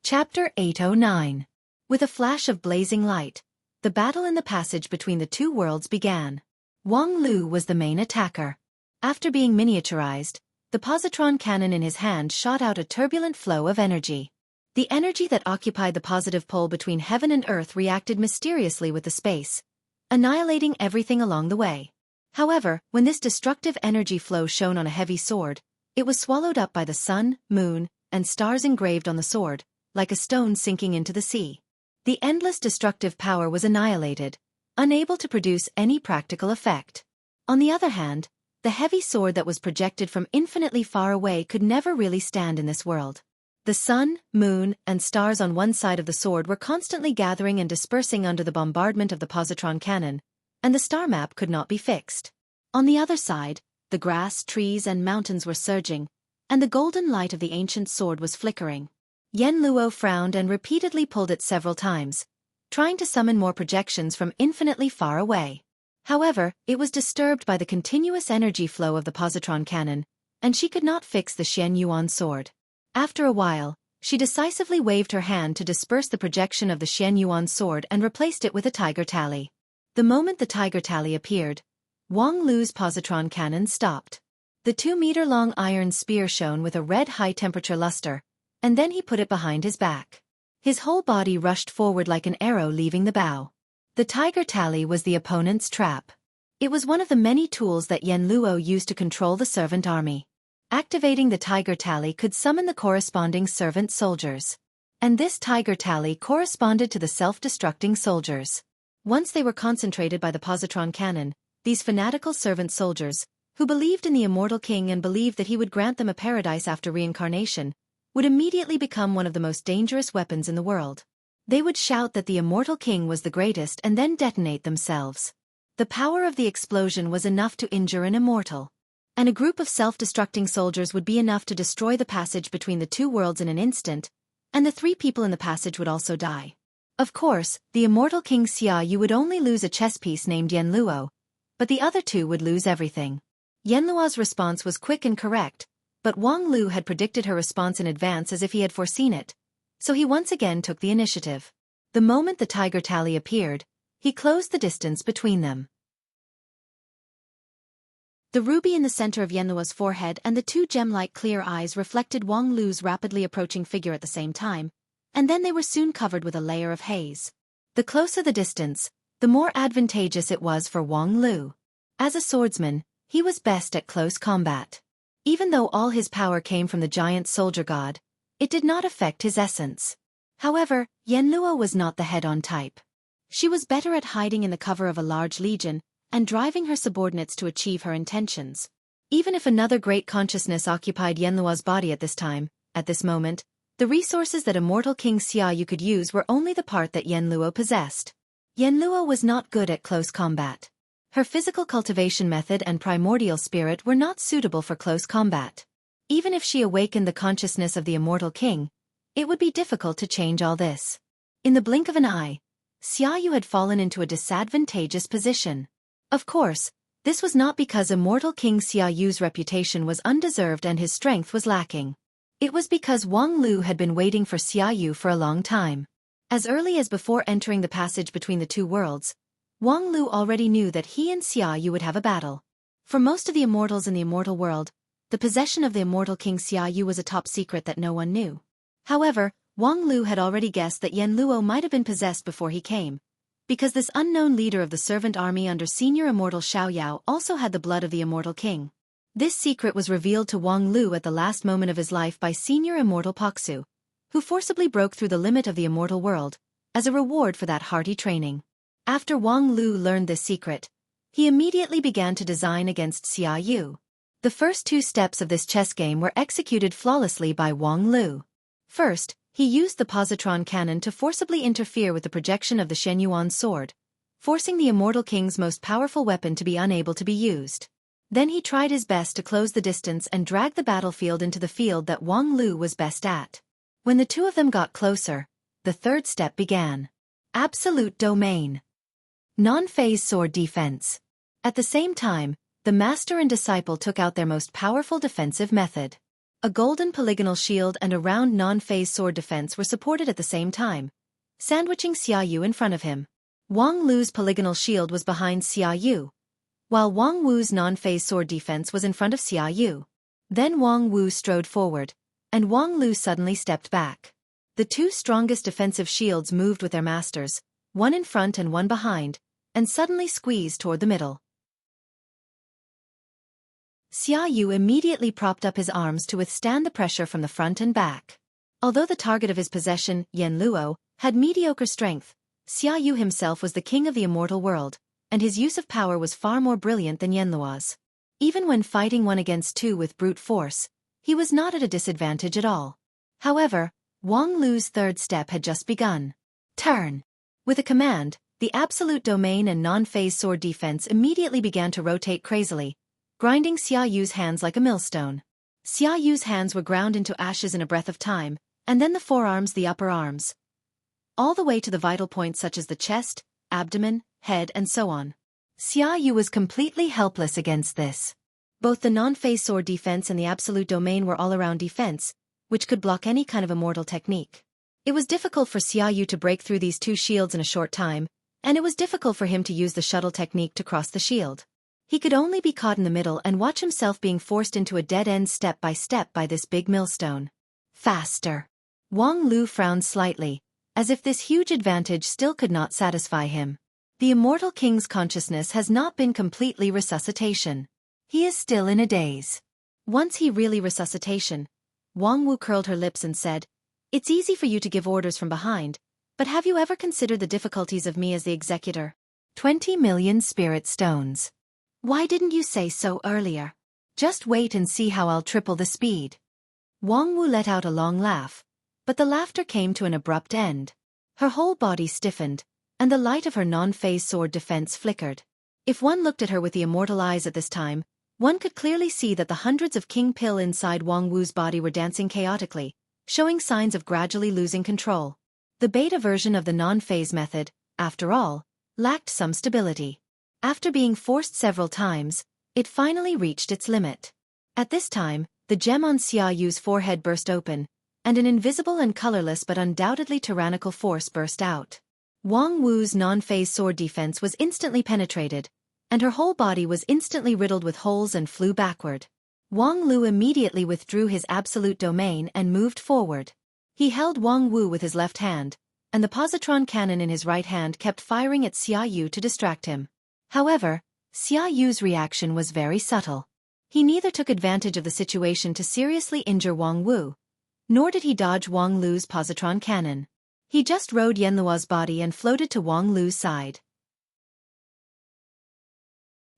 Chapter 809. With a flash of blazing light, the battle in the passage between the 2 worlds began. Wang Lu was the main attacker. After being miniaturized, the positron cannon in his hand shot out a turbulent flow of energy. The energy that occupied the positive pole between heaven and earth reacted mysteriously with the space, annihilating everything along the way. However, when this destructive energy flow shone on a heavy sword, it was swallowed up by the sun, moon, and stars engraved on the sword, like a stone sinking into the sea. The endless destructive power was annihilated, unable to produce any practical effect. On the other hand, the heavy sword that was projected from infinitely far away could never really stand in this world. The sun, moon, and stars on one side of the sword were constantly gathering and dispersing under the bombardment of the positron cannon, and the star map could not be fixed. On the other side, the grass, trees, and mountains were surging, and the golden light of the ancient sword was flickering. Yenluo frowned and repeatedly pulled it several times, trying to summon more projections from infinitely far away. However, it was disturbed by the continuous energy flow of the positron cannon, and she could not fix the Shenyuan sword. After a while, She decisively waved her hand to disperse the projection of the Xian Yuan sword and replaced it with a tiger tally. The moment the tiger tally appeared, Wang Lu's positron cannon stopped. The 2-meter-long iron spear shone with a red high-temperature luster, and then he put it behind his back. His whole body rushed forward like an arrow leaving the bow. The tiger tally was the opponent's trap. It was one of the many tools that Yen Luo used to control the servant army. Activating the tiger tally could summon the corresponding servant soldiers. And this tiger tally corresponded to the self-destructing soldiers. Once they were concentrated by the positron cannon, these fanatical servant soldiers, who believed in the immortal king and believed that he would grant them a paradise after reincarnation, would immediately become one of the most dangerous weapons in the world. They would shout that the immortal king was the greatest and then detonate themselves. The power of the explosion was enough to injure an immortal. And a group of self-destructing soldiers would be enough to destroy the passage between the two worlds in an instant, and the 3 people in the passage would also die. Of course, the immortal King Xia Yu would only lose a chess piece named Yen Luo, but the other 2 would lose everything. Yen Luo's response was quick and correct, but Wang Lu had predicted her response in advance as if he had foreseen it, so he once again took the initiative. The moment the tiger tally appeared, he closed the distance between them. The ruby in the center of Yen Luo's forehead and the 2 gem-like clear eyes reflected Wang Lu's rapidly approaching figure at the same time, and then they were soon covered with a layer of haze. The closer the distance, the more advantageous it was for Wang Lu. As a swordsman, he was best at close combat. Even though all his power came from the giant soldier god, it did not affect his essence. However, Yen Luo was not the head-on type. She was better at hiding in the cover of a large legion, and driving her subordinates to achieve her intentions. Even if another great consciousness occupied Yen Luo's body at this moment, the resources that immortal King Xia Yu could use were only the part that Yen Luo possessed. Yen Luo was not good at close combat. Her physical cultivation method and primordial spirit were not suitable for close combat. Even if she awakened the consciousness of the immortal king, it would be difficult to change all this. In the blink of an eye, Xia Yu had fallen into a disadvantageous position. Of course, this was not because immortal King Xia Yu's reputation was undeserved and his strength was lacking. It was because Wang Lu had been waiting for Xia Yu for a long time. As early as before entering the passage between the two worlds, Wang Lu already knew that he and Xia Yu would have a battle. For most of the immortals in the immortal world, the possession of the immortal King Xia Yu was a top secret that no one knew. However, Wang Lu had already guessed that Yen Luo might have been possessed before he came, because this unknown leader of the servant army under senior immortal Xiaoyao also had the blood of the immortal king. This secret was revealed to Wang Lu at the last moment of his life by senior immortal Paksu, who forcibly broke through the limit of the immortal world, as a reward for that hearty training. After Wang Lu learned this secret, he immediately began to design against Xia Yu. The first 2 steps of this chess game were executed flawlessly by Wang Lu. First, he used the positron cannon to forcibly interfere with the projection of the Shenyuan sword, forcing the immortal king's most powerful weapon to be unable to be used. Then he tried his best to close the distance and drag the battlefield into the field that Wang Lu was best at. When the 2 of them got closer, the 3rd step began. Absolute domain. Non-phase sword defense. At the same time, the master and disciple took out their most powerful defensive method. A golden polygonal shield and a round non-phase sword defense were supported at the same time, sandwiching Xia Yu in front of him. Wang Lu's polygonal shield was behind Xia Yu, while Wang Wu's non-phase sword defense was in front of Xia Yu. Then Wang Wu strode forward, and Wang Lu suddenly stepped back. The 2 strongest defensive shields moved with their masters, one in front and one behind, and suddenly squeezed toward the middle. Xia Yu immediately propped up his arms to withstand the pressure from the front and back. Although the target of his possession, Yen Luo, had mediocre strength, Xia Yu himself was the king of the immortal world, and his use of power was far more brilliant than Yen Luo's. Even when fighting 1 against 2 with brute force, he was not at a disadvantage at all. However, Wang Lu's 3rd step had just begun. Turn. With a command, the absolute domain and non-phase sword defense immediately began to rotate crazily, grinding Xia Yu's hands like a millstone. Xia Yu's hands were ground into ashes in a breath of time, and then the forearms, the upper arms, all the way to the vital points such as the chest, abdomen, head and so on. Xia Yu was completely helpless against this. Both the non-phase sword defense and the absolute domain were all-around defense, which could block any kind of immortal technique. It was difficult for Xiaoyu to break through these two shields in a short time, and it was difficult for him to use the shuttle technique to cross the shield. He could only be caught in the middle and watch himself being forced into a dead end step by this big millstone. Faster. Wang Lu frowned slightly, as if this huge advantage still could not satisfy him. The immortal king's consciousness has not been completely resuscitation. He is still in a daze. Once he really resuscitation, Wang Wu curled her lips and said, "It's easy for you to give orders from behind, but have you ever considered the difficulties of me as the executor? 20 million spirit stones. Why didn't you say so earlier? Just wait and see how I'll triple the speed." Wang Wu let out a long laugh, but the laughter came to an abrupt end. Her whole body stiffened, and the light of her non-phase sword defense flickered. If one looked at her with the immortal eyes at this time, one could clearly see that the hundreds of king pill inside Wang Wu's body were dancing chaotically, showing signs of gradually losing control. The beta version of the non-phase method, after all, lacked some stability. After being forced several times, it finally reached its limit. At this time, the gem on Xiaoyu's forehead burst open, and an invisible and colorless but undoubtedly tyrannical force burst out. Wang Wu's non-phase sword defense was instantly penetrated, and her whole body was instantly riddled with holes and flew backward. Wang Lu immediately withdrew his absolute domain and moved forward. He held Wang Wu with his left hand, and the positron cannon in his right hand kept firing at Xiaoyu to distract him. However, Xiaoyu's reaction was very subtle. He neither took advantage of the situation to seriously injure Wang Wu, nor did he dodge Wang Lu's positron cannon. He just rode Yanluo's body and floated to Wang Lu's side.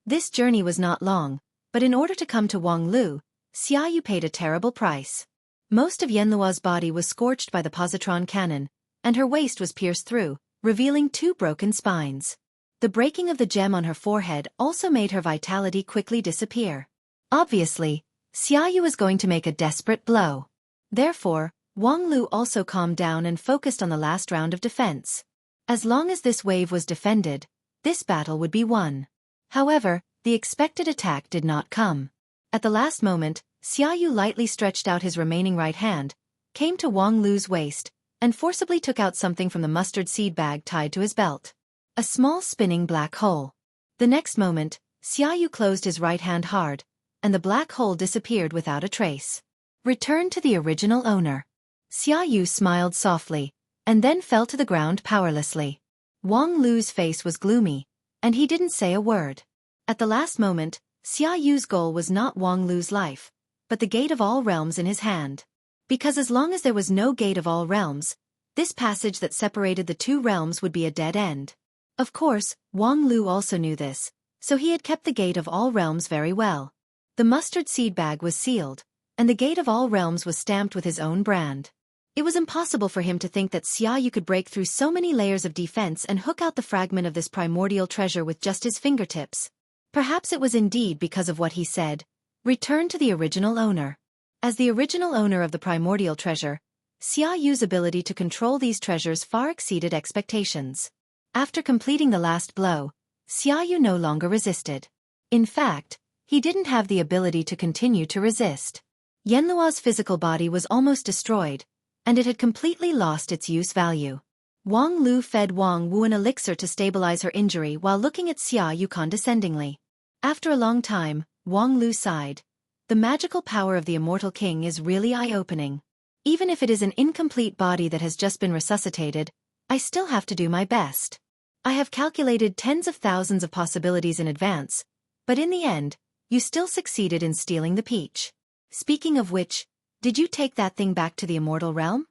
This journey was not long, but in order to come to Wang Lu, Xiaoyu paid a terrible price. Most of Yanluo's body was scorched by the positron cannon, and her waist was pierced through, revealing 2 broken spines. The breaking of the gem on her forehead also made her vitality quickly disappear. Obviously, Xiaoyu was going to make a desperate blow. Therefore, Wang Lu also calmed down and focused on the last round of defense. As long as this wave was defended, this battle would be won. However, the expected attack did not come. At the last moment, Xiaoyu lightly stretched out his remaining right hand, came to Wang Lu's waist, and forcibly took out something from the mustard seed bag tied to his belt. A small spinning black hole. The next moment, Xiaoyu closed his right hand hard, and the black hole disappeared without a trace. Return to the original owner. Xiaoyu smiled softly, and then fell to the ground powerlessly. Wang Lu's face was gloomy, and he didn't say a word. At the last moment, Xiaoyu's goal was not Wang Lu's life, but the gate of all realms in his hand. Because as long as there was no gate of all realms, this passage that separated the 2 realms would be a dead end. Of course, Wang Lu also knew this, so he had kept the gate of all realms very well. The mustard seed bag was sealed, and the gate of all realms was stamped with his own brand. It was impossible for him to think that Xiaoyu could break through so many layers of defense and hook out the fragment of this primordial treasure with just his fingertips. Perhaps it was indeed because of what he said, "Return to the original owner." As the original owner of the primordial treasure, Xiaoyu's ability to control these treasures far exceeded expectations. After completing the last blow, Xiaoyu no longer resisted. In fact, he didn't have the ability to continue to resist. Yanluo's physical body was almost destroyed, and it had completely lost its use value. Wang Lu fed Wang Wu an elixir to stabilize her injury while looking at Xiaoyu condescendingly. After a long time, Wang Lu sighed. The magical power of the immortal king is really eye-opening. Even if it is an incomplete body that has just been resuscitated, I still have to do my best. I have calculated tens of thousands of possibilities in advance, but in the end, you still succeeded in stealing the peach. Speaking of which, did you take that thing back to the immortal realm?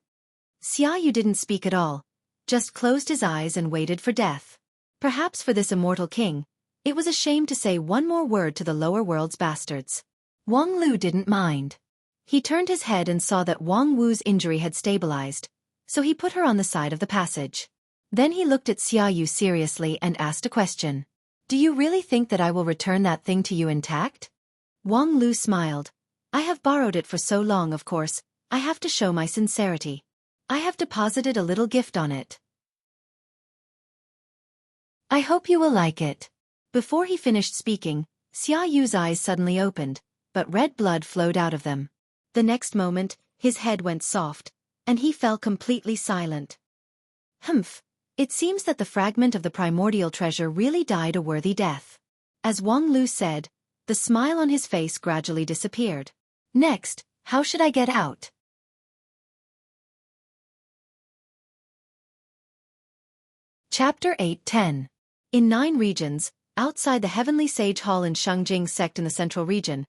Xiaoyu didn't speak at all, just closed his eyes and waited for death. Perhaps for this immortal king, it was a shame to say one more word to the lower world's bastards. Wang Lu didn't mind. He turned his head and saw that Wang Wu's injury had stabilized, so he put her on the side of the passage. Then he looked at Xiaoyu seriously and asked a question. "Do you really think that I will return that thing to you intact?" Wang Lu smiled. "I have borrowed it for so long, of course, I have to show my sincerity. I have deposited a little gift on it. I hope you will like it." Before he finished speaking, Xiaoyu's eyes suddenly opened, but red blood flowed out of them. The next moment, His head went soft, and he fell completely silent. Humph. It seems that the fragment of the primordial treasure really died a worthy death. As Wang Lu said, the smile on his face gradually disappeared. Next, how should I get out? Chapter 8:10. In 9 regions, outside the Heavenly Sage Hall in Xueqi sect in the central region,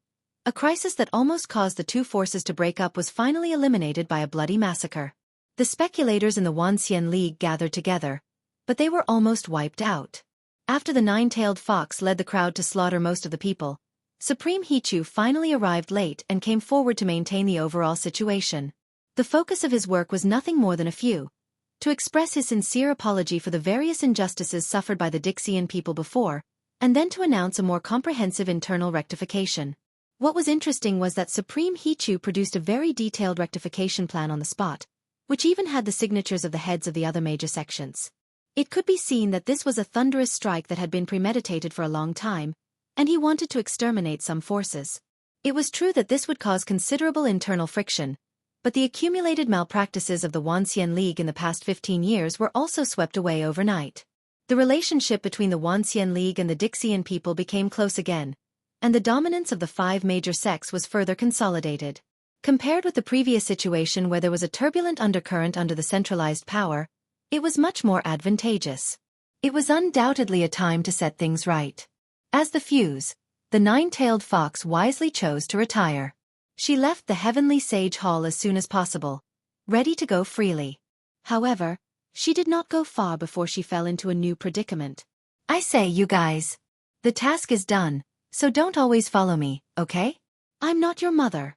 a crisis that almost caused the two forces to break up was finally eliminated by a bloody massacre. The speculators in the Wanxian League gathered together, but they were almost wiped out. After the 9-tailed fox led the crowd to slaughter most of the people, Supreme Hichu finally arrived late and came forward to maintain the overall situation. The focus of his work was nothing more than to express his sincere apology for the various injustices suffered by the Dixian people before, and then to announce a more comprehensive internal rectification. What was interesting was that Supreme Hichu produced a very detailed rectification plan on the spot, which even had the signatures of the heads of the other major sections. It could be seen that this was a thunderous strike that had been premeditated for a long time, and he wanted to exterminate some forces. It was true that this would cause considerable internal friction, but the accumulated malpractices of the Wanxian League in the past 15 years were also swept away overnight. The relationship between the Wanxian League and the Dixian people became close again, and the dominance of the 5 major sects was further consolidated. Compared with the previous situation where there was a turbulent undercurrent under the centralized power, it was much more advantageous. It was undoubtedly a time to set things right. As the fuse, the 9-tailed fox wisely chose to retire. She left the Heavenly Sage Hall as soon as possible, ready to go freely. However, she did not go far before she fell into a new predicament. I say, you guys. The task is done, so don't always follow me, okay? I'm not your mother.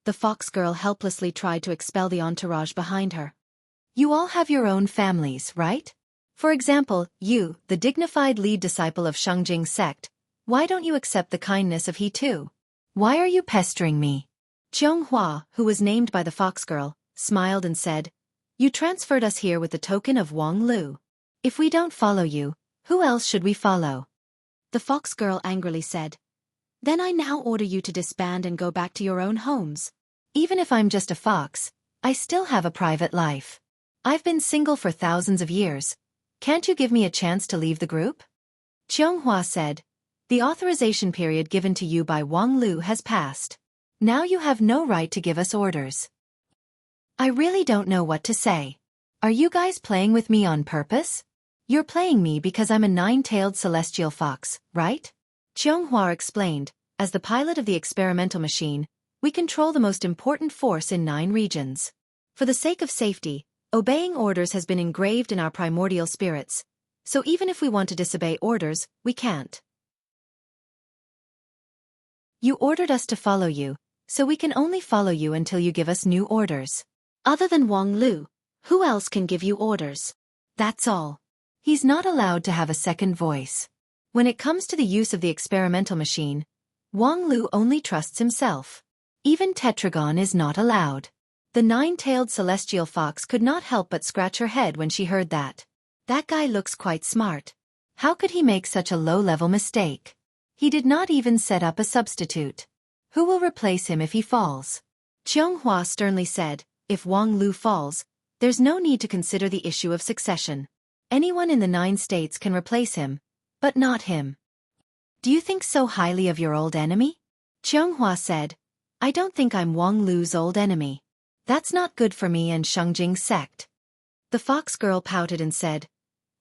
The fox girl helplessly tried to expel the entourage behind her. You all have your own families, right? For example, you, the dignified lead disciple of Xueqi sect, why don't you accept the kindness of he too? Why are you pestering me? Hua, who was named by the fox girl, smiled and said, You transferred us here with the token of Wang Lu. If we don't follow you, who else should we follow? The fox girl angrily said, Then I now order you to disband and go back to your own homes. Even if I'm just a fox, I still have a private life. I've been single for thousands of years. Can't you give me a chance to leave the group? Hua said, The authorization period given to you by Wang Lu has passed. Now you have no right to give us orders. I really don't know what to say. Are you guys playing with me on purpose? You're playing me because I'm a 9-tailed celestial fox, right? Hua explained, As the pilot of the experimental machine, we control the most important force in 9 regions. For the sake of safety, obeying orders has been engraved in our primordial spirits, so even if we want to disobey orders, we can't. You ordered us to follow you, so we can only follow you until you give us new orders. Other than Wang Lu, who else can give you orders? That's all. He's not allowed to have a second voice. When it comes to the use of the experimental machine, Wang Lu only trusts himself. Even Tetragon is not allowed. The 9-tailed celestial fox could not help but scratch her head when she heard that. That guy looks quite smart. How could he make such a low-level mistake? He did not even set up a substitute. Who will replace him if he falls? Hua sternly said, If Wang Lu falls, there's no need to consider the issue of succession. Anyone in the 9 states can replace him, but not him. Do you think so highly of your old enemy? Hua said, I don't think I'm Wang Lu's old enemy. That's not good for me and Xueqi sect. The fox girl pouted and said,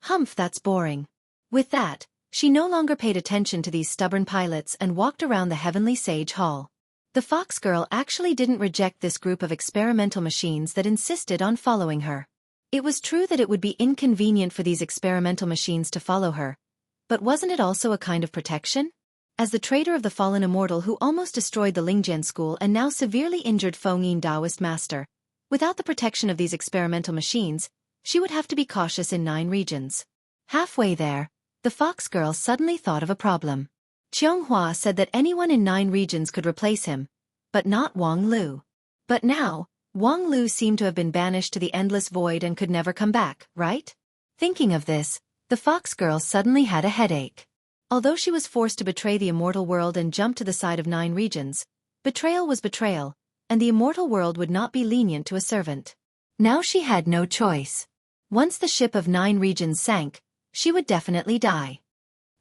Humph, that's boring. With that, she no longer paid attention to these stubborn pilots and walked around the Heavenly Sage Hall. The fox girl actually didn't reject this group of experimental machines that insisted on following her. It was true that it would be inconvenient for these experimental machines to follow her, but wasn't it also a kind of protection? As the traitor of the fallen immortal who almost destroyed the Lingjian school and now severely injured Fengyin Taoist master, without the protection of these experimental machines, she would have to be cautious in 9 regions. Halfway there, the fox girl suddenly thought of a problem. Hua said that anyone in 9 regions could replace him, but not Wang Lu. But now, Wang Lu seemed to have been banished to the endless void and could never come back, right? Thinking of this, the fox girl suddenly had a headache. Although she was forced to betray the immortal world and jump to the side of 9 regions, betrayal was betrayal, and the immortal world would not be lenient to a servant. Now she had no choice. Once the ship of 9 regions sank, she would definitely die.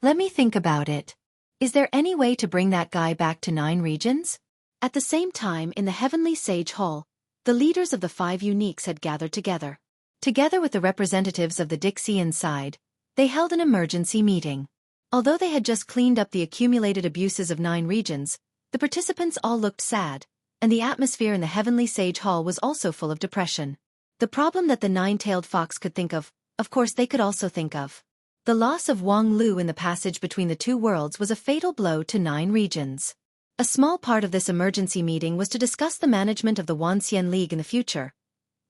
Let me think about it. Is there any way to bring that guy back to 9 regions? At the same time in the Heavenly Sage Hall, the leaders of the 5 uniques had gathered together. Together with the representatives of the Dixian side, they held an emergency meeting. Although they had just cleaned up the accumulated abuses of 9 regions, the participants all looked sad, and the atmosphere in the Heavenly Sage Hall was also full of depression. The problem that the 9-tailed fox could think of course they could also think of. The loss of Wang Lu in the passage between the 2 worlds was a fatal blow to 9 regions. A small part of this emergency meeting was to discuss the management of the Wanxian League in the future,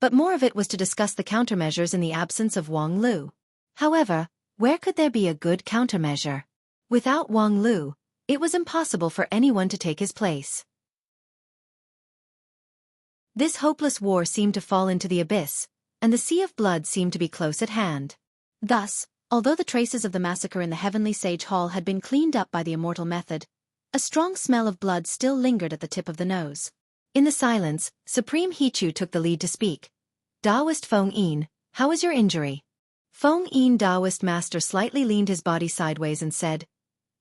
but more of it was to discuss the countermeasures in the absence of Wang Lu. However, where could there be a good countermeasure? Without Wang Lu, it was impossible for anyone to take his place. This hopeless war seemed to fall into the abyss, and the sea of blood seemed to be close at hand. Thus, although the traces of the massacre in the Heavenly Sage Hall had been cleaned up by the immortal method, a strong smell of blood still lingered at the tip of the nose. In the silence, Supreme Hichu took the lead to speak. Daoist Feng Yin, how is your injury? Feng Yin Daoist master slightly leaned his body sideways and said,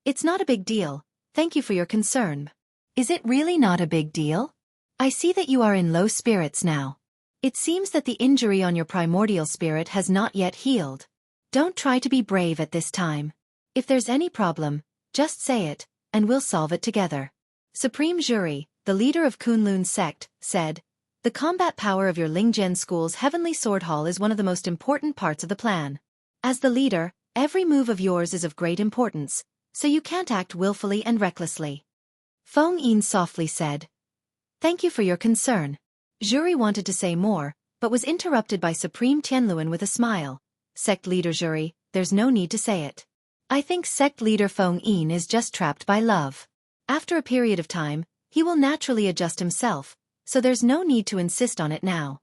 It's not a big deal, thank you for your concern. Is it really not a big deal? I see that you are in low spirits now. It seems that the injury on your primordial spirit has not yet healed. Don't try to be brave at this time. If there's any problem, just say it, and we'll solve it together. Supreme Jury, the leader of Kunlun's sect, said, The combat power of your Lingzhen School's Heavenly Sword Hall is one of the most important parts of the plan. As the leader, every move of yours is of great importance, so you can't act willfully and recklessly. Feng Yin softly said, Thank you for your concern. Jury wanted to say more, but was interrupted by Supreme Tianluan with a smile. Sect leader Jury, there's no need to say it. I think sect leader Feng Yin is just trapped by love. After a period of time, he will naturally adjust himself, so there's no need to insist on it now.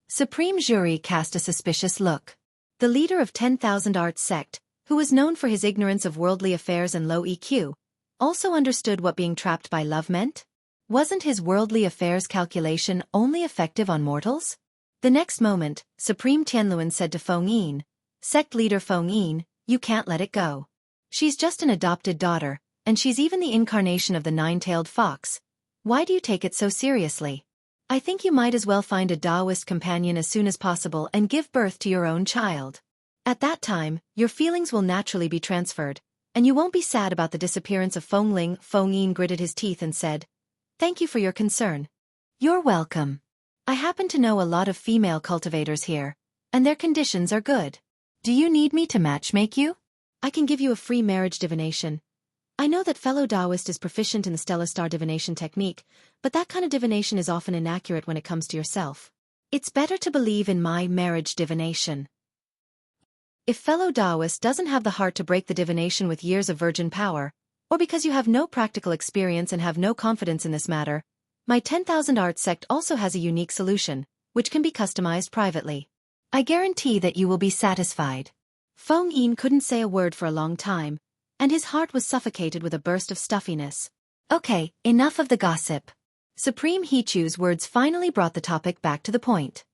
Supreme Jury cast a suspicious look. The leader of 10,000 Arts sect, who was known for his ignorance of worldly affairs and low EQ, also understood what being trapped by love meant. Wasn't his worldly affairs calculation only effective on mortals? The next moment, Supreme Tianluan said to Feng Yin, Sect leader Feng Yin, you can't let it go. She's just an adopted daughter, and she's even the incarnation of the 9-tailed fox. Why do you take it so seriously? I think you might as well find a Taoist companion as soon as possible and give birth to your own child. At that time, your feelings will naturally be transferred, and you won't be sad about the disappearance of Feng Ling. Feng Yin gritted his teeth and said, Thank you for your concern. You're welcome. I happen to know a lot of female cultivators here, and their conditions are good. Do you need me to matchmake you? I can give you a free marriage divination. I know that fellow Taoist is proficient in the stellar star divination technique, but that kind of divination is often inaccurate when it comes to yourself. It's better to believe in my marriage divination. If fellow Taoist doesn't have the heart to break the divination with years of virgin power, or because you have no practical experience and have no confidence in this matter, my 10,000 Arts sect also has a unique solution, which can be customized privately. I guarantee that you will be satisfied. Feng Yin couldn't say a word for a long time, and his heart was suffocated with a burst of stuffiness. Okay, enough of the gossip. Supreme Hichu's words finally brought the topic back to the point.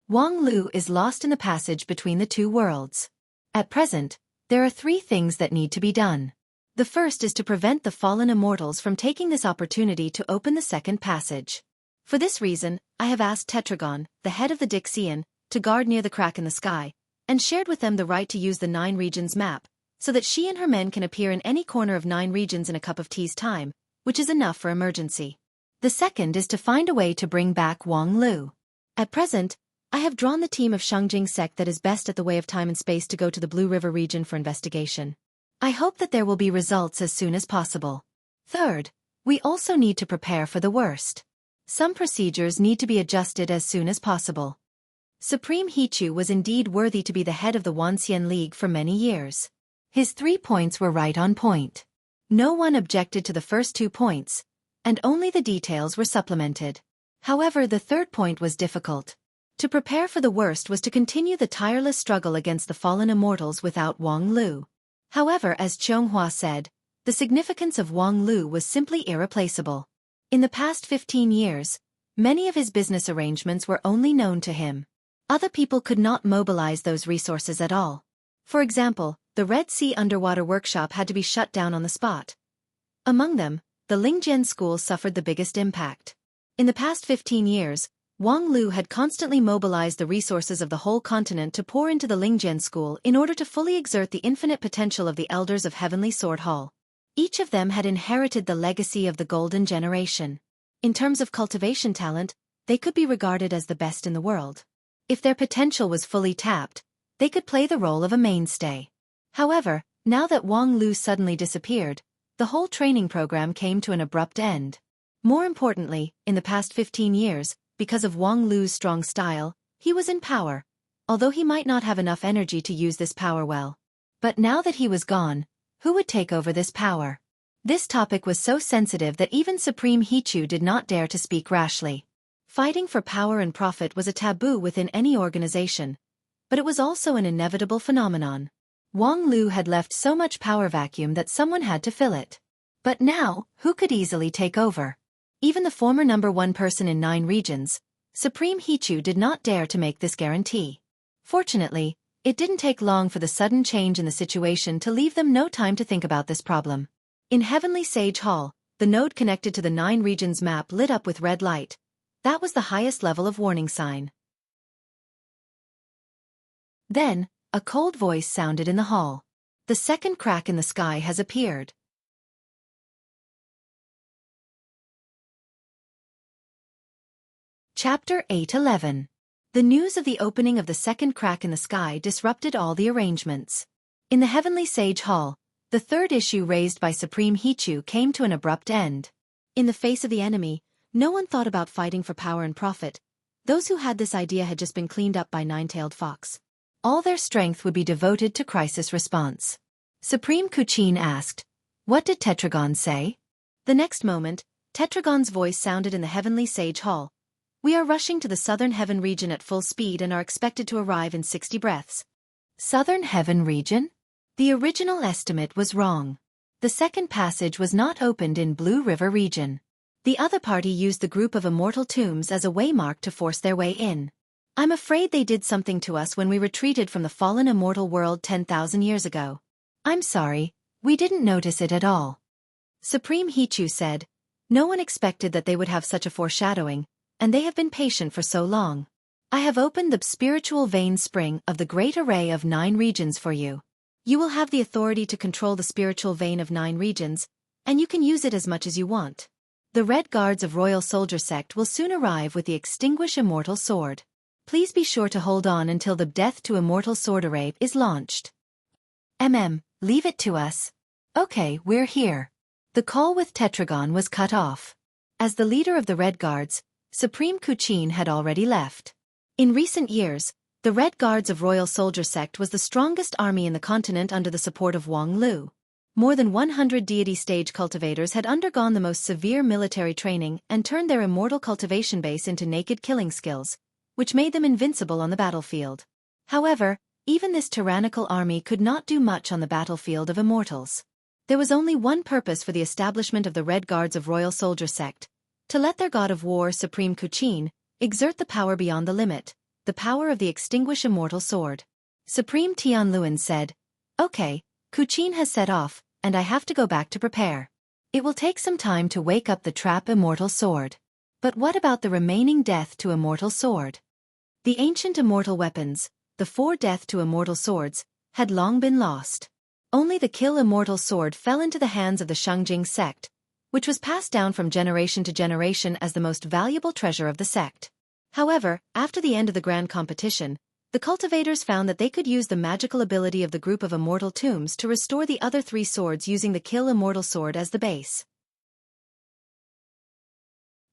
Wang Lu is lost in the passage between the 2 worlds. At present, there are 3 things that need to be done. The first is to prevent the fallen immortals from taking this opportunity to open the second passage. For this reason, I have asked Tetragon, the head of the Dixian, to guard near the crack in the sky, and shared with them the right to use the 9 regions map, so that she and her men can appear in any corner of 9 regions in a cup of tea's time, which is enough for emergency. The second is to find a way to bring back Wang Lu. At present, I have drawn the team of Shengjing sect that is best at the way of time and space to go to the Blue River region for investigation. I hope that there will be results as soon as possible. Third, we also need to prepare for the worst. Some procedures need to be adjusted as soon as possible. Supreme Hichu was indeed worthy to be the head of the Wanxian League for many years. His 3 points were right on point. No one objected to the first 2 points, and only the details were supplemented. However, the third point was difficult. To prepare for the worst was to continue the tireless struggle against the fallen immortals without Wang Lu. However, as Chionghua said, the significance of Wang Lu was simply irreplaceable. In the past 15 years, many of his business arrangements were only known to him. Other people could not mobilize those resources at all. For example, the Red Sea underwater workshop had to be shut down on the spot. Among them, the Lingjian school suffered the biggest impact. In the past 15 years, Wang Lu had constantly mobilized the resources of the whole continent to pour into the Lingjian school in order to fully exert the infinite potential of the elders of Heavenly Sword Hall. Each of them had inherited the legacy of the Golden Generation. In terms of cultivation talent, they could be regarded as the best in the world. If their potential was fully tapped, they could play the role of a mainstay. However, now that Wang Lu suddenly disappeared, the whole training program came to an abrupt end. More importantly, in the past 15 years, because of Wang Lu's strong style, he was in power, although he might not have enough energy to use this power well. But now that he was gone, who would take over this power? This topic was so sensitive that even Supreme Hichu did not dare to speak rashly. Fighting for power and profit was a taboo within any organization, but it was also an inevitable phenomenon. Wang Lu had left so much power vacuum that someone had to fill it. But now, who could easily take over? Even the former #1 person in 9 regions, Supreme Hichu did not dare to make this guarantee. Fortunately, it didn't take long for the sudden change in the situation to leave them no time to think about this problem. In Heavenly Sage Hall, the node connected to the 9 regions map lit up with red light. That was the highest level of warning sign. Then, a cold voice sounded in the hall. The second crack in the sky has appeared. Chapter 8:11. The news of the opening of the second crack in the sky disrupted all the arrangements. In the Heavenly Sage Hall, the third issue raised by Supreme Hichu came to an abrupt end. In the face of the enemy, no one thought about fighting for power and profit. Those who had this idea had just been cleaned up by Nine-Tailed Fox. All their strength would be devoted to crisis response. Supreme Kuchin asked, "What did Tetragon say?" The next moment, Tetragon's voice sounded in the Heavenly Sage Hall. "We are rushing to the Southern Heaven region at full speed and are expected to arrive in 60 breaths. Southern Heaven region? The original estimate was wrong. The second passage was not opened in Blue River region. The other party used the group of immortal tombs as a waymark to force their way in. I'm afraid they did something to us when we retreated from the fallen immortal world 10,000 years ago. I'm sorry, we didn't notice it at all." Supreme Hichu said, "No one expected that they would have such a foreshadowing, and they have been patient for so long. I have opened the spiritual vein spring of the great array of 9 regions for you. You will have the authority to control the spiritual vein of 9 regions, and you can use it as much as you want. The Red Guards of Royal Soldier Sect will soon arrive with the Extinguish Immortal Sword. Please be sure to hold on until the Death to Immortal Sword Array is launched. Leave it to us. Okay, we're here." The call with Tetragon was cut off. As the leader of the Red Guards, Supreme Kuchin had already left. In recent years, the Red Guards of Royal Soldier Sect was the strongest army in the continent under the support of Wang Lu. More than 100 deity stage cultivators had undergone the most severe military training and turned their immortal cultivation base into naked killing skills, which made them invincible on the battlefield. However, even this tyrannical army could not do much on the battlefield of immortals. There was only one purpose for the establishment of the Red Guards of Royal Soldier Sect: to let their god of war, Supreme Kuchin, exert the power beyond the limit, the power of the Extinguish Immortal Sword. Supreme Tianluan said, "Okay, Kuchin has set off, and I have to go back to prepare. It will take some time to wake up the trap Immortal Sword. But what about the remaining Death to Immortal Sword?" The ancient immortal weapons, the 4 Death to Immortal Swords, had long been lost. Only the Kill Immortal Sword fell into the hands of the Shangjing sect, which was passed down from generation to generation as the most valuable treasure of the sect. However, after the end of the grand competition, the cultivators found that they could use the magical ability of the group of immortal tombs to restore the other 3 swords using the Kill Immortal Sword as the base.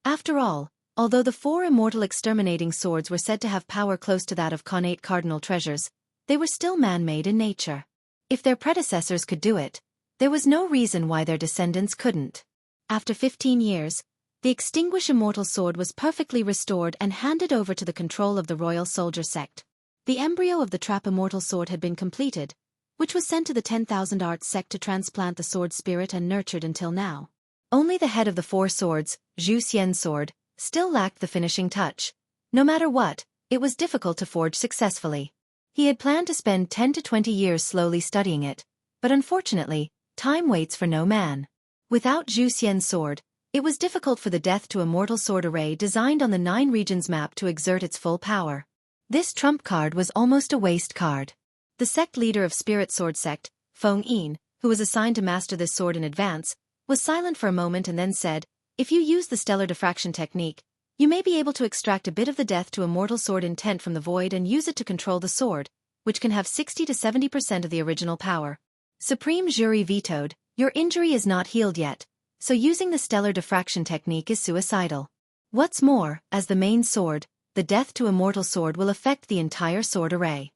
After all, although the 4 immortal exterminating swords were said to have power close to that of Khanate cardinal treasures, they were still man-made in nature. If their predecessors could do it, there was no reason why their descendants couldn't. After 15 years, the Extinguish Immortal Sword was perfectly restored and handed over to the control of the Royal Soldier Sect. The embryo of the Trap Immortal Sword had been completed, which was sent to the 10,000 Arts sect to transplant the sword spirit and nurtured until now. Only the head of the four swords, Xueqi's sword, still lacked the finishing touch. No matter what, it was difficult to forge successfully. He had planned to spend 10 to 20 years slowly studying it, but unfortunately, time waits for no man. Without Xueqi's sword, it was difficult for the Death to Immortal sword array designed on the 9 regions map to exert its full power. This trump card was almost a waste card. The sect leader of Spirit Sword Sect, Feng Yin, who was assigned to master this sword in advance, was silent for a moment and then said, "If you use the stellar diffraction technique, you may be able to extract a bit of the Death to Immortal sword intent from the void and use it to control the sword, which can have 60 to 70% of the original power." Supreme Jury vetoed, "Your injury is not healed yet, so using the stellar diffraction technique is suicidal. What's more, as the main sword, the Death to Immortal sword will affect the entire sword array.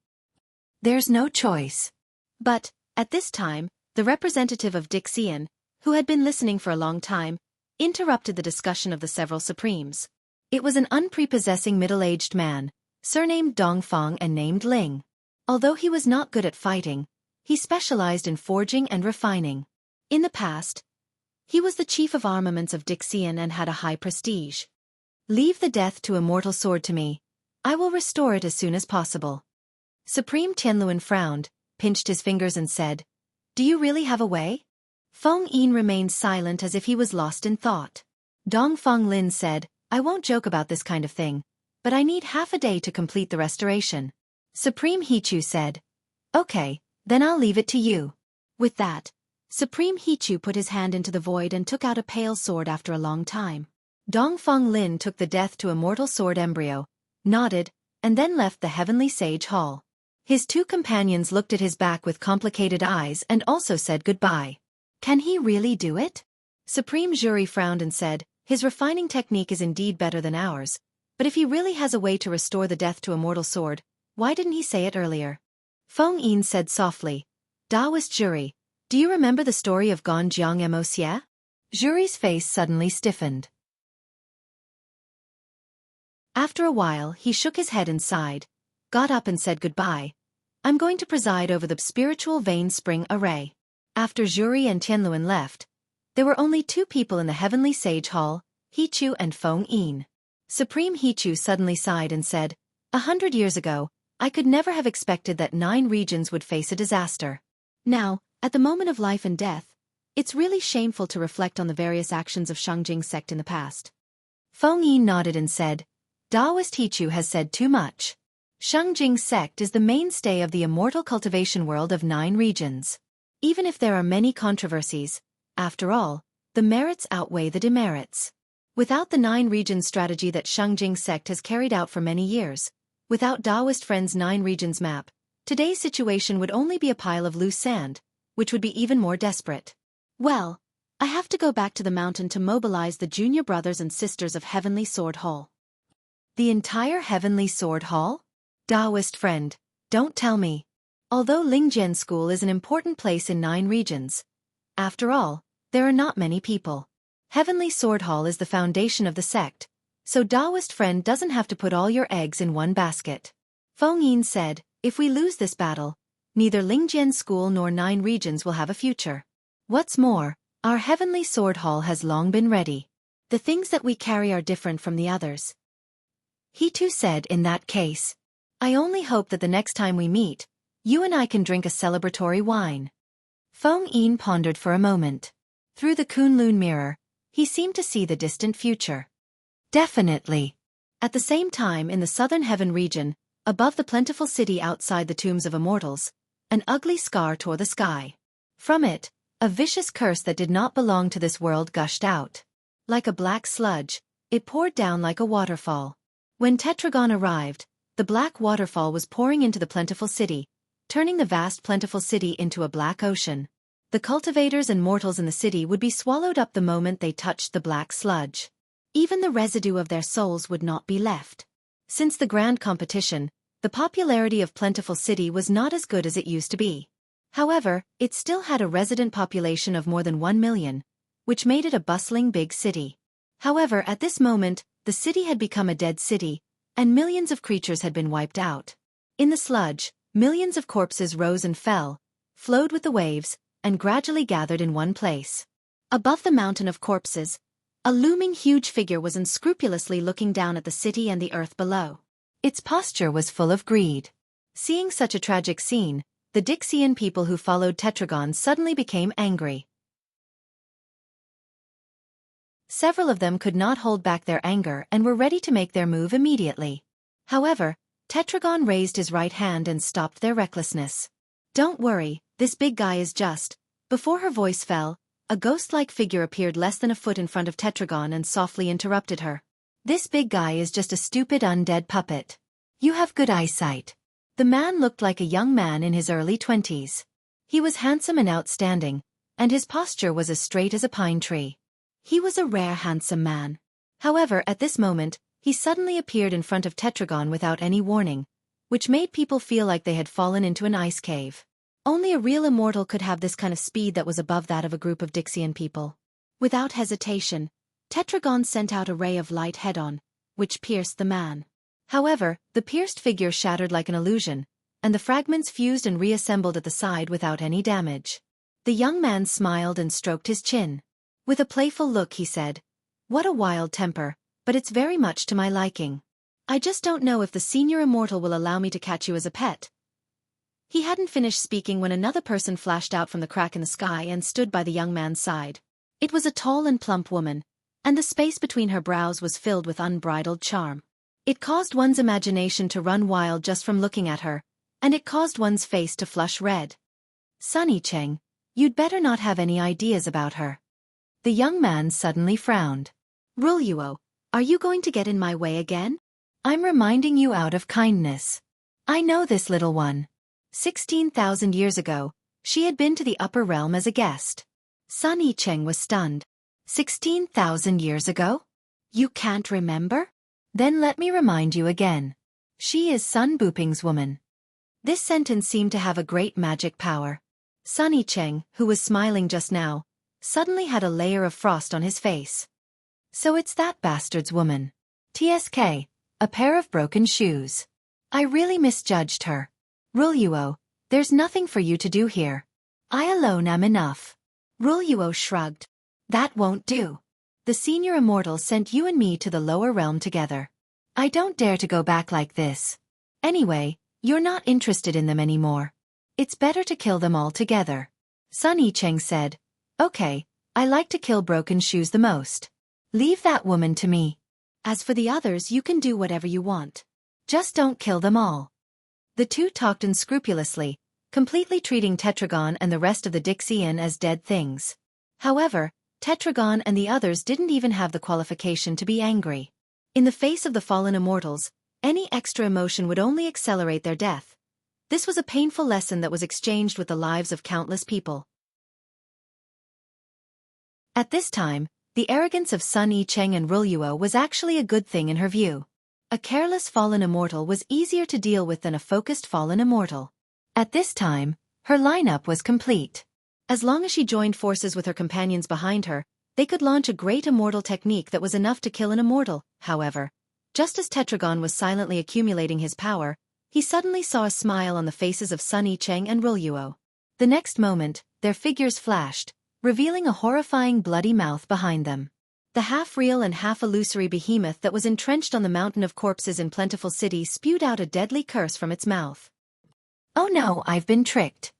There's no choice." But, at this time, the representative of Dixian, who had been listening for a long time, interrupted the discussion of the several supremes. It was an unprepossessing middle-aged man, surnamed Dongfang and named Ling. Although he was not good at fighting, he specialized in forging and refining. In the past, he was the chief of armaments of Dixian and had a high prestige. "Leave the Death to Immortal sword to me. I will restore it as soon as possible." Supreme Tianluan frowned, pinched his fingers and said, "Do you really have a way?" Feng Yin remained silent as if he was lost in thought. Dongfang Lin said, "I won't joke about this kind of thing, but I need half a day to complete the restoration." Supreme Hichu said, "Okay, then I'll leave it to you." With that, Supreme Hichu put his hand into the void and took out a pale sword after a long time. Dongfang Lin took the Death to Immortal sword embryo, nodded, and then left the Heavenly Sage Hall. His 2 companions looked at his back with complicated eyes and also said goodbye. "Can he really do it?" Supreme Jury frowned and said, "His refining technique is indeed better than ours, but if he really has a way to restore the Death to Immortal sword, why didn't he say it earlier?" Feng Yin said softly, "Taoist Jury, do you remember the story of Ganjiang Mo? Jury's face suddenly stiffened. After a while he shook his head and sighed, got up and said goodbye. "I'm going to preside over the spiritual vein spring array." After Jury and Tianluan left, there were only 2 people in the Heavenly Sage Hall, Hichu and Feng Yin. Supreme Hichu suddenly sighed and said, 100 years ago, I could never have expected that 9 regions would face a disaster. Now, at the moment of life and death, it's really shameful to reflect on the various actions of Shangjing sect in the past." Feng Yin nodded and said, "Taoist Hichu has said too much. Shangjing sect is the mainstay of the immortal cultivation world of 9 regions. Even if there are many controversies, after all, the merits outweigh the demerits. Without the 9 regions strategy that Shangjing sect has carried out for many years, without Taoist Friends' 9 regions map, today's situation would only be a pile of loose sand, which would be even more desperate. Well, I have to go back to the mountain to mobilize the junior brothers and sisters of Heavenly Sword Hall." The entire Heavenly Sword Hall? Taoist friend, don't tell me. Although Lingjian School is an important place in 9 regions, after all, there are not many people. Heavenly Sword Hall is the foundation of the sect, so Taoist friend doesn't have to put all your eggs in one basket. Feng Yin said, "If we lose this battle, neither Lingjian School nor 9 regions will have a future. What's more, our Heavenly Sword Hall has long been ready. The things that we carry are different from the others." He too said, "In that case, I only hope that the next time we meet, you and I can drink a celebratory wine." Feng Yin pondered for a moment. Through the Kunlun mirror, he seemed to see the distant future. Definitely. At the same time in the southern heaven region, above the plentiful city outside the tombs of immortals, an ugly scar tore the sky. From it, a vicious curse that did not belong to this world gushed out. Like a black sludge, it poured down like a waterfall. When Tetragon arrived, the black waterfall was pouring into the plentiful city, turning the vast plentiful city into a black ocean. The cultivators and mortals in the city would be swallowed up the moment they touched the black sludge. Even the residue of their souls would not be left. Since the grand competition, the popularity of plentiful city was not as good as it used to be. However, it still had a resident population of more than 1 million, which made it a bustling big city. However, at this moment, the city had become a dead city, and millions of creatures had been wiped out. In the sludge, millions of corpses rose and fell, flowed with the waves, and gradually gathered in one place. Above the mountain of corpses, a looming huge figure was unscrupulously looking down at the city and the earth below. Its posture was full of greed. Seeing such a tragic scene, the Dixian people who followed Tetragon suddenly became angry. Several of them could not hold back their anger and were ready to make their move immediately. However, Tetragon raised his right hand and stopped their recklessness. "Don't worry, this big guy is just..." Before her voice fell, a ghost-like figure appeared less than a foot in front of Tetragon and softly interrupted her. "This big guy is just a stupid undead puppet. You have good eyesight." The man looked like a young man in his early 20s. He was handsome and outstanding, and his posture was as straight as a pine tree. He was a rare handsome man. However, at this moment, he suddenly appeared in front of Tetragon without any warning, which made people feel like they had fallen into an ice cave. Only a real immortal could have this kind of speed that was above that of a group of Dixian people. Without hesitation, Tetragon sent out a ray of light head-on, which pierced the man. However, the pierced figure shattered like an illusion, and the fragments fused and reassembled at the side without any damage. The young man smiled and stroked his chin. With a playful look he said, "What a wild temper, but it's very much to my liking. I just don't know if the senior immortal will allow me to catch you as a pet." He hadn't finished speaking when another person flashed out from the crack in the sky and stood by the young man's side. It was a tall and plump woman, and the space between her brows was filled with unbridled charm. It caused one's imagination to run wild just from looking at her, and it caused one's face to flush red. "Sunny Cheng, you'd better not have any ideas about her." The young man suddenly frowned. "Ruluo, are you going to get in my way again?" "I'm reminding you out of kindness. I know this little one. 16,000 years ago, she had been to the upper realm as a guest." Sunny Cheng was stunned. 16,000 years ago? You can't remember? Then let me remind you again. She is Sun Buping's woman. This sentence seemed to have a great magic power. Sunny Cheng, who was smiling just now, suddenly had a layer of frost on his face. "So it's that bastard's woman. TSK, a pair of broken shoes. I really misjudged her. Ruluo, there's nothing for you to do here. I alone am enough." Ruluo shrugged. "That won't do. The senior immortal sent you and me to the lower realm together. I don't dare to go back like this. Anyway, you're not interested in them anymore. It's better to kill them all together." Sunny Cheng said, "Okay, I like to kill broken shoes the most. Leave that woman to me. As for the others, you can do whatever you want. Just don't kill them all." The two talked unscrupulously, completely treating Tetragon and the rest of the Dixian as dead things. However, Tetragon and the others didn't even have the qualification to be angry. In the face of the fallen immortals, any extra emotion would only accelerate their death. This was a painful lesson that was exchanged with the lives of countless people. At this time, the arrogance of Sun Yicheng and Ruluo was actually a good thing in her view. A careless fallen immortal was easier to deal with than a focused fallen immortal. At this time, her lineup was complete. As long as she joined forces with her companions behind her, they could launch a great immortal technique that was enough to kill an immortal. However, just as Tetragon was silently accumulating his power, he suddenly saw a smile on the faces of Sun Yicheng and Ruluo. The next moment, their figures flashed, revealing a horrifying bloody mouth behind them. The half-real and half-illusory behemoth that was entrenched on the mountain of corpses in Plentiful City spewed out a deadly curse from its mouth. "Oh no, I've been tricked."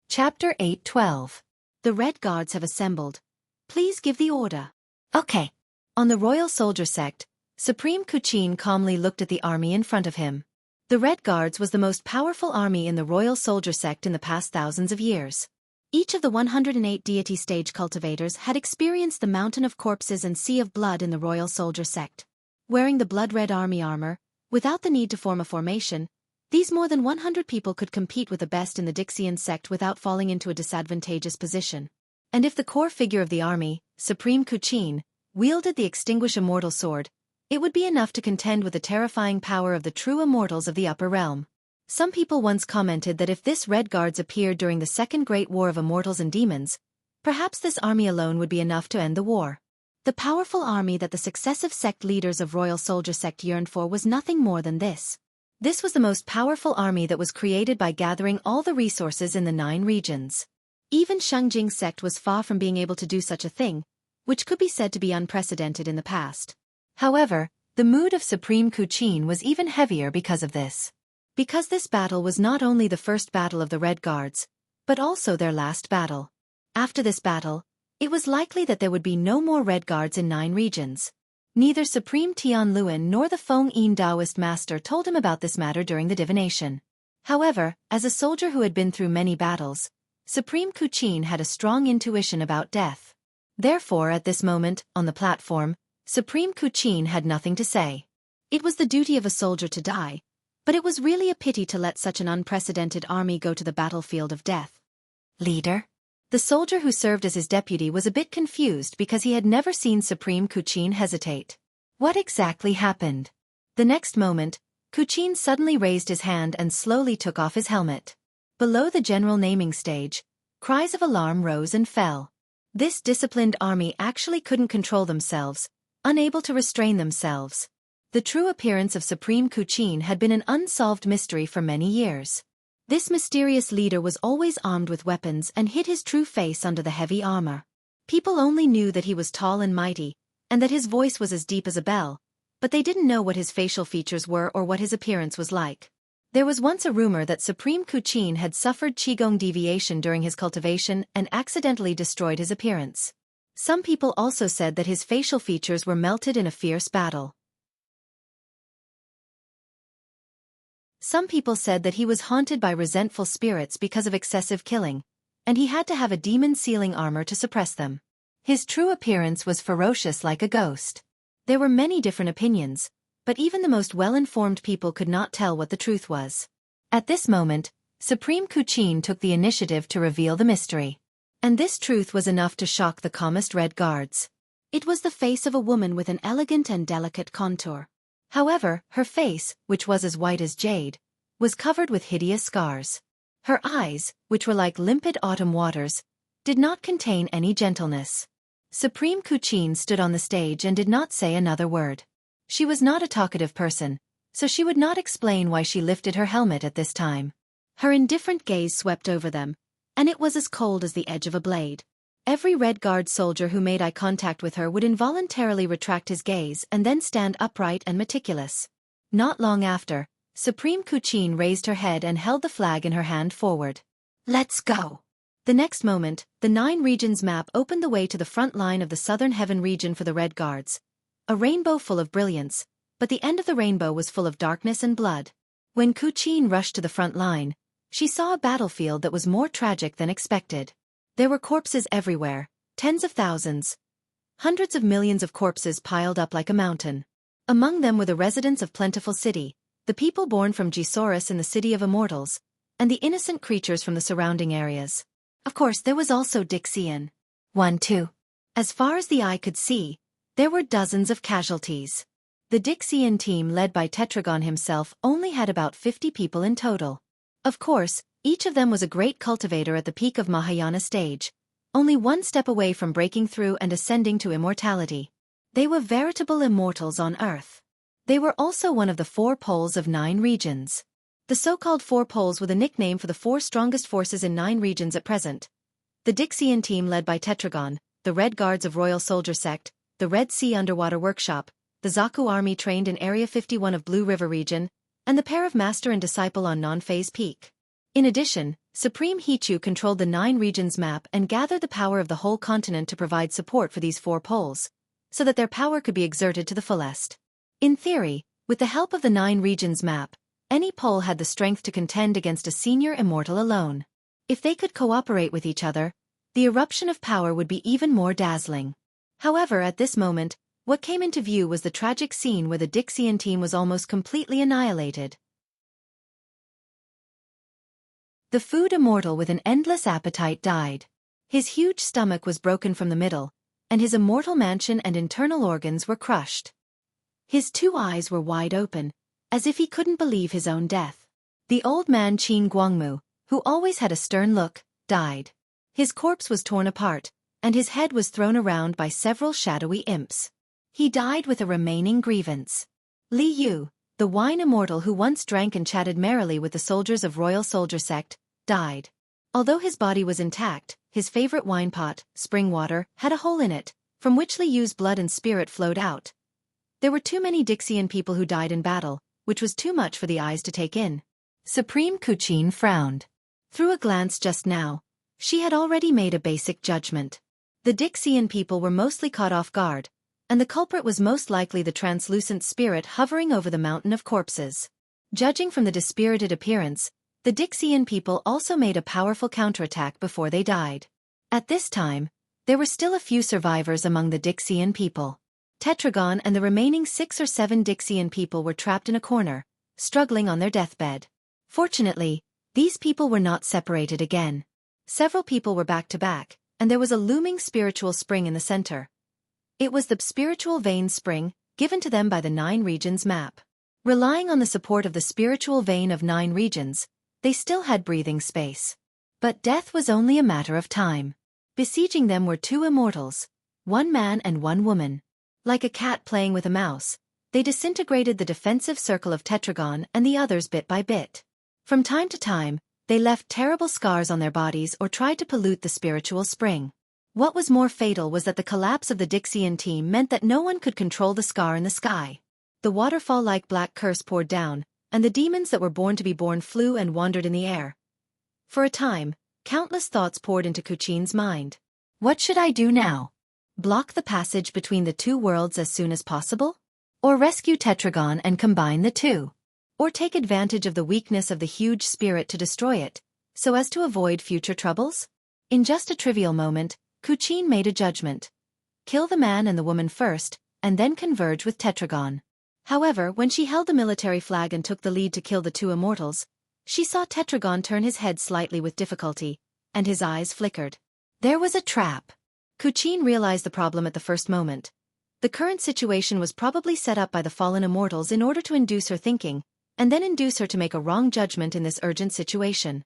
Chapter 8:12. The Red Guards have assembled. Please give the order. Okay. On the Royal Soldier Sect, Supreme Xueqi calmly looked at the army in front of him. The Red Guards was the most powerful army in the Royal Soldier Sect in the past thousands of years. Each of the 108 deity stage cultivators had experienced the mountain of corpses and sea of blood in the Royal Soldier Sect. Wearing the blood-red army armor, without the need to form a formation, these more than 100 people could compete with the best in the Dixian sect without falling into a disadvantageous position. And if the core figure of the army, Supreme Xueqi, wielded the Extinguish Immortal Sword, it would be enough to contend with the terrifying power of the true immortals of the upper realm. Some people once commented that if this Red Guards appeared during the Second Great War of Immortals and Demons, perhaps this army alone would be enough to end the war. The powerful army that the successive sect leaders of Royal Soldier Sect yearned for was nothing more than this. This was the most powerful army that was created by gathering all the resources in the 9 regions. Even Shengjing's sect was far from being able to do such a thing, which could be said to be unprecedented in the past. However, the mood of Supreme Xueqi was even heavier because of this. Because this battle was not only the first battle of the Red Guards, but also their last battle. After this battle, it was likely that there would be no more Red Guards in 9 regions. Neither Supreme Tianluan nor the Feng Yin Taoist master told him about this matter during the divination. However, as a soldier who had been through many battles, Supreme Xueqi had a strong intuition about death. Therefore, at this moment, on the platform, Supreme Xueqi had nothing to say. It was the duty of a soldier to die, but it was really a pity to let such an unprecedented army go to the battlefield of death. Leader? The soldier who served as his deputy was a bit confused because he had never seen Supreme Xueqi hesitate. What exactly happened? The next moment, Xueqi suddenly raised his hand and slowly took off his helmet. Below the general naming stage, cries of alarm rose and fell. This disciplined army actually couldn't control themselves, unable to restrain themselves. The true appearance of Supreme Xueqi had been an unsolved mystery for many years. This mysterious leader was always armed with weapons and hid his true face under the heavy armor. People only knew that he was tall and mighty, and that his voice was as deep as a bell, but they didn't know what his facial features were or what his appearance was like. There was once a rumor that Supreme Xueqi had suffered Qigong deviation during his cultivation and accidentally destroyed his appearance. Some people also said that his facial features were melted in a fierce battle. Some people said that he was haunted by resentful spirits because of excessive killing, and he had to have a demon-sealing armor to suppress them. His true appearance was ferocious like a ghost. There were many different opinions, but even the most well-informed people could not tell what the truth was. At this moment, Supreme Xueqi took the initiative to reveal the mystery. And this truth was enough to shock the calmest Red Guards. It was the face of a woman with an elegant and delicate contour. However, her face, which was as white as jade, was covered with hideous scars. Her eyes, which were like limpid autumn waters, did not contain any gentleness. Supreme Xueqi stood on the stage and did not say another word. She was not a talkative person, so she would not explain why she lifted her helmet at this time. Her indifferent gaze swept over them, and it was as cold as the edge of a blade. Every Red Guard soldier who made eye contact with her would involuntarily retract his gaze and then stand upright and meticulous. Not long after, Supreme Xueqi raised her head and held the flag in her hand forward. "Let's go!" The next moment, the 9 regions map opened the way to the front line of the Southern Heaven region for the Red Guards. A rainbow full of brilliance, but the end of the rainbow was full of darkness and blood. When Xueqi rushed to the front line, she saw a battlefield that was more tragic than expected. There were corpses everywhere, tens of thousands. Hundreds of millions of corpses piled up like a mountain. Among them were the residents of Plentiful City, the people born from Gisaurus in the City of Immortals, and the innocent creatures from the surrounding areas. Of course, there was also Dixian. 1-2. As far as the eye could see, there were dozens of casualties. The Dixian team led by Tetragon himself only had about 50 people in total. Of course, each of them was a great cultivator at the peak of Mahayana stage, only one step away from breaking through and ascending to immortality. They were veritable immortals on Earth. They were also one of the 4 poles of 9 regions. The so-called 4 poles were the nickname for the 4 strongest forces in 9 regions at present. The Dixian team led by Tetragon, the Red Guards of Royal Soldier Sect, the Red Sea Underwater Workshop, the Zaku army trained in Area 51 of Blue River region, and the pair of master and disciple on Non-Phase Peak. In addition, Supreme Hichu controlled the 9 regions map and gathered the power of the whole continent to provide support for these 4 poles, so that their power could be exerted to the fullest. In theory, with the help of the 9 regions map, any pole had the strength to contend against a senior immortal alone. If they could cooperate with each other, the eruption of power would be even more dazzling. However, at this moment, what came into view was the tragic scene where the Dixian team was almost completely annihilated. The food immortal with an endless appetite died. His huge stomach was broken from the middle, and his immortal mansion and internal organs were crushed. His 2 eyes were wide open, as if he couldn't believe his own death. The old man Qin Guangmu, who always had a stern look, died. His corpse was torn apart, and his head was thrown around by several shadowy imps. He died with a remaining grievance. Li Yu, the wine immortal who once drank and chatted merrily with the soldiers of Royal Soldier Sect, died. Although his body was intact, his favorite wine pot, spring water, had a hole in it, from which Li Yu's blood and spirit flowed out. There were too many Dixian people who died in battle, which was too much for the eyes to take in. Supreme Xueqi frowned. Through a glance just now, she had already made a basic judgment. The Dixian people were mostly caught off guard, and the culprit was most likely the translucent spirit hovering over the mountain of corpses. Judging from the dispirited appearance, the Dixian people also made a powerful counterattack before they died. At this time, there were still a few survivors among the Dixian people. Tetragon and the remaining 6 or 7 Dixian people were trapped in a corner, struggling on their deathbed. Fortunately, these people were not separated again. Several people were back to back, and there was a looming spiritual spring in the center. It was the spiritual vein spring, given to them by the 9 regions map. Relying on the support of the spiritual vein of 9 regions, they still had breathing space. But death was only a matter of time. Besieging them were 2 immortals, 1 man and 1 woman. Like a cat playing with a mouse, they disintegrated the defensive circle of Tetragon and the others bit by bit. From time to time, they left terrible scars on their bodies or tried to pollute the spiritual spring. What was more fatal was that the collapse of the Dixian team meant that no one could control the scar in the sky. The waterfall-like black curse poured down, and the demons that were born to be born flew and wandered in the air. For a time, countless thoughts poured into Xueqi's mind. What should I do now? Block the passage between the 2 worlds as soon as possible? Or rescue Tetragon and combine the 2? Or take advantage of the weakness of the huge spirit to destroy it, so as to avoid future troubles? In just a trivial moment, Xueqi made a judgment. Kill the man and the woman first, and then converge with Tetragon. However, when she held the military flag and took the lead to kill the 2 immortals, she saw Tetragon turn his head slightly with difficulty, and his eyes flickered. There was a trap. Xueqi realized the problem at the first moment. The current situation was probably set up by the fallen immortals in order to induce her thinking, and then induce her to make a wrong judgment in this urgent situation.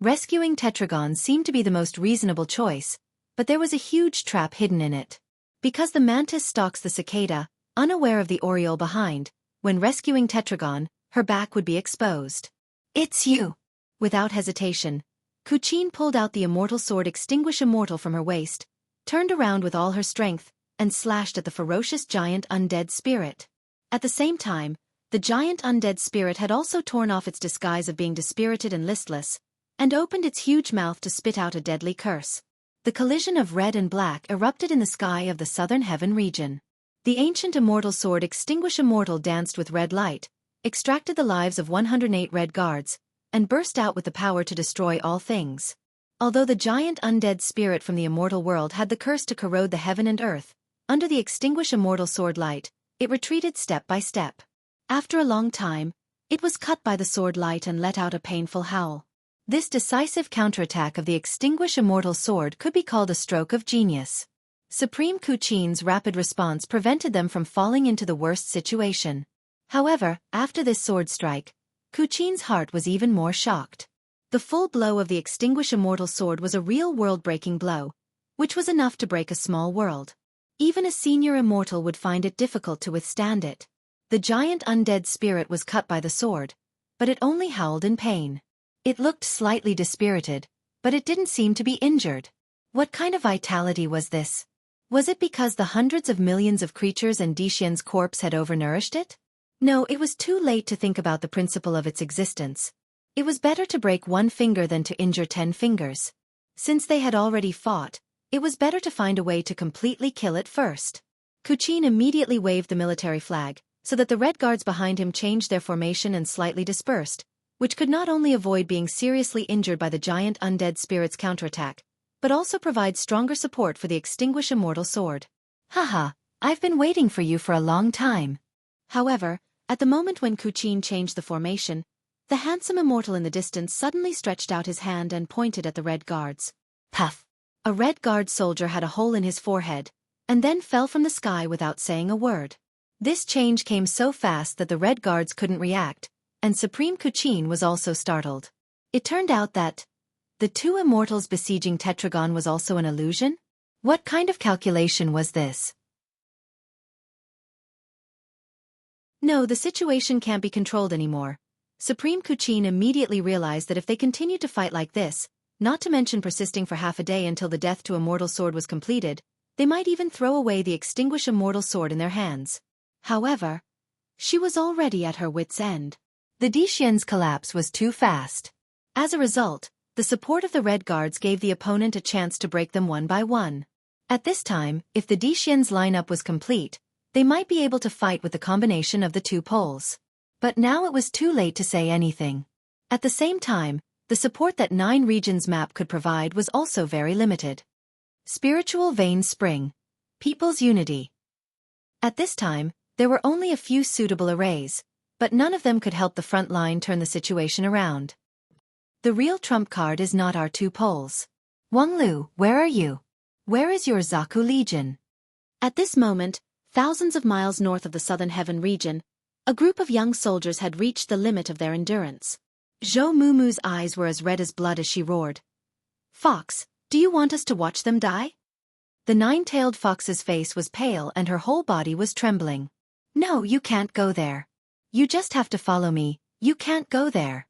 Rescuing Tetragon seemed to be the most reasonable choice, but there was a huge trap hidden in it. Because the mantis stalks the cicada, unaware of the oriole behind, when rescuing Tetragon, her back would be exposed. It's you! Without hesitation, Xueqi pulled out the immortal sword Extinguish Immortal from her waist, turned around with all her strength, and slashed at the ferocious giant undead spirit. At the same time, the giant undead spirit had also torn off its disguise of being dispirited and listless, and opened its huge mouth to spit out a deadly curse. The collision of red and black erupted in the sky of the southern heaven region. The ancient immortal sword Extinguish Immortal danced with red light, extracted the lives of 108 red guards, and burst out with the power to destroy all things. Although the giant undead spirit from the immortal world had the curse to corrode the heaven and earth, under the Extinguish Immortal sword light, it retreated step by step. After a long time, it was cut by the sword light and let out a painful howl. This decisive counterattack of the Extinguish Immortal sword could be called a stroke of genius. Supreme Xueqi's rapid response prevented them from falling into the worst situation. However, after this sword strike, Xueqi's heart was even more shocked. The full blow of the Extinguish Immortal sword was a real world-breaking blow, which was enough to break a small world. Even a senior immortal would find it difficult to withstand it. The giant undead spirit was cut by the sword, but it only howled in pain. It looked slightly dispirited, but it didn't seem to be injured. What kind of vitality was this? Was it because the hundreds of millions of creatures and Dixian's corpse had overnourished it? No, it was too late to think about the principle of its existence. It was better to break 1 finger than to injure 10 fingers. Since they had already fought, it was better to find a way to completely kill it first. Xueqi immediately waved the military flag, so that the red guards behind him changed their formation and slightly dispersed, which could not only avoid being seriously injured by the giant undead spirit's counterattack, but also provide stronger support for the Extinguish Immortal sword. Haha, I've been waiting for you for a long time. However, at the moment when Xueqi changed the formation, the handsome immortal in the distance suddenly stretched out his hand and pointed at the red guards. Puff! A red guard soldier had a hole in his forehead, and then fell from the sky without saying a word. This change came so fast that the red guards couldn't react, and Supreme Xueqi was also startled. It turned out that the 2 immortals besieging Tetragon was also an illusion? What kind of calculation was this? No, the situation can't be controlled anymore. Supreme Kuchin immediately realized that if they continued to fight like this, not to mention persisting for half a day until the death to a mortal sword was completed, they might even throw away the extinguish immortal sword in their hands. However, she was already at her wit's end. The Dixian's collapse was too fast. As a result, the support of the Red Guards gave the opponent a chance to break them one by one. At this time, if the Dixian's lineup was complete, they might be able to fight with the combination of the two poles. But now it was too late to say anything. At the same time, the support that 9 Regions map could provide was also very limited. Spiritual Vein Spring. People's Unity. At this time, there were only a few suitable arrays, but none of them could help the front line turn the situation around. The real trump card is not our 2 poles. Wang Lu, where are you? Where is your Zaku Legion? At this moment, thousands of miles north of the Southern Heaven region, a group of young soldiers had reached the limit of their endurance. Zhou Mumu's eyes were as red as blood as she roared. Fox, do you want us to watch them die? The 9-tailed fox's face was pale and her whole body was trembling. No, you can't go there. You just have to follow me, you can't go there.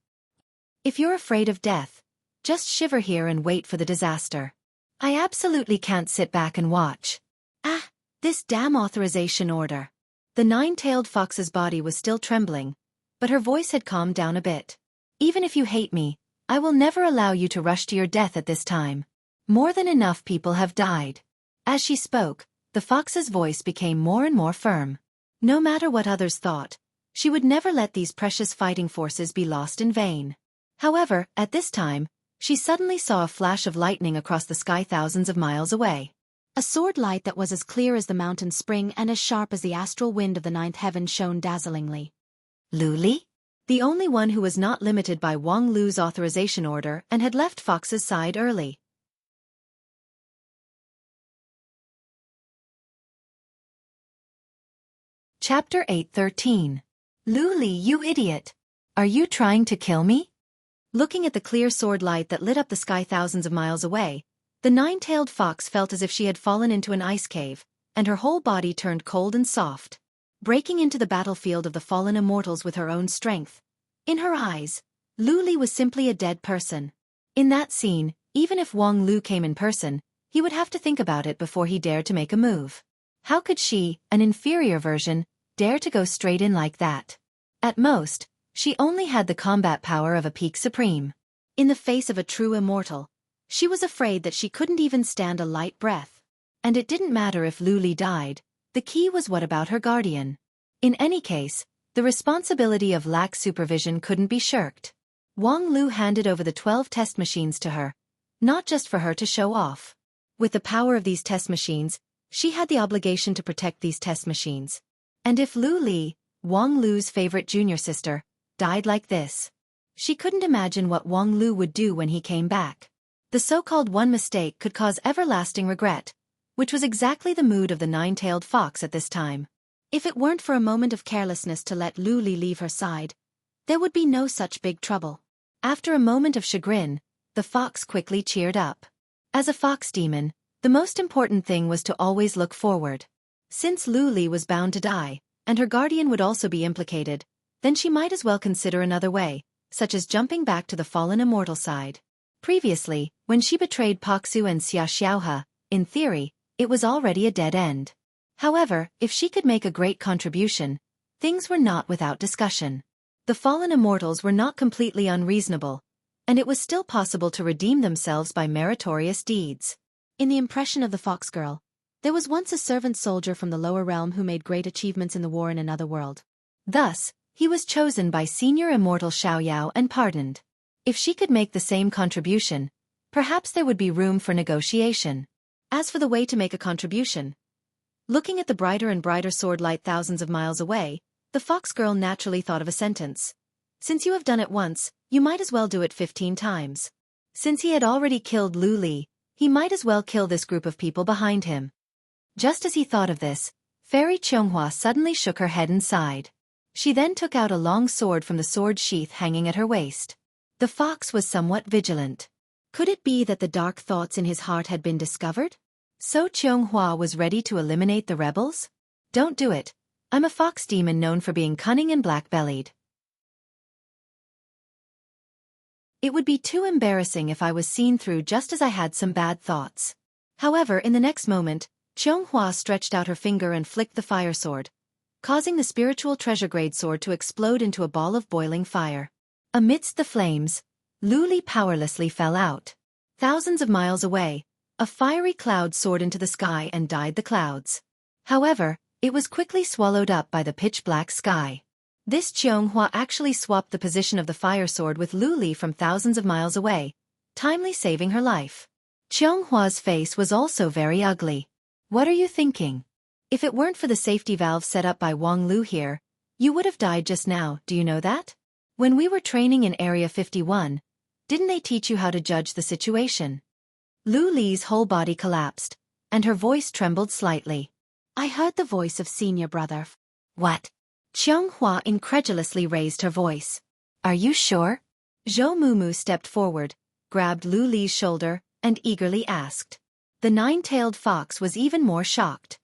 If you're afraid of death, just shiver here and wait for the disaster. I absolutely can't sit back and watch. Ah, this damn authorization order. The 9-tailed fox's body was still trembling, but her voice had calmed down a bit. Even if you hate me, I will never allow you to rush to your death at this time. More than enough people have died. As she spoke, the fox's voice became more and more firm. No matter what others thought, she would never let these precious fighting forces be lost in vain. However, at this time, she suddenly saw a flash of lightning across the sky thousands of miles away. A sword light that was as clear as the mountain spring and as sharp as the astral wind of the 9th heaven shone dazzlingly. Lu Li? The only one who was not limited by Wang Lu's authorization order and had left Fox's side early. Chapter 8:13. Lu Li, you idiot! Are you trying to kill me? Looking at the clear sword light that lit up the sky thousands of miles away, the 9-tailed fox felt as if she had fallen into an ice cave, and her whole body turned cold and soft. Breaking into the battlefield of the fallen immortals with her own strength. In her eyes, Lu Li was simply a dead person. In that scene, even if Wang Lu came in person, he would have to think about it before he dared to make a move. How could she, an inferior version, dare to go straight in like that? At most, she only had the combat power of a peak supreme. In the face of a true immortal, she was afraid that she couldn't even stand a light breath. And it didn't matter if Lu Li died, the key was what about her guardian. In any case, the responsibility of lax supervision couldn't be shirked. Wang Lu handed over the 12 test machines to her, not just for her to show off. With the power of these test machines, she had the obligation to protect these test machines. And if Lu Li, Wang Lu's favorite junior sister, died like this, she couldn't imagine what Wang Lu would do when he came back. The so-called one mistake could cause everlasting regret, which was exactly the mood of the 9-tailed fox at this time. If it weren't for a moment of carelessness to let Lu Li leave her side, there would be no such big trouble. After a moment of chagrin, the fox quickly cheered up. As a fox demon, the most important thing was to always look forward. Since Lu Li was bound to die, and her guardian would also be implicated, then she might as well consider another way, such as jumping back to the fallen immortal side. Previously, when she betrayed Paksu and Xia Xiaohe, in theory, it was already a dead end. However, if she could make a great contribution, things were not without discussion. The fallen immortals were not completely unreasonable, and it was still possible to redeem themselves by meritorious deeds. In the impression of the fox girl, there was once a servant soldier from the lower realm who made great achievements in the war in another world. Thus, he was chosen by senior immortal Xiaoyao and pardoned. If she could make the same contribution, perhaps there would be room for negotiation. As for the way to make a contribution, looking at the brighter and brighter sword light thousands of miles away, the fox girl naturally thought of a sentence. Since you have done it once, you might as well do it 15 times. Since he had already killed Lu Li, he might as well kill this group of people behind him. Just as he thought of this, Fairy Chonghua suddenly shook her head and sighed. She then took out a long sword from the sword sheath hanging at her waist. The fox was somewhat vigilant. Could it be that the dark thoughts in his heart had been discovered? So Chonghua was ready to eliminate the rebels? Don't do it. I'm a fox demon known for being cunning and black-bellied. It would be too embarrassing if I was seen through just as I had some bad thoughts. However, in the next moment, Qianghua stretched out her finger and flicked the fire sword, causing the spiritual treasure-grade sword to explode into a ball of boiling fire. Amidst the flames, Lu Li powerlessly fell out. Thousands of miles away, a fiery cloud soared into the sky and dyed the clouds. However, it was quickly swallowed up by the pitch-black sky. This Qianghua actually swapped the position of the fire sword with Lu Li from thousands of miles away, timely saving her life. Qianghua's face was also very ugly. What are you thinking? If it weren't for the safety valve set up by Wang Lu here, you would have died just now, do you know that? When we were training in Area 51, didn't they teach you how to judge the situation? Lu Li's whole body collapsed, and her voice trembled slightly. I heard the voice of senior brother. What? Qianghua incredulously raised her voice. Are you sure? Zhou Mumu stepped forward, grabbed Lu Li's shoulder, and eagerly asked. The nine-tailed fox was even more shocked.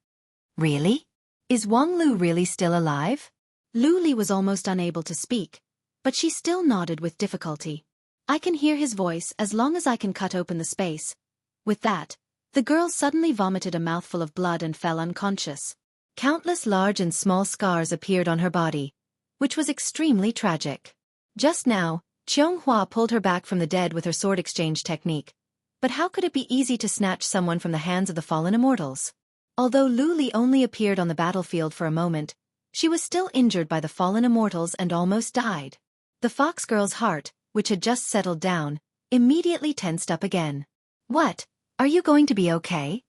Really? Is Wang Lu really still alive? Lu Li was almost unable to speak, but she still nodded with difficulty. I can hear his voice as long as I can cut open the space. With that, the girl suddenly vomited a mouthful of blood and fell unconscious. Countless large and small scars appeared on her body, which was extremely tragic. Just now, Qianghua pulled her back from the dead with her sword exchange technique. But how could it be easy to snatch someone from the hands of the fallen immortals? Although Lu Li only appeared on the battlefield for a moment, she was still injured by the fallen immortals and almost died. The fox girl's heart, which had just settled down, immediately tensed up again. What? Are you going to be okay?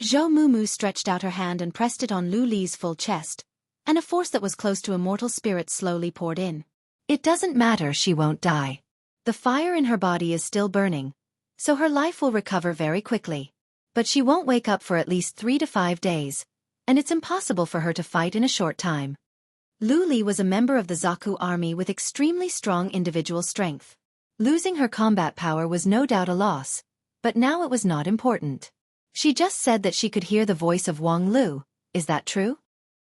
Zhou Mumu stretched out her hand and pressed it on Lu Li's full chest, and a force that was close to immortal spirit slowly poured in. It doesn't matter, she won't die. The fire in her body is still burning, so her life will recover very quickly. But she won't wake up for at least 3 to 5 days, and it's impossible for her to fight in a short time. Lu Li was a member of the Xueqi army with extremely strong individual strength. Losing her combat power was no doubt a loss, but now it was not important. She just said that she could hear the voice of Wang Lu. Is that true?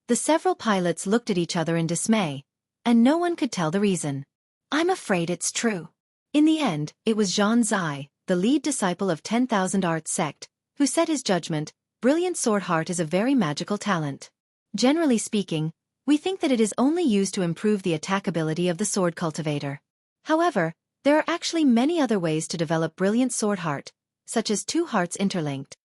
The several pilots looked at each other in dismay, and no one could tell the reason. I'm afraid it's true. In the end, it was Zhan Zai, the lead disciple of 10,000 Arts sect, who said his judgment, brilliant sword heart is a very magical talent. Generally speaking, we think that it is only used to improve the attack ability of the sword cultivator. However, there are actually many other ways to develop brilliant sword heart, such as 2 hearts interlinked.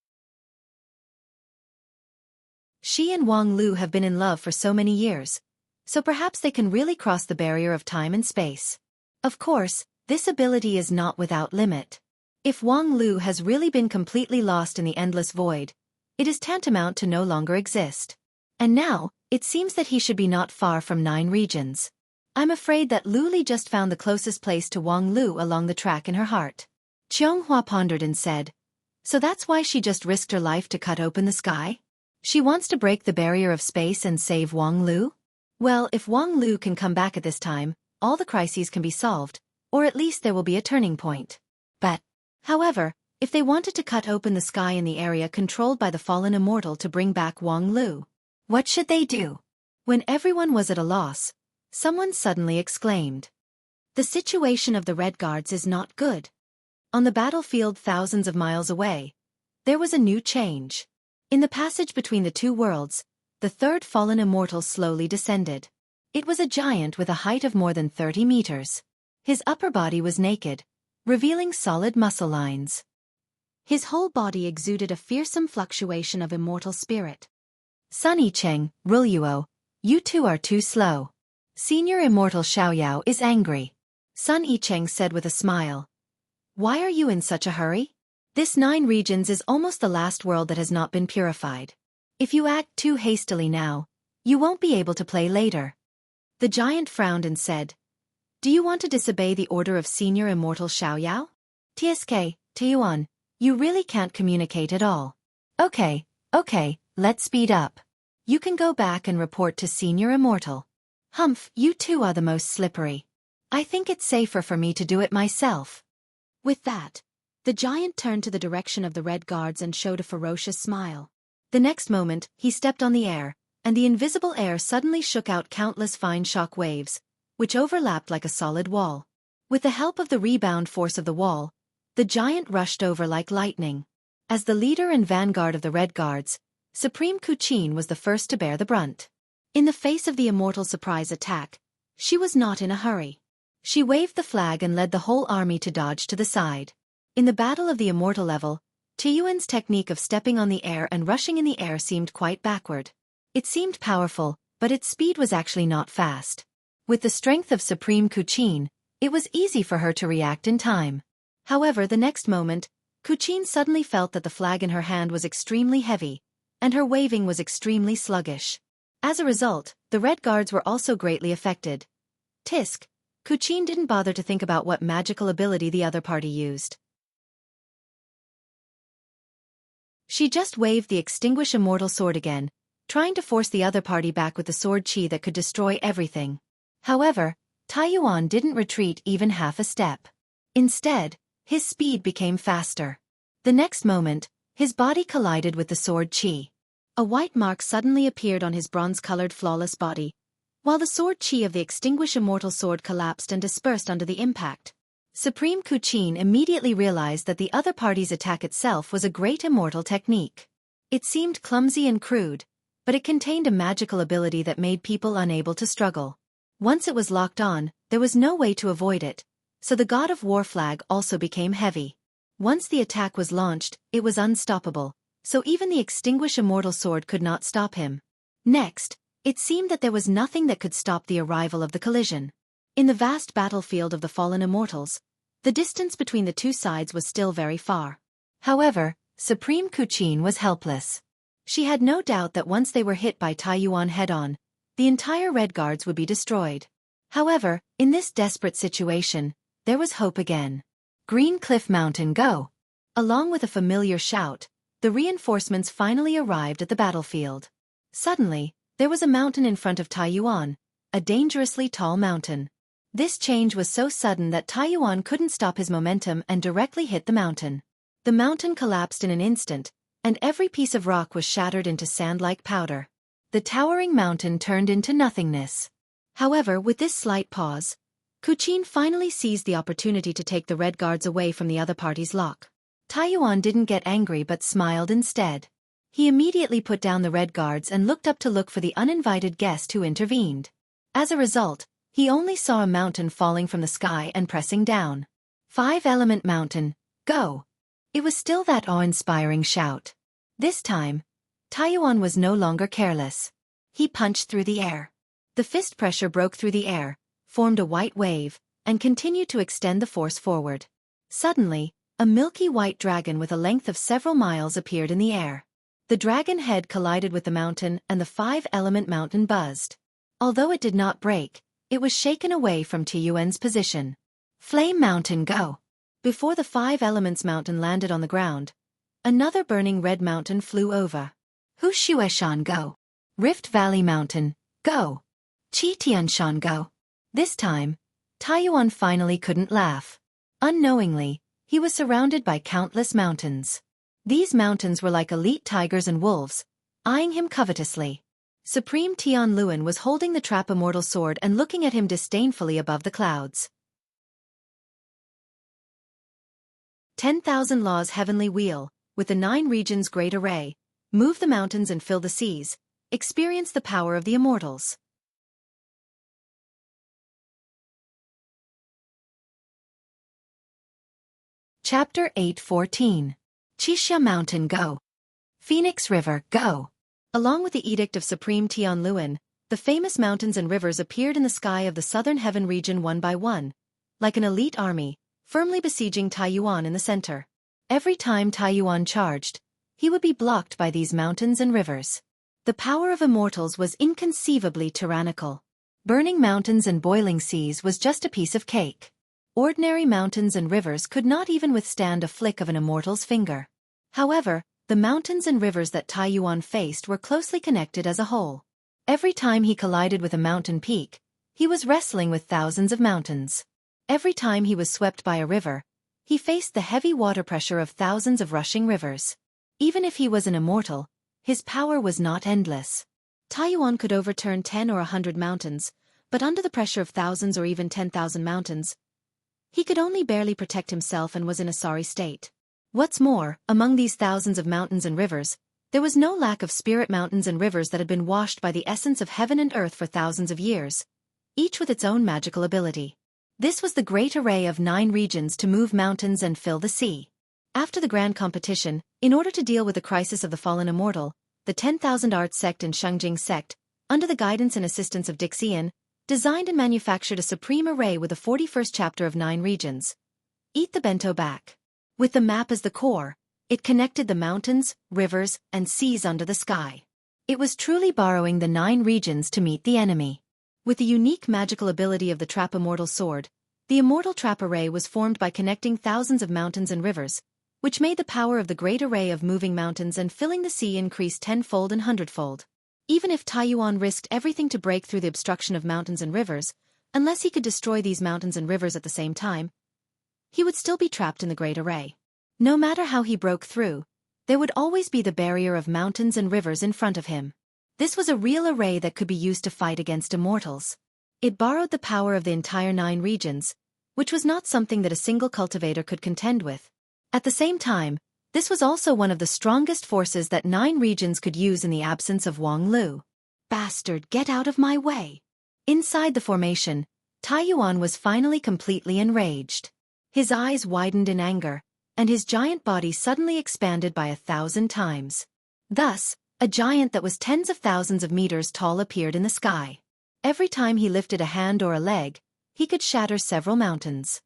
She and Wang Lu have been in love for so many years, so perhaps they can really cross the barrier of time and space. Of course, this ability is not without limit. If Wang Lu has really been completely lost in the endless void, it is tantamount to no longer exist. And now, it seems that he should be not far from 9 regions. I'm afraid that Lu Li just found the closest place to Wang Lu along the track in her heart. Qianghua pondered and said, so that's why she just risked her life to cut open the sky? She wants to break the barrier of space and save Wang Lu? Well, if Wang Lu can come back at this time, all the crises can be solved, or at least there will be a turning point. But, however, if they wanted to cut open the sky in the area controlled by the fallen immortal to bring back Wang Lu, what should they do? When everyone was at a loss, someone suddenly exclaimed. The situation of the Red Guards is not good. On the battlefield thousands of miles away, there was a new change. In the passage between the 2 worlds, the third fallen immortal slowly descended. It was a giant with a height of more than 30 meters. His upper body was naked, revealing solid muscle lines. His whole body exuded a fearsome fluctuation of immortal spirit. Sun Yicheng, Rulyuo, you 2 are too slow. Senior Immortal Xiaoyao is angry. Sun Yicheng said with a smile. Why are you in such a hurry? This 9 regions is almost the last world that has not been purified. If you act too hastily now, you won't be able to play later. The giant frowned and said, do you want to disobey the order of Senior Immortal Xiaoyao? TSK, Tuyuan, you really can't communicate at all. Okay, let's speed up. You can go back and report to Senior Immortal. Humph, you 2 are the most slippery. I think it's safer for me to do it myself. With that, the giant turned to the direction of the Red Guards and showed a ferocious smile. The next moment, he stepped on the air, and the invisible air suddenly shook out countless fine shock waves, which overlapped like a solid wall. With the help of the rebound force of the wall, the giant rushed over like lightning. As the leader and vanguard of the Red Guards, Supreme Xueqi was the first to bear the brunt. In the face of the immortal surprise attack, she was not in a hurry. She waved the flag and led the whole army to dodge to the side. In the battle of the immortal level, Tiyuan's technique of stepping on the air and rushing in the air seemed quite backward. It seemed powerful, but its speed was actually not fast. With the strength of Supreme Xueqi, it was easy for her to react in time. However, the next moment, Xueqi suddenly felt that the flag in her hand was extremely heavy, and her waving was extremely sluggish. As a result, the Red Guards were also greatly affected. Tisk, Xueqi didn't bother to think about what magical ability the other party used. She just waved the Extinguish Immortal Sword again, trying to force the other party back with the sword chi that could destroy everything. However, Taiyuan didn't retreat even half a step. Instead, his speed became faster. The next moment, his body collided with the sword chi. A white mark suddenly appeared on his bronze-colored flawless body, while the sword chi of the Extinguish Immortal Sword collapsed and dispersed under the impact. Supreme Xueqi immediately realized that the other party's attack itself was a great immortal technique. It seemed clumsy and crude, but it contained a magical ability that made people unable to struggle. Once it was locked on, there was no way to avoid it, so the God of War flag also became heavy. Once the attack was launched, it was unstoppable, so even the Extinguish Immortal Sword could not stop him. Next, it seemed that there was nothing that could stop the arrival of the collision. In the vast battlefield of the fallen immortals, the distance between the two sides was still very far. However, Supreme Xueqi was helpless. She had no doubt that once they were hit by Taiyuan head-on, the entire Red Guards would be destroyed. However, in this desperate situation, there was hope again. Green Cliff Mountain, go! Along with a familiar shout, the reinforcements finally arrived at the battlefield. Suddenly, there was a mountain in front of Taiyuan, a dangerously tall mountain. This change was so sudden that Taiyuan couldn't stop his momentum and directly hit the mountain. The mountain collapsed in an instant, and every piece of rock was shattered into sand-like powder. The towering mountain turned into nothingness. However, with this slight pause, Xueqi finally seized the opportunity to take the Red Guards away from the other party's lock. Taiyuan didn't get angry but smiled instead. He immediately put down the Red Guards and looked up to look for the uninvited guest who intervened. As a result, he only saw a mountain falling from the sky and pressing down. 5-element mountain, go! It was still that awe-inspiring shout. This time, Taiyuan was no longer careless. He punched through the air. The fist pressure broke through the air, formed a white wave, and continued to extend the force forward. Suddenly, a milky white dragon with a length of several miles appeared in the air. The dragon head collided with the mountain and the 5-element mountain buzzed. Although it did not break, it was shaken away from Tiyuan's position. Flame Mountain, go! Before the 5 Elements Mountain landed on the ground, another burning red mountain flew over. Xueqi, go! Rift Valley Mountain, go! Qitianshan, go! This time, Taiyuan finally couldn't laugh. Unknowingly, he was surrounded by countless mountains. These mountains were like elite tigers and wolves, eyeing him covetously. Supreme Tianluan was holding the trap immortal sword and looking at him disdainfully above the clouds. 10,000 laws heavenly wheel, with the 9 regions great array, move the mountains and fill the seas, experience the power of the immortals. Chapter 8:14. Qixia Mountain, go! Phoenix River, go! Along with the Edict of Supreme Tianluan, the famous mountains and rivers appeared in the sky of the southern heaven region one by one, like an elite army, firmly besieging Taiyuan in the center. Every time Taiyuan charged, he would be blocked by these mountains and rivers. The power of immortals was inconceivably tyrannical. Burning mountains and boiling seas was just a piece of cake. Ordinary mountains and rivers could not even withstand a flick of an immortal's finger. However, the mountains and rivers that Taiyuan faced were closely connected as a whole. Every time he collided with a mountain peak, he was wrestling with thousands of mountains. Every time he was swept by a river, he faced the heavy water pressure of thousands of rushing rivers. Even if he was an immortal, his power was not endless. Taiyuan could overturn 10 or 100 mountains, but under the pressure of thousands or even 10,000 mountains, he could only barely protect himself and was in a sorry state. What's more, among these thousands of mountains and rivers, there was no lack of spirit mountains and rivers that had been washed by the essence of heaven and earth for thousands of years, each with its own magical ability. This was the great array of 9 regions to move mountains and fill the sea. After the grand competition, in order to deal with the crisis of the fallen immortal, the 10,000 Arts sect and Shungjing sect, under the guidance and assistance of Dixian, designed and manufactured a supreme array with the 41st chapter of 9 regions. Eat the bento back. With the map as the core, it connected the mountains, rivers, and seas under the sky. It was truly borrowing the 9 regions to meet the enemy. With the unique magical ability of the Trap Immortal Sword, the Immortal Trap Array was formed by connecting thousands of mountains and rivers, which made the power of the great array of moving mountains and filling the sea increase 10-fold and 100-fold. Even if Taiyuan risked everything to break through the obstruction of mountains and rivers, unless he could destroy these mountains and rivers at the same time, he would still be trapped in the great array. No matter how he broke through, there would always be the barrier of mountains and rivers in front of him. This was a real array that could be used to fight against immortals. It borrowed the power of the entire 9 regions, which was not something that a single cultivator could contend with. At the same time, this was also one of the strongest forces that 9 regions could use in the absence of Wang Lu. Bastard, get out of my way! Inside the formation, Taiyuan was finally completely enraged. His eyes widened in anger, and his giant body suddenly expanded by 1,000 times. Thus, a giant that was tens of thousands of meters tall appeared in the sky. Every time he lifted a hand or a leg, he could shatter several mountains.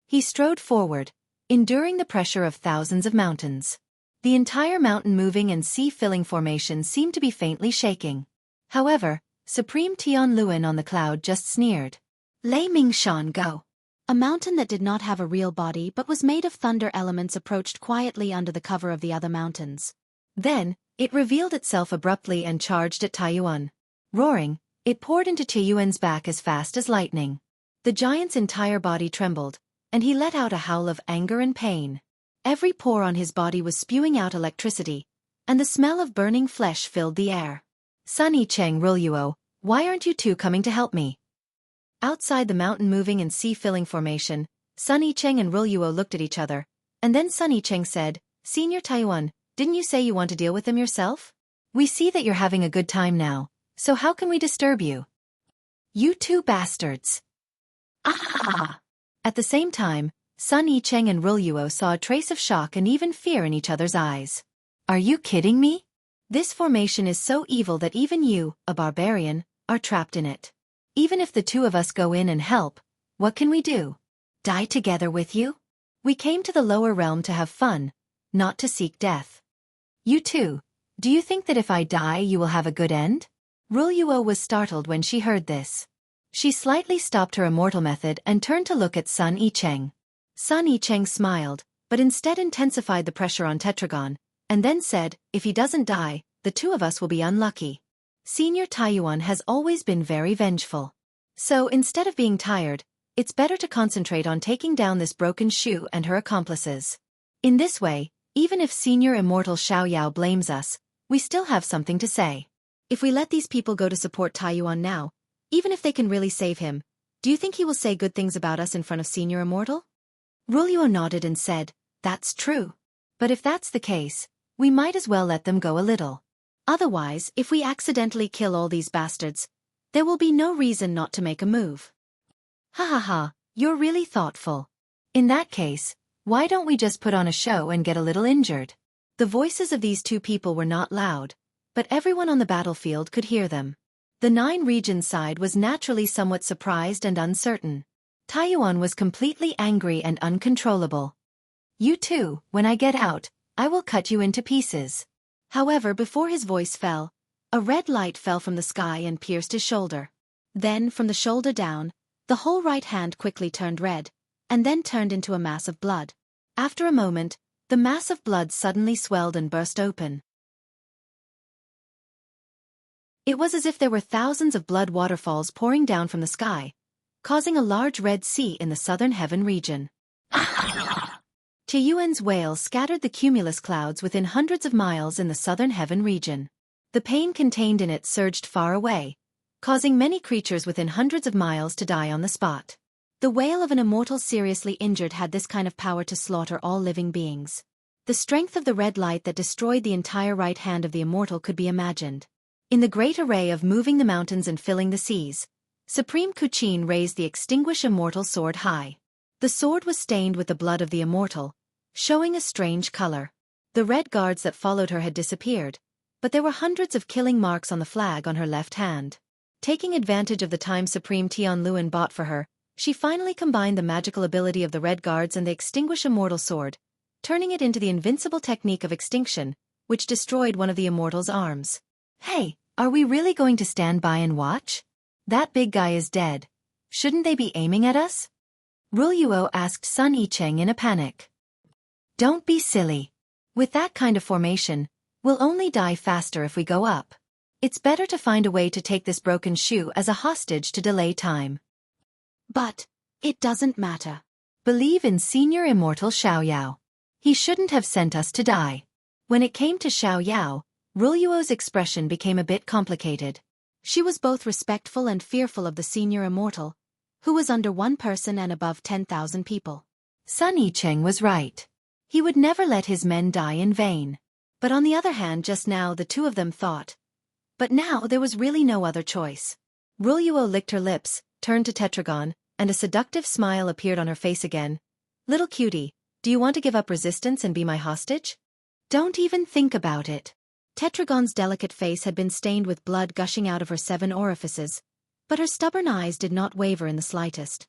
He strode forward, enduring the pressure of thousands of mountains. The entire mountain-moving and sea-filling formation seemed to be faintly shaking. However, Supreme Tian Luan on the cloud just sneered. Lei Mingshan go. A mountain that did not have a real body but was made of thunder elements approached quietly under the cover of the other mountains. Then, it revealed itself abruptly and charged at Taiyuan. Roaring, it poured into Taiyuan's back as fast as lightning. The giant's entire body trembled, and he let out a howl of anger and pain. Every pore on his body was spewing out electricity, and the smell of burning flesh filled the air. Sun Yicheng Rulyuo, why aren't you two coming to help me? Outside the mountain-moving and sea-filling formation, Sun Yicheng and Rulyuo looked at each other, and then Sun Yicheng said, Senior Taiyuan, didn't you say you want to deal with them yourself? We see that you're having a good time now, so how can we disturb you? You two bastards! Ah! At the same time, Sun Yicheng and Rulyuo saw a trace of shock and even fear in each other's eyes. Are you kidding me? This formation is so evil that even you, a barbarian, are trapped in it. Even if the two of us go in and help, what can we do? Die together with you? We came to the lower realm to have fun, not to seek death. You two, do you think that if I die you will have a good end? Rulyuo was startled when she heard this. She slightly stopped her immortal method and turned to look at Sun Yicheng. Sun Yicheng smiled, but instead intensified the pressure on Tetragon, and then said, if he doesn't die, the two of us will be unlucky. Senior Taiyuan has always been very vengeful. So instead of being tired, it's better to concentrate on taking down this broken shoe and her accomplices. In this way, even if Senior Immortal Xiaoyao blames us, we still have something to say. If we let these people go to support Taiyuan now, even if they can really save him, do you think he will say good things about us in front of Senior Immortal? Rulyuo nodded and said, that's true. But if that's the case, we might as well let them go a little. Otherwise, if we accidentally kill all these bastards, there will be no reason not to make a move. Ha ha ha, you're really thoughtful. In that case, why don't we just put on a show and get a little injured? The voices of these two people were not loud, but everyone on the battlefield could hear them. The 9 regions side was naturally somewhat surprised and uncertain. Taiyuan was completely angry and uncontrollable. You two, when I get out, I will cut you into pieces. However, before his voice fell, a red light fell from the sky and pierced his shoulder. Then, from the shoulder down, the whole right hand quickly turned red, and then turned into a mass of blood. After a moment, the mass of blood suddenly swelled and burst open. It was as if there were thousands of blood waterfalls pouring down from the sky, causing a large red sea in the southern heaven region. Yuan's wail scattered the cumulus clouds within hundreds of miles in the southern heaven region. The pain contained in it surged far away, causing many creatures within hundreds of miles to die on the spot. The wail of an immortal seriously injured had this kind of power to slaughter all living beings. The strength of the red light that destroyed the entire right hand of the immortal could be imagined. In the great array of moving the mountains and filling the seas, Supreme Xueqi raised the extinguished immortal sword high. The sword was stained with the blood of the immortal, showing a strange color. The red guards that followed her had disappeared, but there were hundreds of killing marks on the flag on her left hand. Taking advantage of the time Supreme Tianluan bought for her, she finally combined the magical ability of the red guards and the extinguished immortal sword, turning it into the invincible technique of extinction, which destroyed one of the immortal's arms. Hey, are we really going to stand by and watch? That big guy is dead. Shouldn't they be aiming at us? Rulyuo asked Sun Yicheng in a panic. Don't be silly. With that kind of formation, we'll only die faster if we go up. It's better to find a way to take this broken shoe as a hostage to delay time. But it doesn't matter. Believe in Senior Immortal Xiaoyao. He shouldn't have sent us to die. When it came to Xiaoyao, Rulyuo's expression became a bit complicated. She was both respectful and fearful of the Senior Immortal, who was under one person and above 10,000 people. Sun Yicheng was right. He would never let his men die in vain. But on the other hand, just now the two of them thought. But now there was really no other choice. Rulyuo licked her lips, turned to Tetragon, and a seductive smile appeared on her face again. Little cutie, do you want to give up resistance and be my hostage? Don't even think about it. Tetragon's delicate face had been stained with blood gushing out of her 7 orifices, but her stubborn eyes did not waver in the slightest.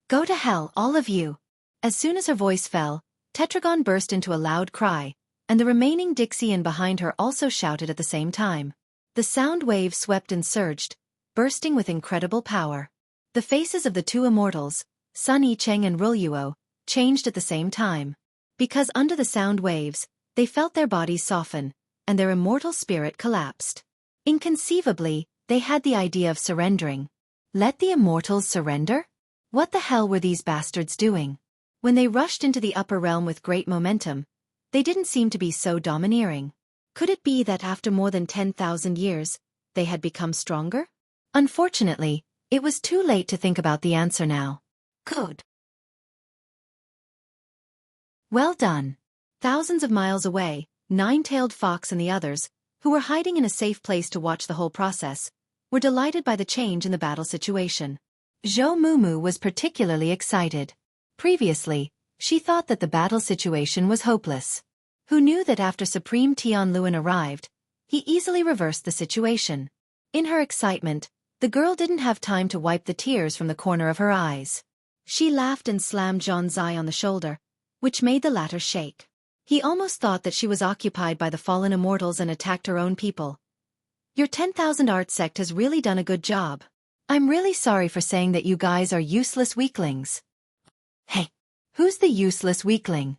Go to hell, all of you. As soon as her voice fell, Tetragon burst into a loud cry, and the remaining Dixian behind her also shouted at the same time. The sound wave swept and surged, bursting with incredible power. The faces of the two immortals, Sun Yicheng and Rulyuo, changed at the same time. Because under the sound waves, they felt their bodies soften, and their immortal spirit collapsed. Inconceivably, they had the idea of surrendering. Let the immortals surrender? What the hell were these bastards doing? When they rushed into the upper realm with great momentum, they didn't seem to be so domineering. Could it be that after more than 10,000 years, they had become stronger? Unfortunately, it was too late to think about the answer now. Good. Well done. Thousands of miles away, Nine-Tailed Fox and the others, who were hiding in a safe place to watch the whole process, were delighted by the change in the battle situation. Zhou Mumu was particularly excited. Previously, she thought that the battle situation was hopeless. Who knew that after Supreme Tianluan arrived, he easily reversed the situation. In her excitement, the girl didn't have time to wipe the tears from the corner of her eyes. She laughed and slammed Zhang Zai on the shoulder, which made the latter shake. He almost thought that she was occupied by the fallen immortals and attacked her own people. Your 10,000 art sect has really done a good job. I'm really sorry for saying that you guys are useless weaklings. Hey, who's the useless weakling?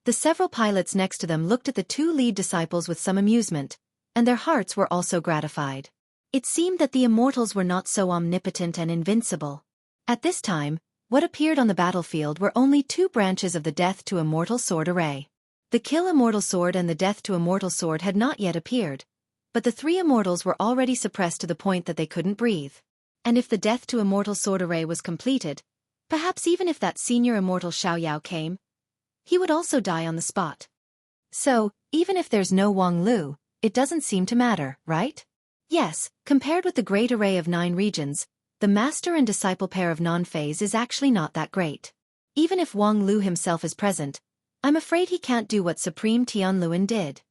The several pilots next to them looked at the two lead disciples with some amusement, and their hearts were also gratified. It seemed that the immortals were not so omnipotent and invincible. At this time, what appeared on the battlefield were only 2 branches of the Death to Immortal Sword array. The Kill Immortal Sword and the Death to Immortal Sword had not yet appeared, but the 3 immortals were already suppressed to the point that they couldn't breathe. And if the Death to Immortal Sword array was completed, perhaps even if that senior immortal Xiaoyao came, he would also die on the spot. So, even if there's no Wang Lu, it doesn't seem to matter, right? Yes, compared with the great array of 9 regions, the master and disciple pair of non-phase is actually not that great. Even if Wang Lu himself is present, I'm afraid he can't do what Supreme Tianluan did.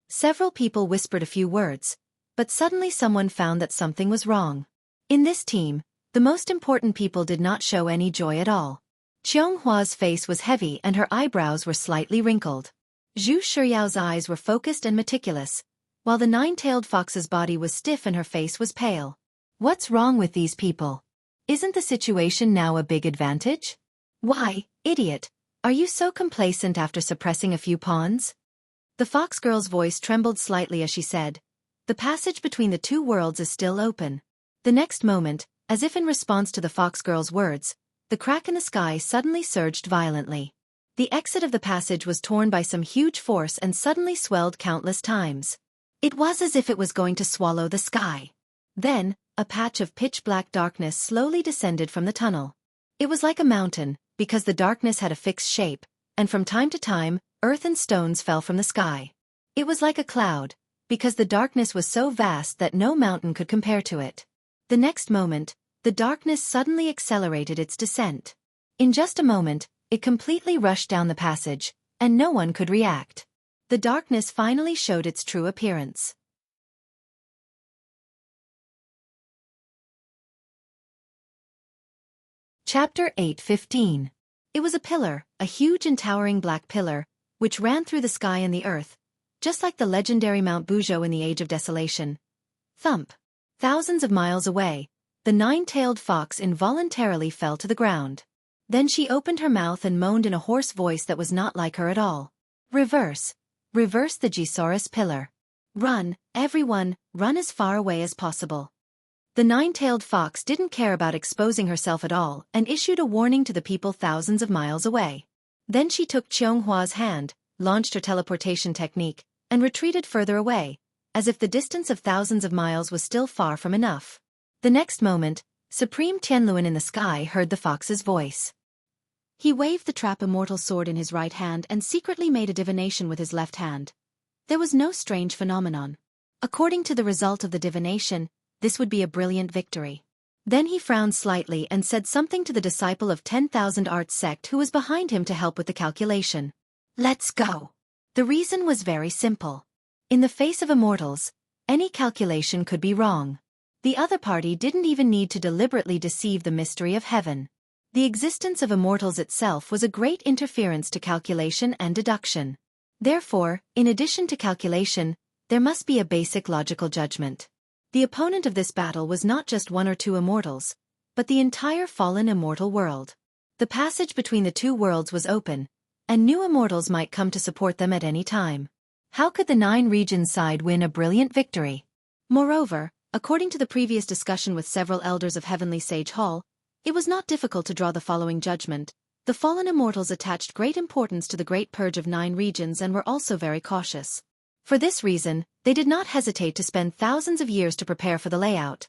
Several people whispered a few words, but suddenly someone found that something was wrong. In this team, the most important people did not show any joy at all. Qionghua's face was heavy and her eyebrows were slightly wrinkled. Zhu Shiyao's eyes were focused and meticulous, while the 9-tailed fox's body was stiff and her face was pale. What's wrong with these people? Isn't the situation now a big advantage? Why, idiot, are you so complacent after suppressing a few pawns? The fox girl's voice trembled slightly as she said, the passage between the 2 worlds is still open. The next moment, as if in response to the fox girl's words, the crack in the sky suddenly surged violently. The exit of the passage was torn by some huge force and suddenly swelled countless times. It was as if it was going to swallow the sky. Then, a patch of pitch-black darkness slowly descended from the tunnel. It was like a mountain, because the darkness had a fixed shape, and from time to time, earth and stones fell from the sky. It was like a cloud, because the darkness was so vast that no mountain could compare to it. The next moment, the darkness suddenly accelerated its descent. In just a moment, it completely rushed down the passage, and no one could react. The darkness finally showed its true appearance. Chapter 8:15. It was a pillar, a huge and towering black pillar, which ran through the sky and the earth, just like the legendary Mount Bujo in the Age of Desolation. Thump! Thousands of miles away, the nine-tailed fox involuntarily fell to the ground. Then she opened her mouth and moaned in a hoarse voice that was not like her at all. Reverse! Reverse the Gisaurus pillar. Run, everyone, run as far away as possible. The nine-tailed fox didn't care about exposing herself at all and issued a warning to the people thousands of miles away. Then she took Qionghua's hand, launched her teleportation technique, and retreated further away, as if the distance of thousands of miles was still far from enough. The next moment, Supreme Tianluan in the sky heard the fox's voice. He waved the trap immortal sword in his right hand and secretly made a divination with his left hand. There was no strange phenomenon. According to the result of the divination, this would be a brilliant victory. Then he frowned slightly and said something to the disciple of 10,000 Arts sect who was behind him to help with the calculation. Let's go. The reason was very simple. In the face of immortals, any calculation could be wrong. The other party didn't even need to deliberately deceive the mystery of heaven. The existence of immortals itself was a great interference to calculation and deduction. Therefore, in addition to calculation, there must be a basic logical judgment. The opponent of this battle was not just one or two immortals, but the entire fallen immortal world. The passage between the two worlds was open, and new immortals might come to support them at any time. How could the Nine Regions side win a brilliant victory? Moreover, according to the previous discussion with several elders of Heavenly Sage Hall, it was not difficult to draw the following judgment. The fallen immortals attached great importance to the Great Purge of 9 regions and were also very cautious. For this reason, they did not hesitate to spend thousands of years to prepare for the layout.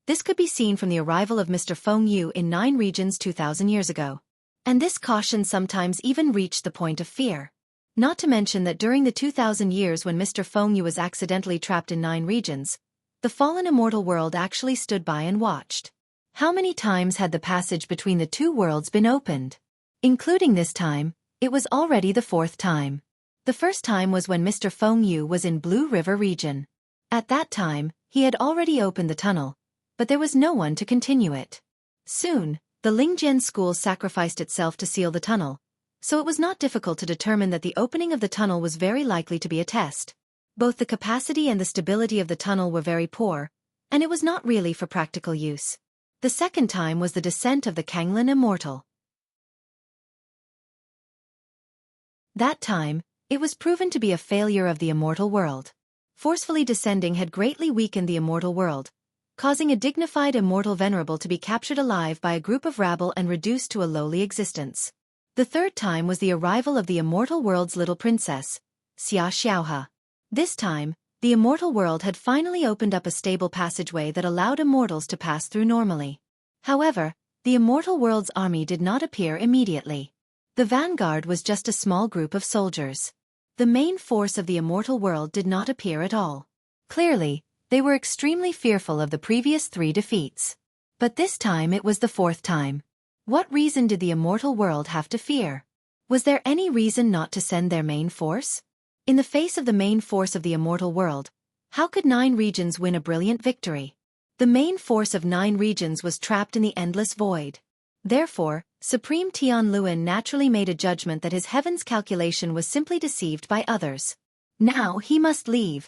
This could be seen from the arrival of Mr. Feng Yu in 9 regions 2,000 years ago. And this caution sometimes even reached the point of fear. Not to mention that during the 2,000 years when Mr. Feng Yu was accidentally trapped in 9 regions, the fallen immortal world actually stood by and watched. How many times had the passage between the two worlds been opened? Including this time, it was already the 4th time. The first time was when Mr. Feng Yu was in Blue River region. At that time, he had already opened the tunnel, but there was no one to continue it. Soon, the Lingjian school sacrificed itself to seal the tunnel, so it was not difficult to determine that the opening of the tunnel was very likely to be a test. Both the capacity and the stability of the tunnel were very poor, and it was not really for practical use. The second time was the descent of the Kanglin Immortal. That time, it was proven to be a failure of the immortal world. Forcefully descending had greatly weakened the immortal world, causing a dignified immortal venerable to be captured alive by a group of rabble and reduced to a lowly existence. The third time was the arrival of the immortal world's little princess, Xia Xiaohe. This time, the immortal world had finally opened up a stable passageway that allowed immortals to pass through normally. However, the immortal world's army did not appear immediately. The vanguard was just a small group of soldiers. The main force of the immortal world did not appear at all. Clearly, they were extremely fearful of the previous 3 defeats. But this time it was the 4th time. What reason did the immortal world have to fear? Was there any reason not to send their main force? In the face of the main force of the immortal world, how could 9 regions win a brilliant victory? The main force of 9 regions was trapped in the endless void. Therefore, Supreme Tianluan naturally made a judgment that his heaven's calculation was simply deceived by others. Now he must leave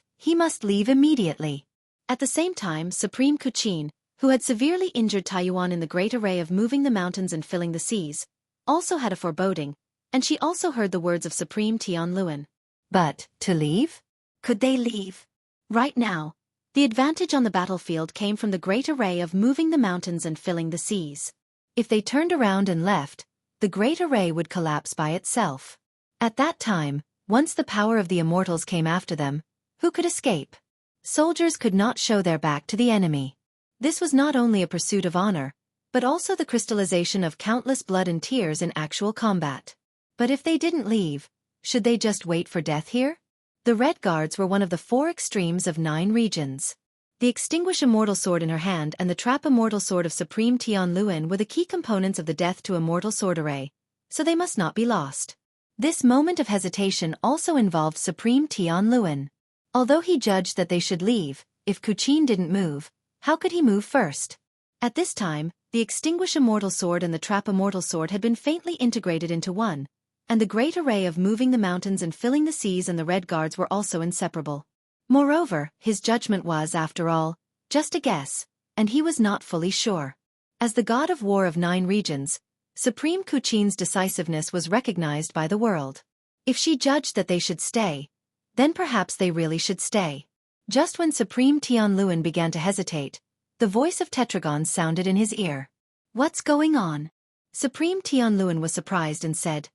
immediately. At the same time, Supreme Kuqin, who had severely injured Taiyuan in the great array of moving the mountains and filling the seas, also had a foreboding, and she also heard the words of Supreme Tianluan. But, to leave? Could they leave? Right now, the advantage on the battlefield came from the great array of moving the mountains and filling the seas. If they turned around and left, the great array would collapse by itself. At that time, once the power of the immortals came after them, who could escape? Soldiers could not show their back to the enemy. This was not only a pursuit of honor, but also the crystallization of countless blood and tears in actual combat. But if they didn't leave, should they just wait for death here? The Red Guards were one of the 4 extremes of 9 regions. The Extinguish Immortal Sword in her hand and the Trap Immortal Sword of Supreme Tianluan were the key components of the Death to Immortal Sword array, so they must not be lost. This moment of hesitation also involved Supreme Tianluan. Although he judged that they should leave, if Xueqi didn't move, how could he move first? At this time, the Extinguish Immortal Sword and the Trap Immortal Sword had been faintly integrated into one, and the great array of moving the mountains and filling the seas and the Red Guards were also inseparable. Moreover, his judgment was, after all, just a guess, and he was not fully sure. As the god of war of 9 regions, Supreme Xueqi's decisiveness was recognized by the world. If she judged that they should stay, then perhaps they really should stay. Just when Supreme Tianluan began to hesitate, the voice of Tetragon sounded in his ear. "What's going on?" Supreme Tianluan was surprised and said,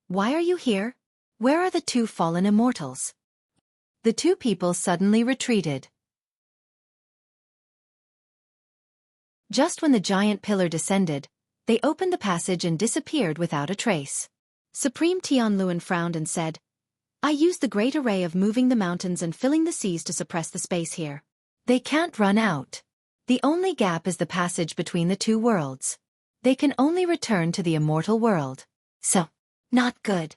"Why are you here? Where are the 2 fallen immortals?" The 2 people suddenly retreated. Just when the giant pillar descended, they opened the passage and disappeared without a trace. Supreme Tianluan frowned and said, "I used the great array of moving the mountains and filling the seas to suppress the space here. They can't run out. The only gap is the passage between the 2 worlds. They can only return to the immortal world. So, not good."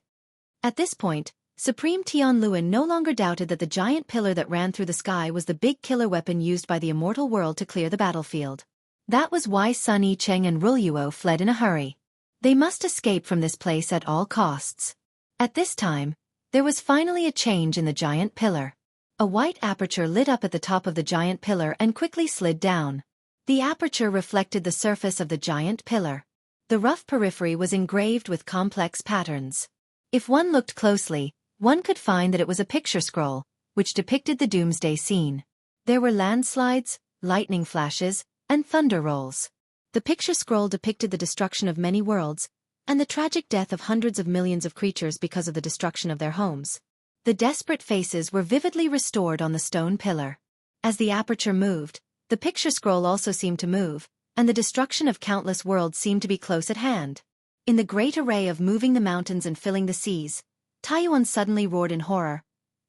At this point, Supreme Tianluan no longer doubted that the giant pillar that ran through the sky was the big killer weapon used by the immortal world to clear the battlefield. That was why Sun Yicheng and Ruoluo fled in a hurry. They must escape from this place at all costs. At this time, there was finally a change in the giant pillar. A white aperture lit up at the top of the giant pillar and quickly slid down. The aperture reflected the surface of the giant pillar. The rough periphery was engraved with complex patterns. If one looked closely, one could find that it was a picture scroll, which depicted the doomsday scene. There were landslides, lightning flashes, and thunder rolls. The picture scroll depicted the destruction of many worlds, and the tragic death of hundreds of millions of creatures because of the destruction of their homes. The desperate faces were vividly restored on the stone pillar. As the aperture moved, the picture scroll also seemed to move, and the destruction of countless worlds seemed to be close at hand. In the great array of moving the mountains and filling the seas, Taiyuan suddenly roared in horror.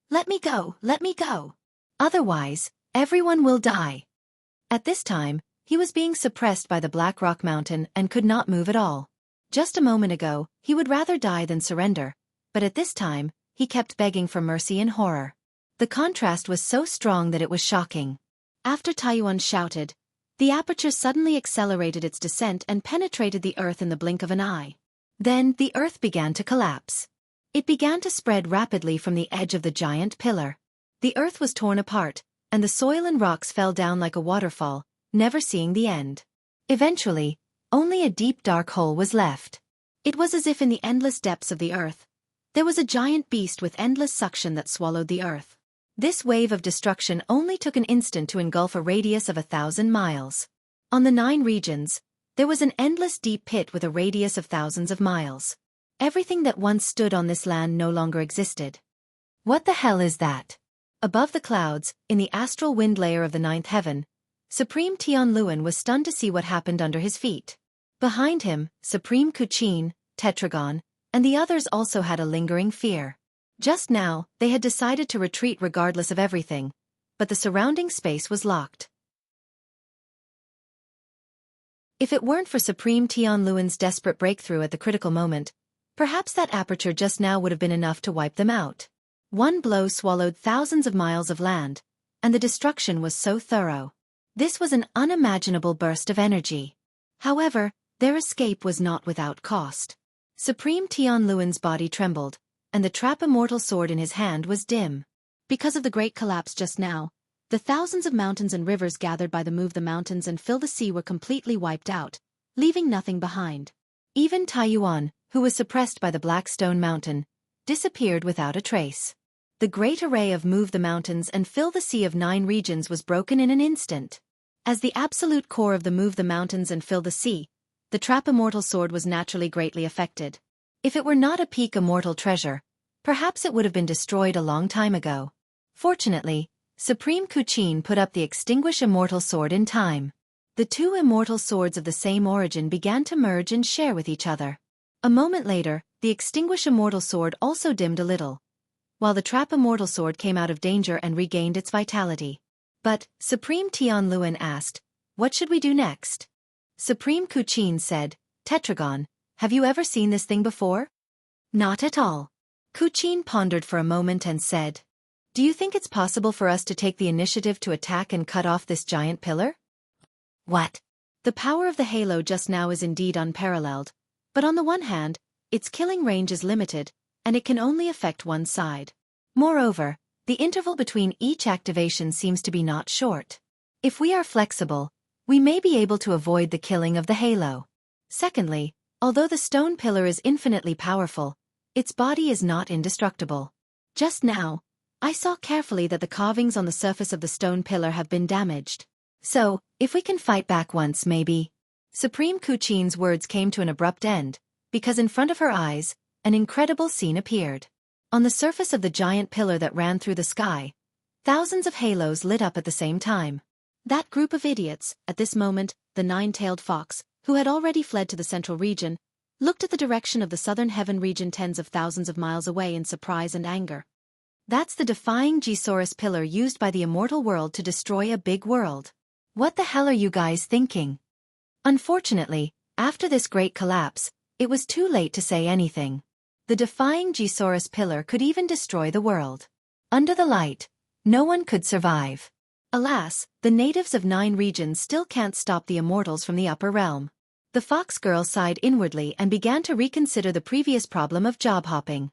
"Let me go, let me go! Otherwise, everyone will die!" At this time, he was being suppressed by the Black Rock Mountain and could not move at all. Just a moment ago, he would rather die than surrender, but at this time, he kept begging for mercy in horror. The contrast was so strong that it was shocking. After Taiyuan shouted, the aperture suddenly accelerated its descent and penetrated the earth in the blink of an eye. Then, the earth began to collapse. It began to spread rapidly from the edge of the giant pillar. The earth was torn apart, and the soil and rocks fell down like a waterfall, never seeing the end. Eventually, only a deep dark hole was left. It was as if in the endless depths of the earth, there was a giant beast with endless suction that swallowed the earth. This wave of destruction only took an instant to engulf a radius of 1,000 miles. On the 9 regions, there was an endless deep pit with a radius of thousands of miles. Everything that once stood on this land no longer existed. What the hell is that? Above the clouds, in the astral wind layer of the 9th heaven, Supreme Tianluan was stunned to see what happened under his feet. Behind him, Supreme Xueqi, Tetragon, and the others also had a lingering fear. Just now, they had decided to retreat regardless of everything, but the surrounding space was locked. If it weren't for Supreme Tianluan's desperate breakthrough at the critical moment, perhaps that aperture just now would have been enough to wipe them out. One blow swallowed thousands of miles of land, and the destruction was so thorough. This was an unimaginable burst of energy. However, their escape was not without cost. Supreme Tianluan's body trembled, and the Trap Immortal Sword in his hand was dim. Because of the great collapse just now, the thousands of mountains and rivers gathered by the Move the Mountains and Fill the Sea were completely wiped out, leaving nothing behind. Even Taiyuan, who was suppressed by the Black Stone Mountain, disappeared without a trace. The great array of Move the Mountains and Fill the Sea of 9 regions was broken in an instant. As the absolute core of the Move the Mountains and Fill the Sea, the trap immortal sword was naturally greatly affected. If it were not a peak immortal treasure, perhaps it would have been destroyed a long time ago. Fortunately, Supreme Xueqi put up the extinguish immortal sword in time. The two immortal swords of the same origin began to merge and share with each other. A moment later, the extinguish immortal sword also dimmed a little, while the trap immortal sword came out of danger and regained its vitality. But, Supreme Tianluan asked, what should we do next? Supreme Xueqi said, Tetragon, have you ever seen this thing before? Not at all. Xueqi pondered for a moment and said, do you think it's possible for us to take the initiative to attack and cut off this giant pillar? What? The power of the halo just now is indeed unparalleled, but on the one hand, its killing range is limited, and it can only affect one side. Moreover, the interval between each activation seems to be not short. If we are flexible, we may be able to avoid the killing of the halo. Secondly, although the stone pillar is infinitely powerful, its body is not indestructible. Just now, I saw carefully that the carvings on the surface of the stone pillar have been damaged. So, if we can fight back once maybe. Supreme Xueqi's words came to an abrupt end, because in front of her eyes, an incredible scene appeared. On the surface of the giant pillar that ran through the sky, thousands of halos lit up at the same time. That group of idiots, at this moment, the nine-tailed fox, who had already fled to the central region, looked at the direction of the southern heaven region tens of thousands of miles away in surprise and anger. That's the defying Gisaurus pillar used by the immortal world to destroy a big world. What the hell are you guys thinking? Unfortunately, after this great collapse, it was too late to say anything. The defying Gisaurus pillar could even destroy the world. Under the light, no one could survive. Alas, the natives of 9 regions still can't stop the immortals from the upper realm. The fox girl sighed inwardly and began to reconsider the previous problem of job hopping.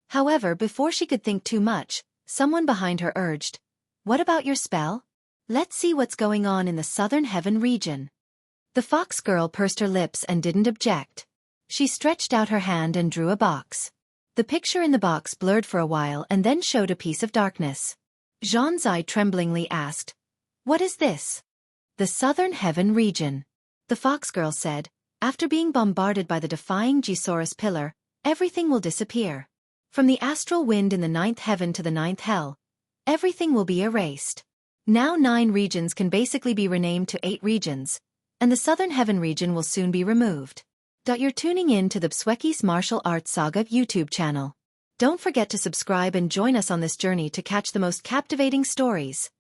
However, before she could think too much, someone behind her urged, what about your spell? Let's see what's going on in the southern heaven region. The fox girl pursed her lips and didn't object. She stretched out her hand and drew a box. The picture in the box blurred for a while and then showed a piece of darkness. Jean's eye tremblingly asked, what is this? The southern heaven region. The fox girl said, after being bombarded by the defying Gisaurus pillar, everything will disappear. From the astral wind in the 9th heaven to the 9th hell, everything will be erased. Now 9 regions can basically be renamed to 8 regions, and the southern heaven region will soon be removed. You're tuning in to the Xueqi's Martial Arts Saga YouTube channel. Don't forget to subscribe and join us on this journey to catch the most captivating stories.